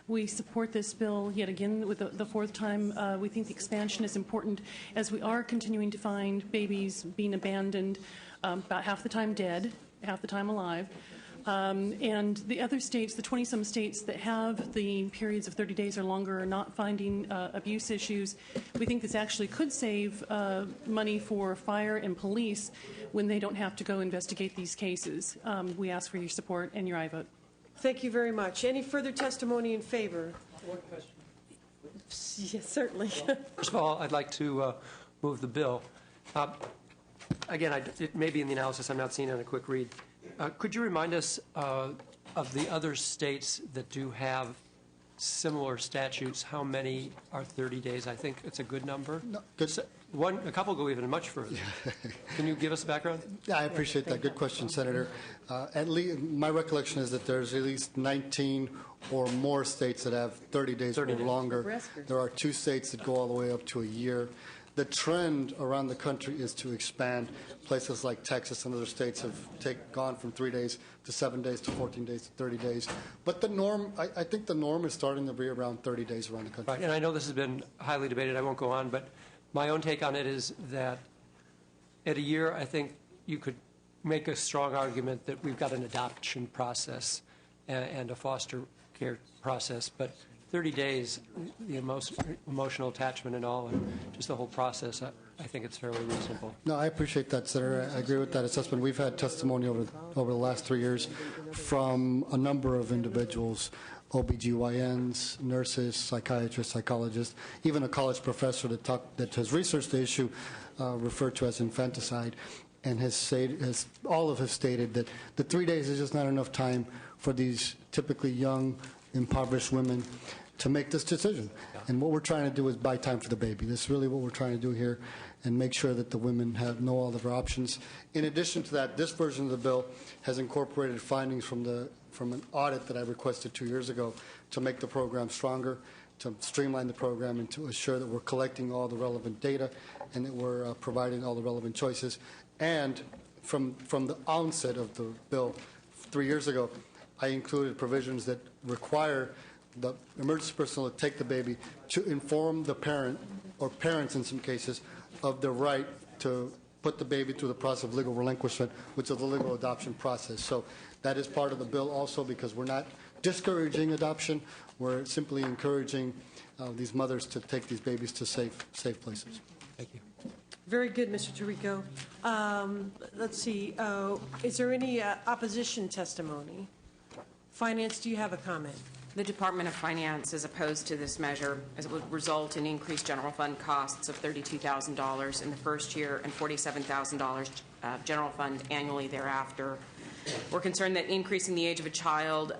We support this bill yet again with the fourth time. We think the expansion is important as we are continuing to find babies being abandoned, about half the time dead, half the time alive. And the other states, the 20-some states that have the periods of 30 days or longer, are not finding abuse issues. We think this actually could save money for fire and police when they don't have to go investigate these cases. We ask for your support and your aye vote. Thank you very much. Any further testimony in favor? One question. Yes, certainly. First of all, I'd like to move the bill. Again, it may be in the analysis. I'm not seeing it on a quick read. Could you remind us of the other states that do have similar statutes? How many are 30 days? I think it's a good number. No, good. A couple go even much further. Can you give us a background? Yeah, I appreciate that. Good question, Senator. At least my recollection is that there's at least 19 or more states that have 30 days or longer. There are 2 states that go all the way up to a year. The trend around the country is to expand. Places like Texas and other states have gone from 3 days to 7 days to 14 days to 30 days. But the norm, I think the norm is starting to be around 30 days around the country. Right, and I know this has been highly debated. I won't go on, but my own take on it is that at a year, I think you could make a strong argument that we've got an adoption process and a foster care process, but 30 days, the emotional attachment and all, and just the whole process, I think it's fairly reasonable. No, I appreciate that, Senator. I agree with that assessment. We've had testimony over the last 3 years from a number of individuals, OBGYNs, nurses, psychiatrists, psychologists, even a college professor that has researched the issue referred to as infanticide, and all have stated that the 3 days is just not enough time for these typically young, impoverished women to make this decision. And what we're trying to do is buy time for the baby. This is really what we're trying to do here, and make sure that the women know all of their options. In addition to that, this version of the bill has incorporated findings from an audit that I requested 2 years ago to make the program stronger, to streamline the program, and to assure that we're collecting all the relevant data and that we're providing all the relevant choices. And from the onset of the bill 3 years ago, I included provisions that require the emergency personnel to take the baby to inform the parent, or parents in some cases, of the right to put the baby through the process of legal relinquishment, which is the legal adoption process. So that is part of the bill also, because we're not discouraging adoption. We're simply encouraging these mothers to take these babies to safe places. Thank you. Very good, Mr. Tarico. Let's see. Is there any opposition testimony? Finance, do you have a comment? The Department of Finance is opposed to this measure as it would result in increased general fund costs of $32,000 in the first year and $47,000 general fund annually thereafter. We're concerned that increasing the age of a child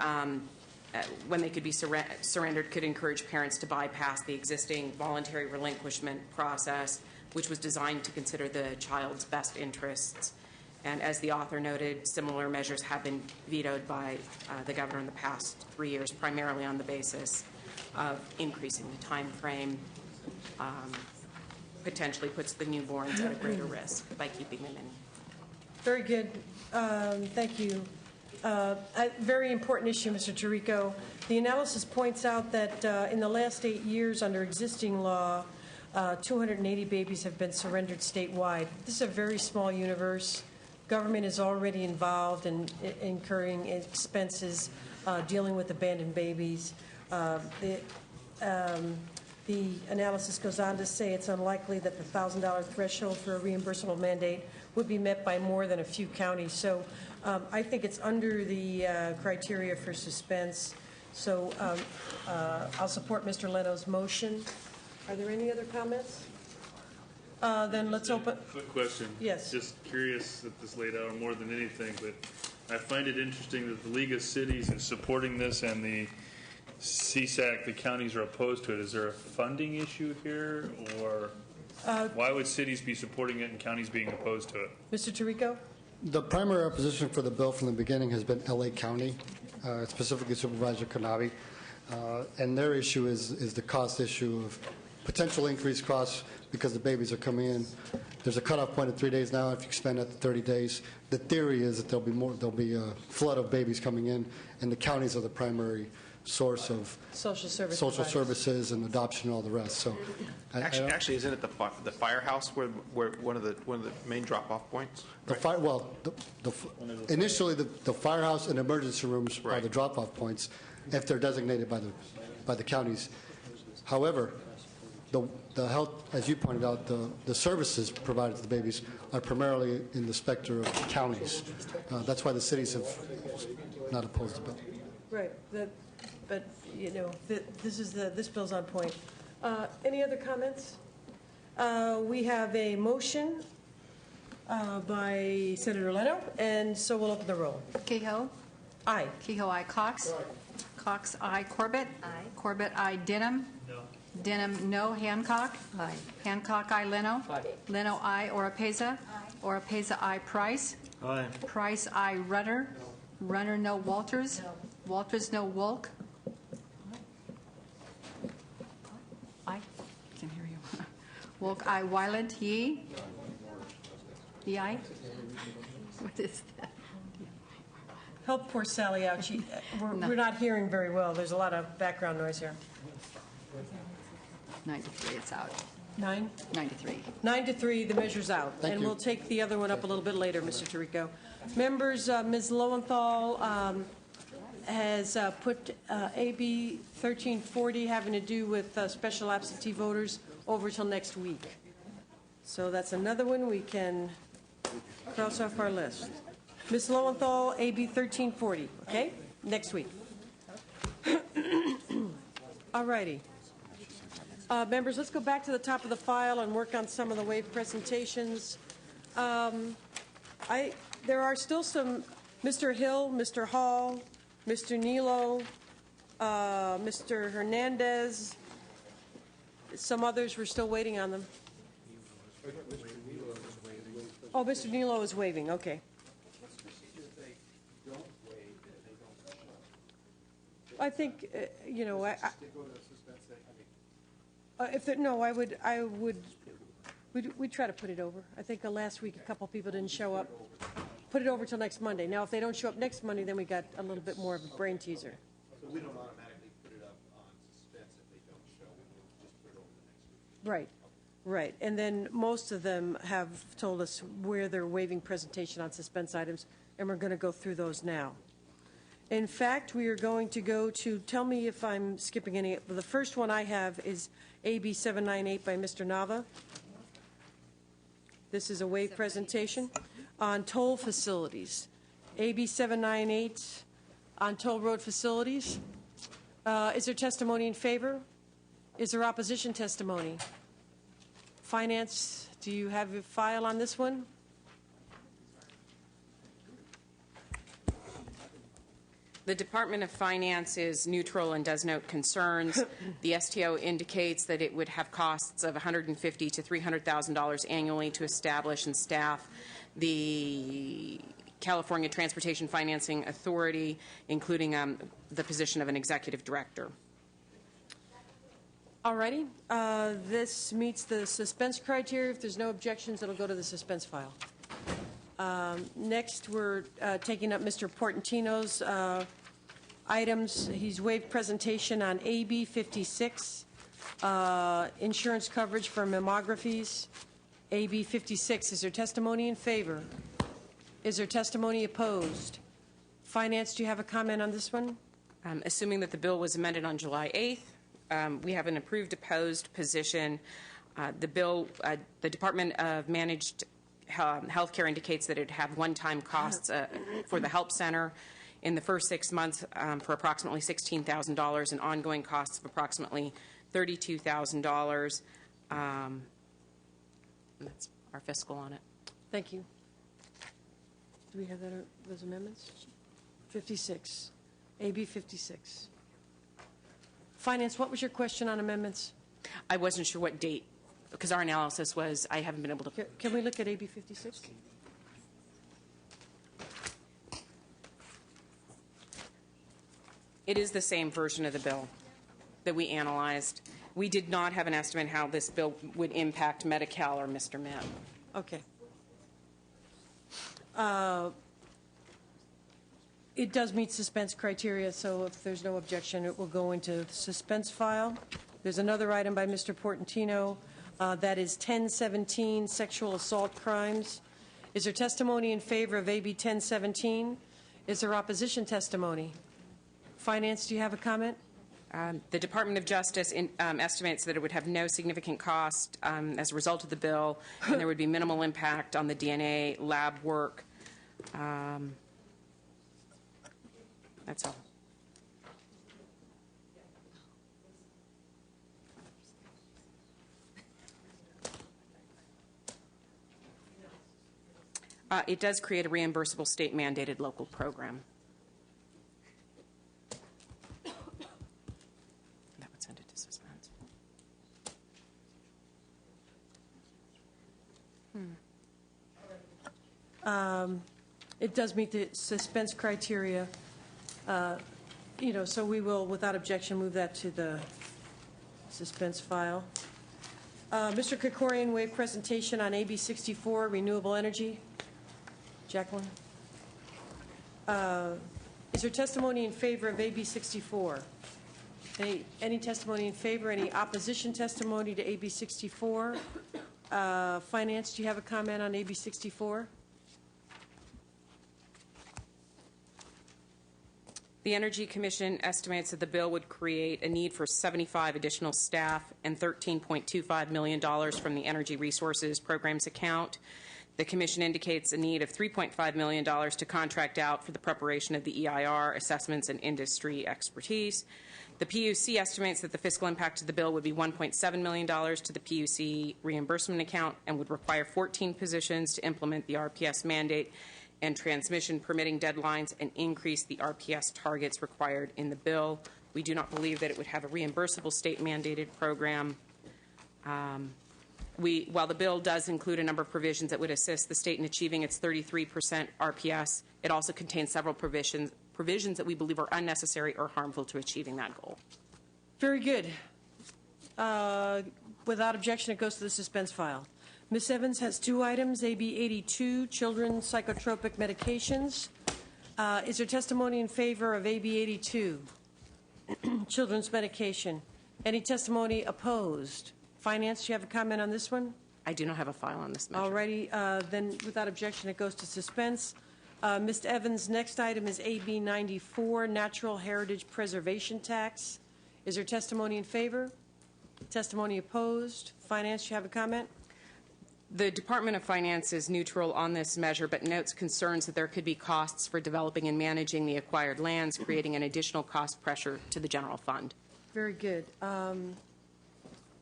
when they could be surrendered could encourage parents to bypass the existing voluntary relinquishment process, which was designed to consider the child's best interests. And as the author noted, similar measures have been vetoed by the governor in the past 3 years, primarily on the basis of increasing the time frame, potentially puts the newborns at a greater risk by keeping them in. Very good. Thank you. A very important issue, Mr. Tirico. The analysis points out that in the last 8 years under existing law, 280 babies have been surrendered statewide. This is a very small universe. Government is already involved in incurring expenses dealing with abandoned babies. The analysis goes on to say it's unlikely that the $1,000 threshold for a reimbursable mandate would be met by more than a few counties. So I think it's under the criteria for suspense. So I'll support Mr. Leno's motion. Are there any other comments? Then let's open. Quick question. Yes. Just curious at this late hour more than anything, but I find it interesting that the League of Cities is supporting this and the CSAC, the counties are opposed to it. Is there a funding issue here, or why would cities be supporting it and counties being opposed to it? Mr. Tirico? The primary opposition for the bill from the beginning has been L.A. County, specifically Supervisor Kanabi. And their issue is the cost issue of potential increased costs because the babies are coming in. There's a cutoff point of 3 days now. If you expand that to 30 days, the theory is that there'll be a flood of babies coming in, and the counties are the primary source of social services and adoption and all the rest. So, actually, isn't it the firehouse where one of the main drop-off points? Initially the firehouse and emergency rooms are the drop-off points if they're designated by the counties. However, the health, as you pointed out, the services provided to the babies are primarily in the specter of counties. That's why the cities have not opposed the bill. Right. But you know, this bill's on point. Any other comments? We have a motion by Senator Leno, and so we'll open the roll. Kehoe? Aye. Kehoe, aye. Cox? Cox, aye. Corbett? Aye. Corbett, aye. Denham? No. Denham, no. Hancock? Aye. Hancock, aye. Leno? Aye. Leno, aye. Oropeza? Aye. Oropeza, aye. Price? Aye. Price, aye. Runner? Runner, no. Walters? No. Walters, no. Wolk? Aye. Can't hear you. Wolk, aye. Wyland? Yee? Yee, aye. What is that? Help poor Sally out. We're not hearing very well. There's a lot of background noise here. 9-3, it's out. 9? 9-3. 9-3, the measure's out. And we'll take the other one up a little bit later, Mr. Tirico. Members, Ms. Lowenthal has put AB 1340 having to do with special absentee voters over till next week. So that's another one we can cross off our list. Ms. Lowenthal, AB 1340, okay? Next week. All righty. Members, let's go back to the top of the file and work on some of the wave presentations. There are still some, Mr. Hill, Mr. Hall, Mr. Nilo, Mr. Hernandez, some others, we're still waiting on them. Oh, Mr. Nilo is waving, okay. I think, you know, we'd try to put it over. I think last week a couple people didn't show up. Put it over till next Monday. Now, if they don't show up next Monday, then we got a little bit more of a brain teaser. So we don't automatically put it up on suspense if they don't show. We will just put it over the next week. Right. And then most of them have told us where they're waiving presentation on suspense items, and we're going to go through those now. In fact, we are going to go to, tell me if I'm skipping any. The first one I have is AB 798 by Mr. Nava. This is a waive presentation on toll facilities. AB 798 on toll road facilities. Is there testimony in favor? Is there opposition testimony? Finance, do you have a file on this one? The Department of Finance is neutral and does note concerns. The STO indicates that it would have costs of $150,000 to $300,000 annually to establish and staff the California Transportation Financing Authority, including the position of an executive director. All righty. This meets the suspense criteria. If there's no objections, it'll go to the suspense file. Next, we're taking up Mr. Portantino's items. He's waived presentation on AB 56, insurance coverage for mammographies. AB 56, is there testimony in favor? Is there testimony opposed? Finance, do you have a comment on this one? Assuming that the bill was amended on July 8th, we have an approved opposed position. The Department of Managed Healthcare indicates that it have one-time costs for the Help Center in the first 6 months for approximately $16,000 and ongoing costs of approximately $32,000. That's our fiscal on it. Thank you. Do we have that, those amendments? 56, AB 56. Finance, what was your question on amendments? I wasn't sure what date, because our analysis was I haven't been able to. Can we look at AB 56? It is the same version of the bill that we analyzed. We did not have an estimate how this bill would impact Medi-Cal or Mr. Mitt. Okay. It does meet suspense criteria, so if there's no objection, it will go into the suspense file. There's another item by Mr. Portantino. That is 1017, sexual assault crimes. Is there testimony in favor of AB 1017? Is there opposition testimony? Finance, do you have a comment? The Department of Justice estimates that it would have no significant cost as a result of the bill, and there would be minimal impact on the DNA lab work. That's all. It does create a reimbursable state-mandated local program. That would send it to suspense. It does meet the suspense criteria. So we will, without objection, move that to the suspense file. Mr. Krikorian waived presentation on AB 64, renewable energy. Jacqueline? Is there testimony in favor of AB 64? Any testimony in favor? Any opposition testimony to AB 64? Finance, do you have a comment on AB 64? The Energy Commission estimates that the bill would create a need for 75 additional staff and $13.25 million from the Energy Resources Programs account. The Commission indicates a need of $3.5 million to contract out for the preparation of the EIR, assessments, and industry expertise. The PUC estimates that the fiscal impact of the bill would be $1.7 million to the PUC reimbursement account and would require 14 positions to implement the RPS mandate and transmission permitting deadlines and increase the RPS targets required in the bill. We do not believe that it would have a reimbursable state-mandated program. While the bill does include a number of provisions that would assist the state in achieving its 33% RPS, it also contains several provisions that we believe are unnecessary or harmful to achieving that goal. Very good. Without objection, it goes to the suspense file. Ms. Evans has two items, AB 82, children's psychotropic medications. Is there testimony in favor of AB 82, children's medication? Any testimony opposed? Finance, do you have a comment on this one? I do not have a file on this measure. All righty. Then, without objection, it goes to suspense. Ms. Evans' next item is AB 94, natural heritage preservation tax. Is there testimony in favor? Testimony opposed? Finance, do you have a comment? The Department of Finance is neutral on this measure, but notes concerns that there could be costs for developing and managing the acquired lands, creating an additional cost pressure to the general fund. Very good.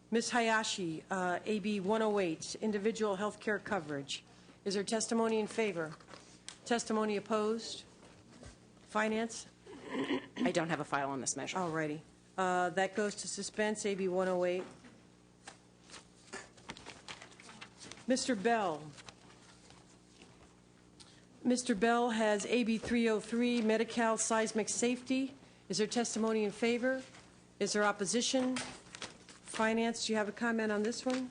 Ms. Hayashi, AB 108, individual health care coverage. Is there testimony in favor? Testimony opposed? Finance? I don't have a file on this measure. All righty. That goes to suspense, AB 108. Mr. Bell. Mr. Bell has AB 303, Medi-Cal seismic safety. Is there testimony in favor? Is there opposition? Finance, do you have a comment on this one?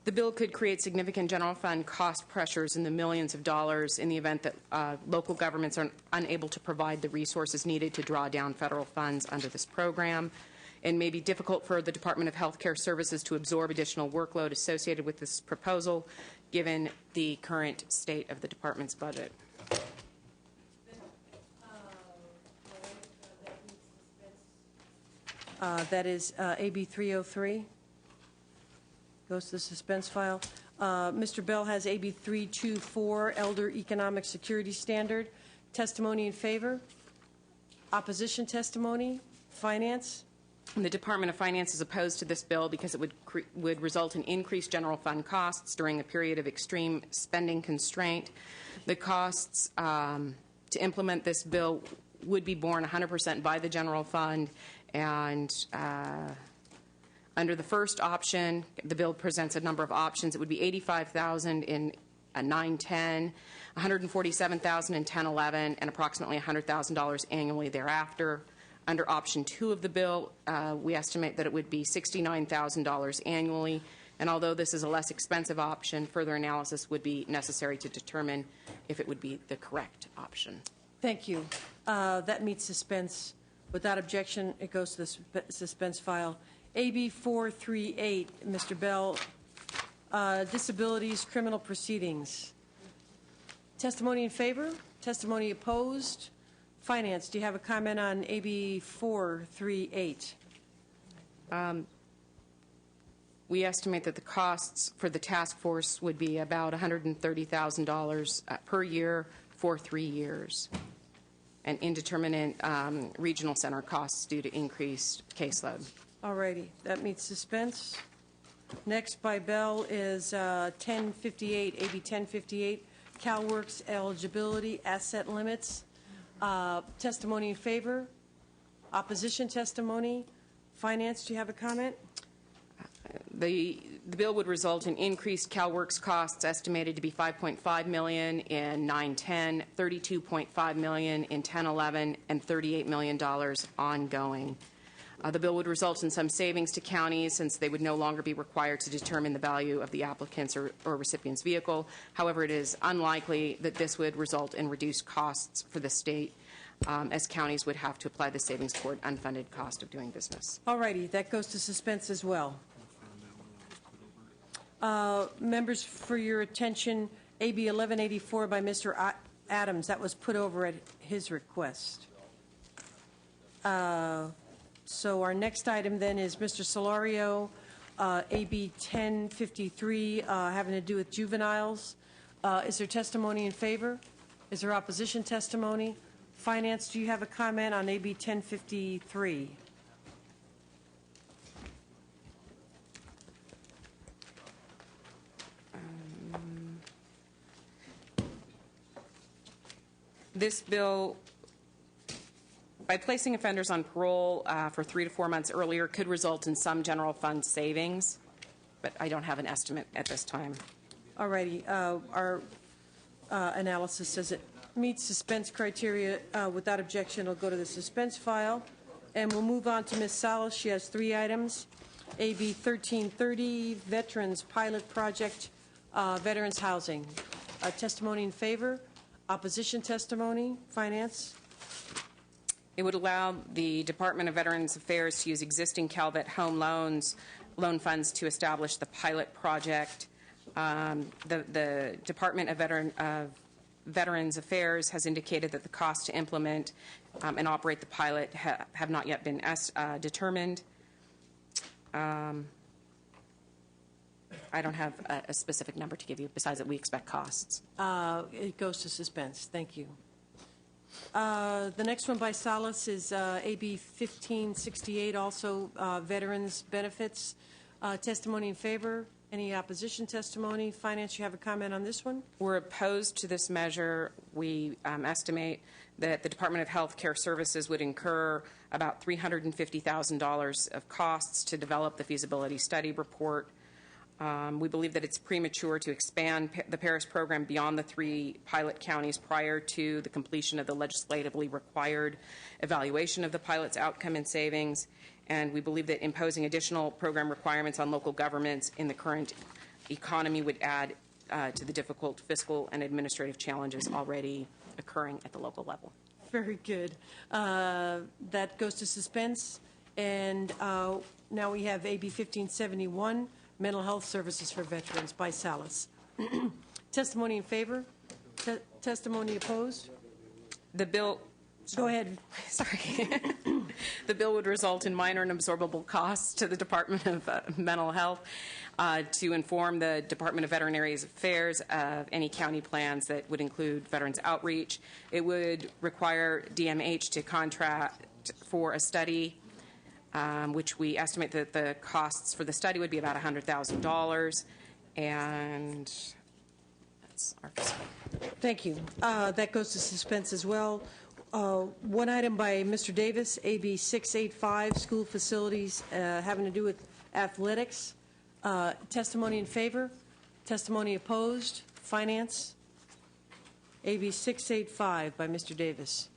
The bill could create significant general fund cost pressures in the millions of dollars in the event that local governments are unable to provide the resources needed to draw down federal funds under this program. It may be difficult for the Department of Health Care Services to absorb additional workload associated with this proposal, given the current state of the department's budget. That is AB 303. Goes to the suspense file. Mr. Bell has AB 324, Elder Economic Security Standard. Testimony in favor? Opposition testimony? Finance? The Department of Finance is opposed to this bill because it would result in increased general fund costs during a period of extreme spending constraint. The costs to implement this bill would be borne 100% by the general fund, and under the first option, the bill presents a number of options. It would be $85,000 in 9-10, $147,000 in 10-11, and approximately $100,000 annually thereafter. Under option 2 of the bill, we estimate that it would be $69,000 annually, and although this is a less expensive option, further analysis would be necessary to determine if it would be the correct option. Thank you. That meets suspense. Without objection, it goes to the suspense file. AB 438, Mr. Bell, disabilities, criminal proceedings. Testimony in favor? Testimony opposed? Finance, do you have a comment on AB 438? We estimate that the costs for the task force would be about $130,000 per year for 3 years, and indeterminate regional center costs due to increased caseload. All righty. That meets suspense. Next by Bell is 1058, AB 1058, CalWorks eligibility asset limits. Testimony in favor? Opposition testimony? Finance, do you have a comment? The bill would result in increased CalWorks costs estimated to be $5.5 million in 9-10, $32.5 million in 10-11, and $38 million ongoing. The bill would result in some savings to counties since they would no longer be required to determine the value of the applicant's or recipient's vehicle. However, it is unlikely that this would result in reduced costs for the state, as counties would have to apply the savings toward unfunded cost of doing business. All righty. That goes to suspense as well. Members, for your attention, AB 1184 by Mr. Adams. That was put over at his request. So our next item then is Mr. Solario, AB 1053, having to do with juveniles. Is there testimony in favor? Is there opposition testimony? Finance, do you have a comment on AB 1053? This bill, by placing offenders on parole for 3 to 4 months earlier, could result in some general fund savings, but I don't have an estimate at this time. All righty. Our analysis says it meets suspense criteria. Without objection, it'll go to the suspense file. And we'll move on to Ms. Salas. She has 3 items. AB 1330, Veterans Pilot Project, Veterans Housing. Testimony in favor? Opposition testimony? Finance? It would allow the Department of Veterans Affairs to use existing Calvet home loan funds to establish the pilot project. The Department of Veterans Affairs has indicated that the cost to implement and operate the pilot have not yet been determined. I don't have a specific number to give you, besides that we expect costs. It goes to suspense. Thank you. The next one by Salas is AB 1568, also veterans benefits. Testimony in favor. Any opposition testimony? Finance, you have a comment on this one? We're opposed to this measure. We estimate that the Department of Health Care Services would incur about $350,000 of costs to develop the feasibility study report. We believe that it's premature to expand the Paris program beyond the 3 pilot counties prior to the completion of the legislatively required evaluation of the pilot's outcome and savings. And we believe that imposing additional program requirements on local governments in the current economy would add to the difficult fiscal and administrative challenges already occurring at the local level. Very good. That goes to suspense. And now we have AB 1571, Mental Health Services for Veterans by Salas. Testimony in favor? Testimony opposed? The bill... Go ahead. Sorry. The bill would result in minor and absorbable costs to the Department of Mental Health to inform the Department of Veterinary Affairs of any county plans that would include veterans outreach. It would require DMH to contract for a study, which we estimate that the costs for the study would be about $100,000. And that's our Thank you. That goes to suspense as well. One item by Mr. Davis, AB 685, school facilities having to do with athletics. Testimony in favor? Testimony opposed? Finance? AB 685 by Mr. Davis.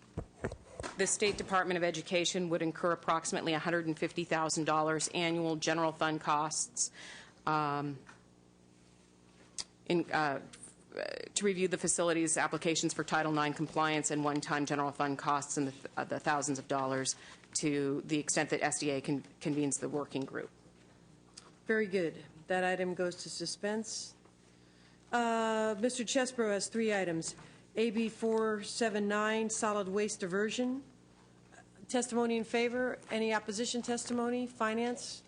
The State Department of Education would incur approximately $150,000 annual general fund costs to review the facility's applications for Title IX compliance and one-time general fund costs in the thousands of dollars to the extent that SDA convenes the working group. Very good. That item goes to suspense. Mr. Chesbro has 3 items. AB 479, solid waste diversion. Testimony in favor. Any opposition testimony? Finance?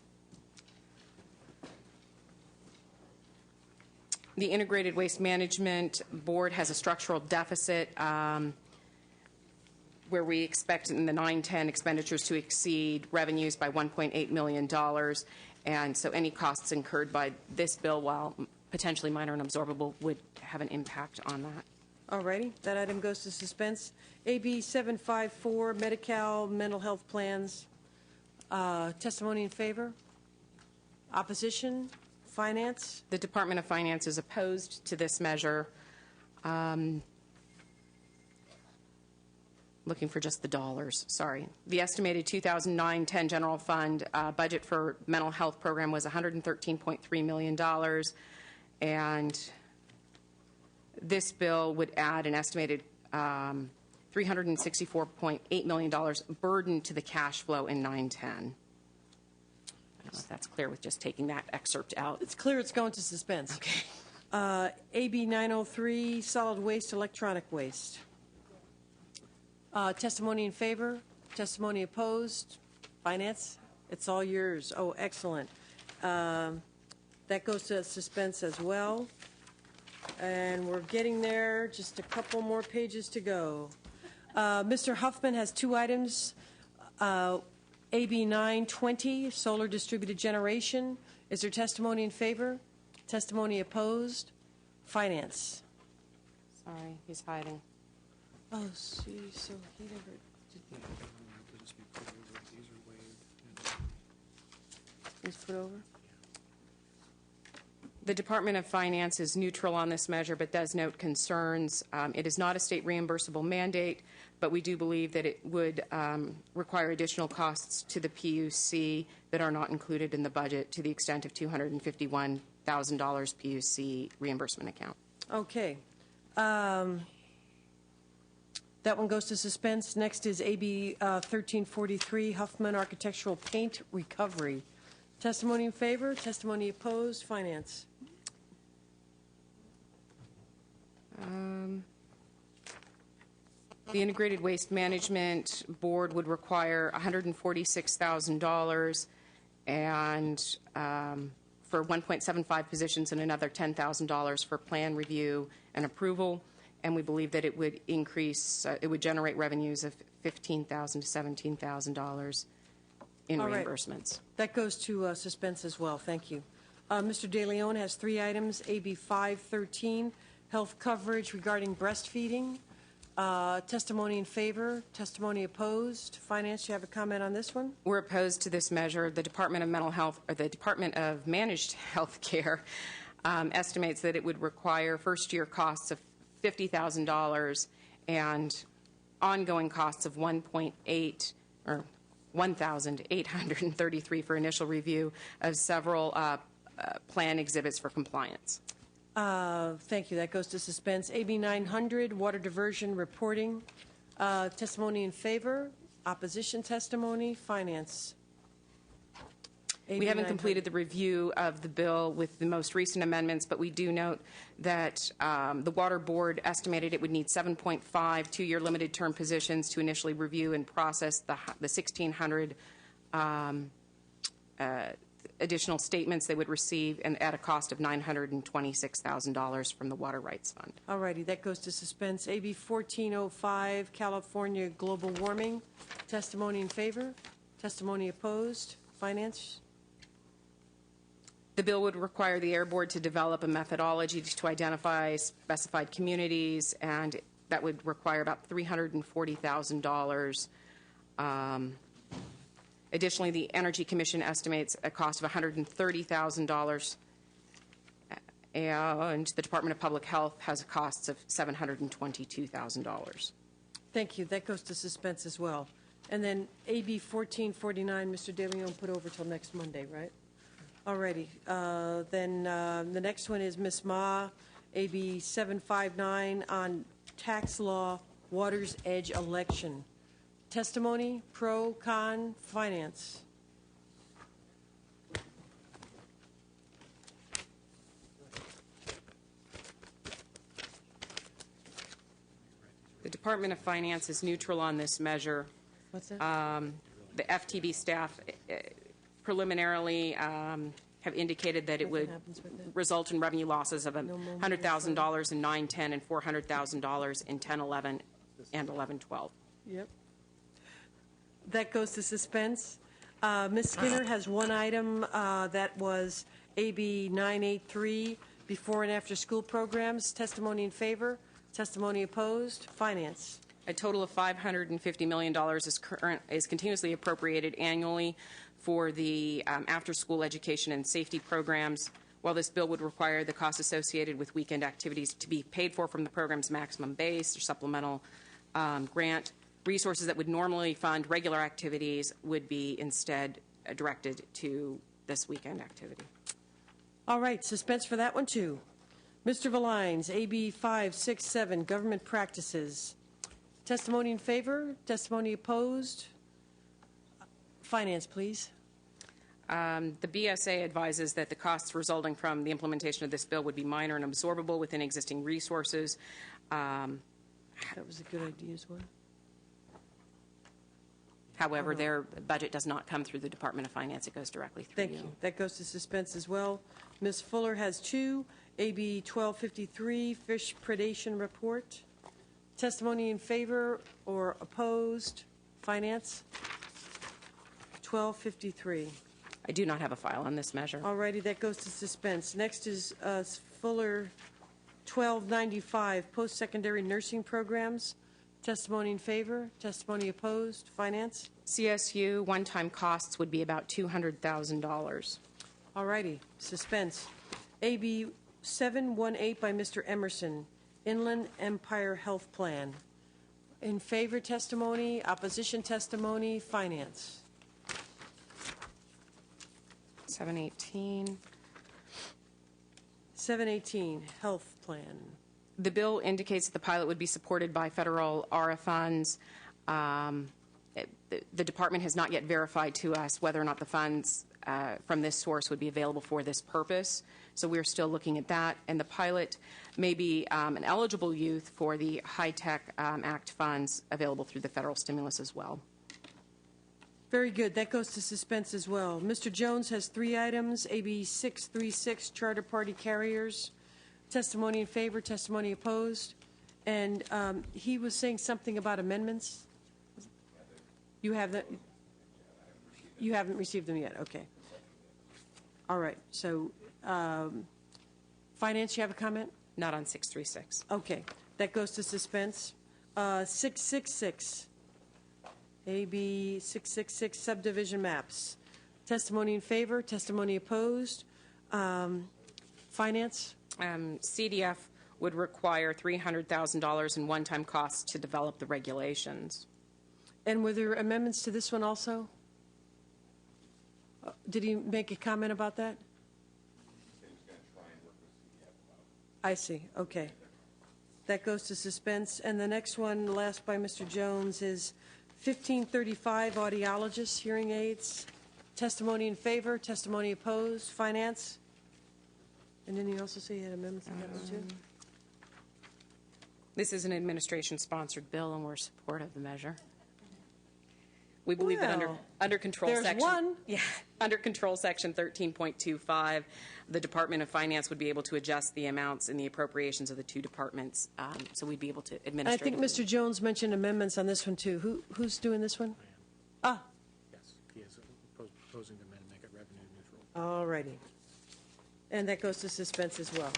The Integrated Waste Management Board has a structural deficit where we expect in the 9-10 expenditures to exceed revenues by $1.8 million. And so any costs incurred by this bill, while potentially minor and absorbable, would have an impact on that. All righty. That item goes to suspense. AB 754, Medi-Cal mental health plans. Testimony in favor. Opposition. Finance? The Department of Finance is opposed to this measure. Looking for just the dollars, sorry. The estimated 2009-10 general fund budget for mental health program was $113.3 million, and this bill would add an estimated $364.8 million burden to the cash flow in 9-10. I don't know if that's clear with just taking that excerpt out. It's clear it's going to suspense. Okay. AB 903, solid waste, electronic waste. Testimony in favor? Testimony opposed? Finance? It's all yours. Oh, excellent. That goes to suspense as well. And we're getting there. Just a couple more pages to go. Mr. Huffman has 2 items. AB 920, solar distributed generation. Is there testimony in favor? Testimony opposed? Finance? Sorry, he's hiding. Oh, see, so he never did. He's put over? The Department of Finance is neutral on this measure, but does note concerns. It is not a state reimbursable mandate, but we do believe that it would require additional costs to the PUC that are not included in the budget to the extent of $251,000 PUC reimbursement account. Okay. That one goes to suspense. Next is AB 1343, Huffman Architectural Paint Recovery. Testimony in favor, testimony opposed, Finance. The Integrated Waste Management Board would require $146,000 and for 1.75 positions and another $10,000 for plan review and approval. And we believe that it would increase, it would generate revenues of $15,000 to $17,000 in All right. reimbursements. That goes to suspense as well. Thank you. Mr. De Leon has 3 items. AB 513, health coverage regarding breastfeeding. Testimony in favor, testimony opposed. Finance, you have a comment on this one? We're opposed to this measure. The Department of Mental Health, or the Department of Managed Health Care, estimates that it would require first-year costs of $50,000 and ongoing costs of $1,833 for initial review of several plan exhibits for compliance. Thank you. That goes to suspense. AB 900, water diversion reporting. Testimony in favor, opposition testimony. Finance. We haven't completed the review of the bill with the most recent amendments, but we do note that the Water Board estimated it would need 7.5 2-year limited term positions to initially review and process the 1,600 additional statements they would receive, and at a cost of $926,000 from the Water Rights Fund. All righty. That goes to suspense. AB 1405, California global warming. Testimony in favor, testimony opposed. Finance. The bill would require the Air Board to develop a methodology to identify specified communities, and that would require about $340,000. Additionally, the Energy Commission estimates a cost of $130,000, and the Department of Public Health has a cost of $722,000. Thank you. That goes to suspense as well. And then AB 1449, Mr. De Leon put over till next Monday, right? All righty. Then the next one is Ms. Ma, AB 759 on tax law, Water's Edge election. Testimony, pro, con, finance. The Department of Finance is neutral on this measure. What's that? The FTB staff preliminarily have indicated that it would result in revenue losses of $100,000 in 9-10 and $400,000 in 10-11 and 11-12. Yep. That goes to suspense. Ms. Skinner has one item that was AB 983, before and after school programs. Testimony in favor, testimony opposed. Finance. A total of $550 million is continuously appropriated annually for the after-school education and safety programs. While this bill would require the costs associated with weekend activities to be paid for from the program's maximum base or supplemental grant, resources that would normally fund regular activities would be instead directed to this weekend activity. All right, suspense for that one too. Mr. Valines, AB 567, government practices. Testimony in favor, testimony opposed. Finance, please. The BSA advises that the costs resulting from the implementation of this bill would be minor and absorbable within existing resources. That was a good idea as well. However, their budget does not come through the Department of Finance. It goes directly through Thank you. That goes to suspense as well. Ms. Fuller has two. AB 1253, fish predation report. Testimony in favor or opposed. Finance. 1253. I do not have a file on this measure. All righty, that goes to suspense. Next is Fuller 1295, post-secondary nursing programs. Testimony in favor, testimony opposed. Finance. CSU one-time costs would be about $200,000. All righty, suspense. AB 718 by Mr. Emerson, Inland Empire Health Plan. In favor testimony, opposition testimony. Finance. 718. 718, health plan. The bill indicates that the pilot would be supported by federal ARA funds. The department has not yet verified to us whether or not the funds from this source would be available for this purpose. So we're still looking at that. And the pilot may be an eligible youth for the High Tech Act funds available through the federal stimulus as well. Very good. That goes to suspense as well. Mr. Jones has 3 items, AB 636, Charter Party Carriers. Testimony in favor, testimony opposed. And he was saying something about amendments. You have that? You haven't received them yet? Okay. All right. So, Finance, you have a comment? Not on 636. Okay. That goes to suspense. 666. AB 666 subdivision maps. Testimony in favor, testimony opposed. Finance? CDF would require $300,000 in one-time costs to develop the regulations. And were there amendments to this one also? Did he make a comment about that? I see. Okay. That goes to suspense. And the next one, last by Mr. Jones, is 1535, audiologists, hearing aids. Testimony in favor, testimony opposed. Finance? And didn't he also say he had amendments on that one too? This is an administration-sponsored bill, and we're supportive of the measure. We believe that under control there's section. one. Yeah, under control section 13.25, the Department of Finance would be able to adjust the amounts in the appropriations of the 2 departments, so we'd be able to administer. I think Mr. Jones mentioned amendments on this one too. Who's doing this one? Yes, he is proposing to make it revenue neutral. All righty. And that goes to suspense as well.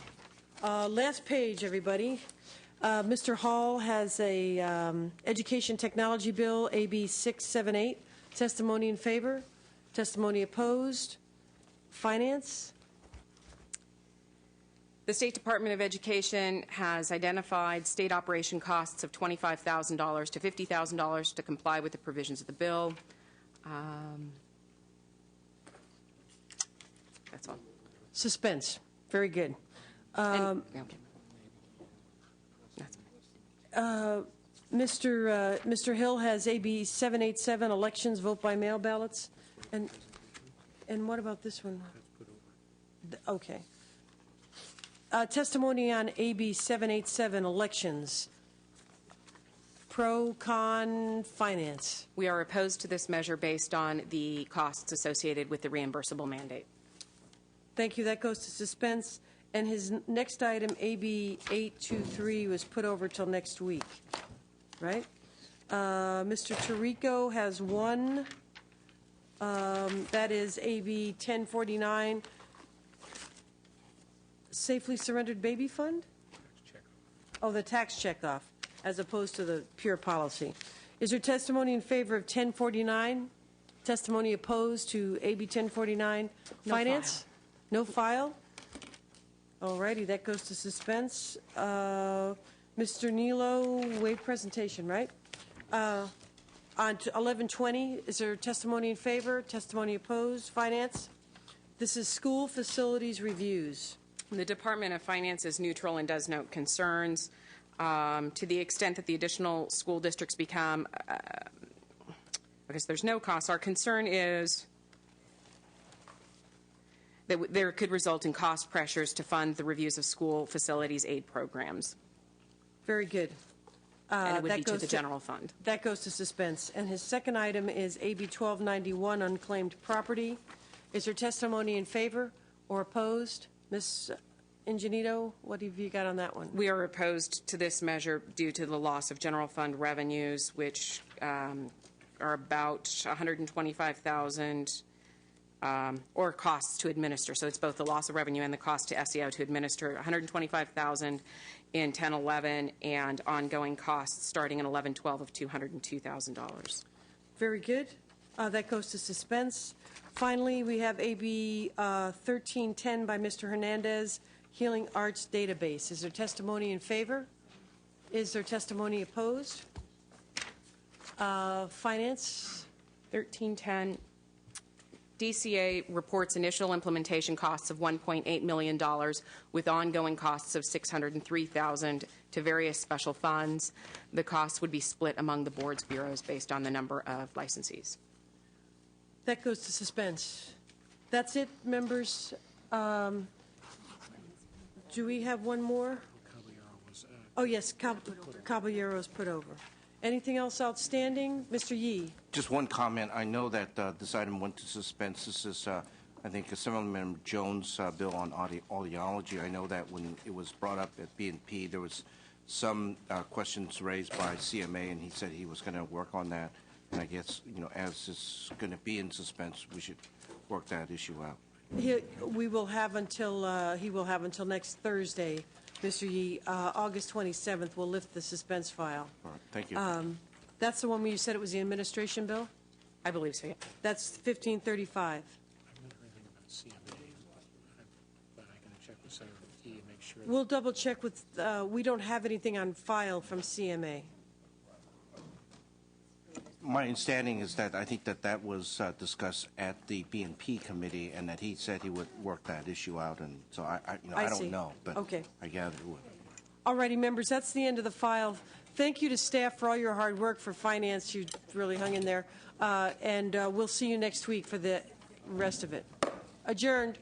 Last page, everybody. Mr. Hall has a education technology bill, AB 678. Testimony in favor, testimony opposed. Finance? The State Department of Education has identified state operation costs of $25,000 to $50,000 to comply with the provisions of the bill. That's all. Suspense. Very good. Mr. Hill has AB 787, elections, vote by mail ballots. And what about this one? Okay. Testimony on AB 787, elections. Pro, con, finance. We are opposed to this measure based on the costs associated with the reimbursable mandate. Thank you. That goes to suspense. And his next item, AB 823, was put over till next week, right? Mr. Tirico has one. That is AB 1049, Safely Surrendered Baby Fund? Oh, the tax checkoff, as opposed to the pure policy. Is there testimony in favor of 1049? Testimony opposed to AB 1049? Finance? No file? All righty, that goes to suspense. Mr. Nilo, waive presentation, right? On 1120, is there testimony in favor, testimony opposed? Finance? This is school facilities reviews. The Department of Finance is neutral and does note concerns. To the extent that the additional school districts become, I guess there's no cost. Our concern is that there could result in cost pressures to fund the reviews of school facilities aid programs. Very good. And it would be to the general fund. That goes to suspense. And his second item is AB 1291, unclaimed property. Is there testimony in favor or opposed? Ms. Ingenito, what have you got on that one? We are opposed to this measure due to the loss of general fund revenues, which are about $125,000, or costs to administer. So it's both the loss of revenue and the cost to SEO to administer. $125,000 in 10-11 and ongoing costs starting in 11-12 of $202,000. Very good. That goes to suspense. Finally, we have AB 1310 by Mr. Hernandez, Healing Arts Database. Is there testimony in favor? Is there testimony opposed? Finance? 1310. DCA reports initial implementation costs of $1.8 million with ongoing costs of $603,000 to various special funds. The costs would be split among the board's bureaus based on the number of licensees. That goes to suspense. That's it, members. Do we have one more? Oh, yes, Caballero's put over. Anything else outstanding? Mr. Yee. Just one comment. I know that this item went to suspense. This is, I think, Assemblymember Jones' bill on audiology. I know that when it was brought up at B&P, there was some questions raised by CMA, and he said he was going to work on that. And I guess, as it's going to be in suspense, we should work that issue out. He will have until next Thursday, Mr. Yee. August 27th, we'll lift the suspense file. All right, thank you. That's the one where you said it was the administration bill? I believe so, yeah. That's 1535. I've not heard anything about CMA, but I can check with Senator Key and make sure. We'll double check with, we don't have anything on file from CMA. My understanding is that I think that was discussed at the B&P committee, and that he said he would work that issue out. And so I see. don't know, but Okay. I gather he would. All righty, members, that's the end of the file. Thank you to staff for all your hard work. For finance, you really hung in there. And we'll see you next week for the rest of it. Adjourned.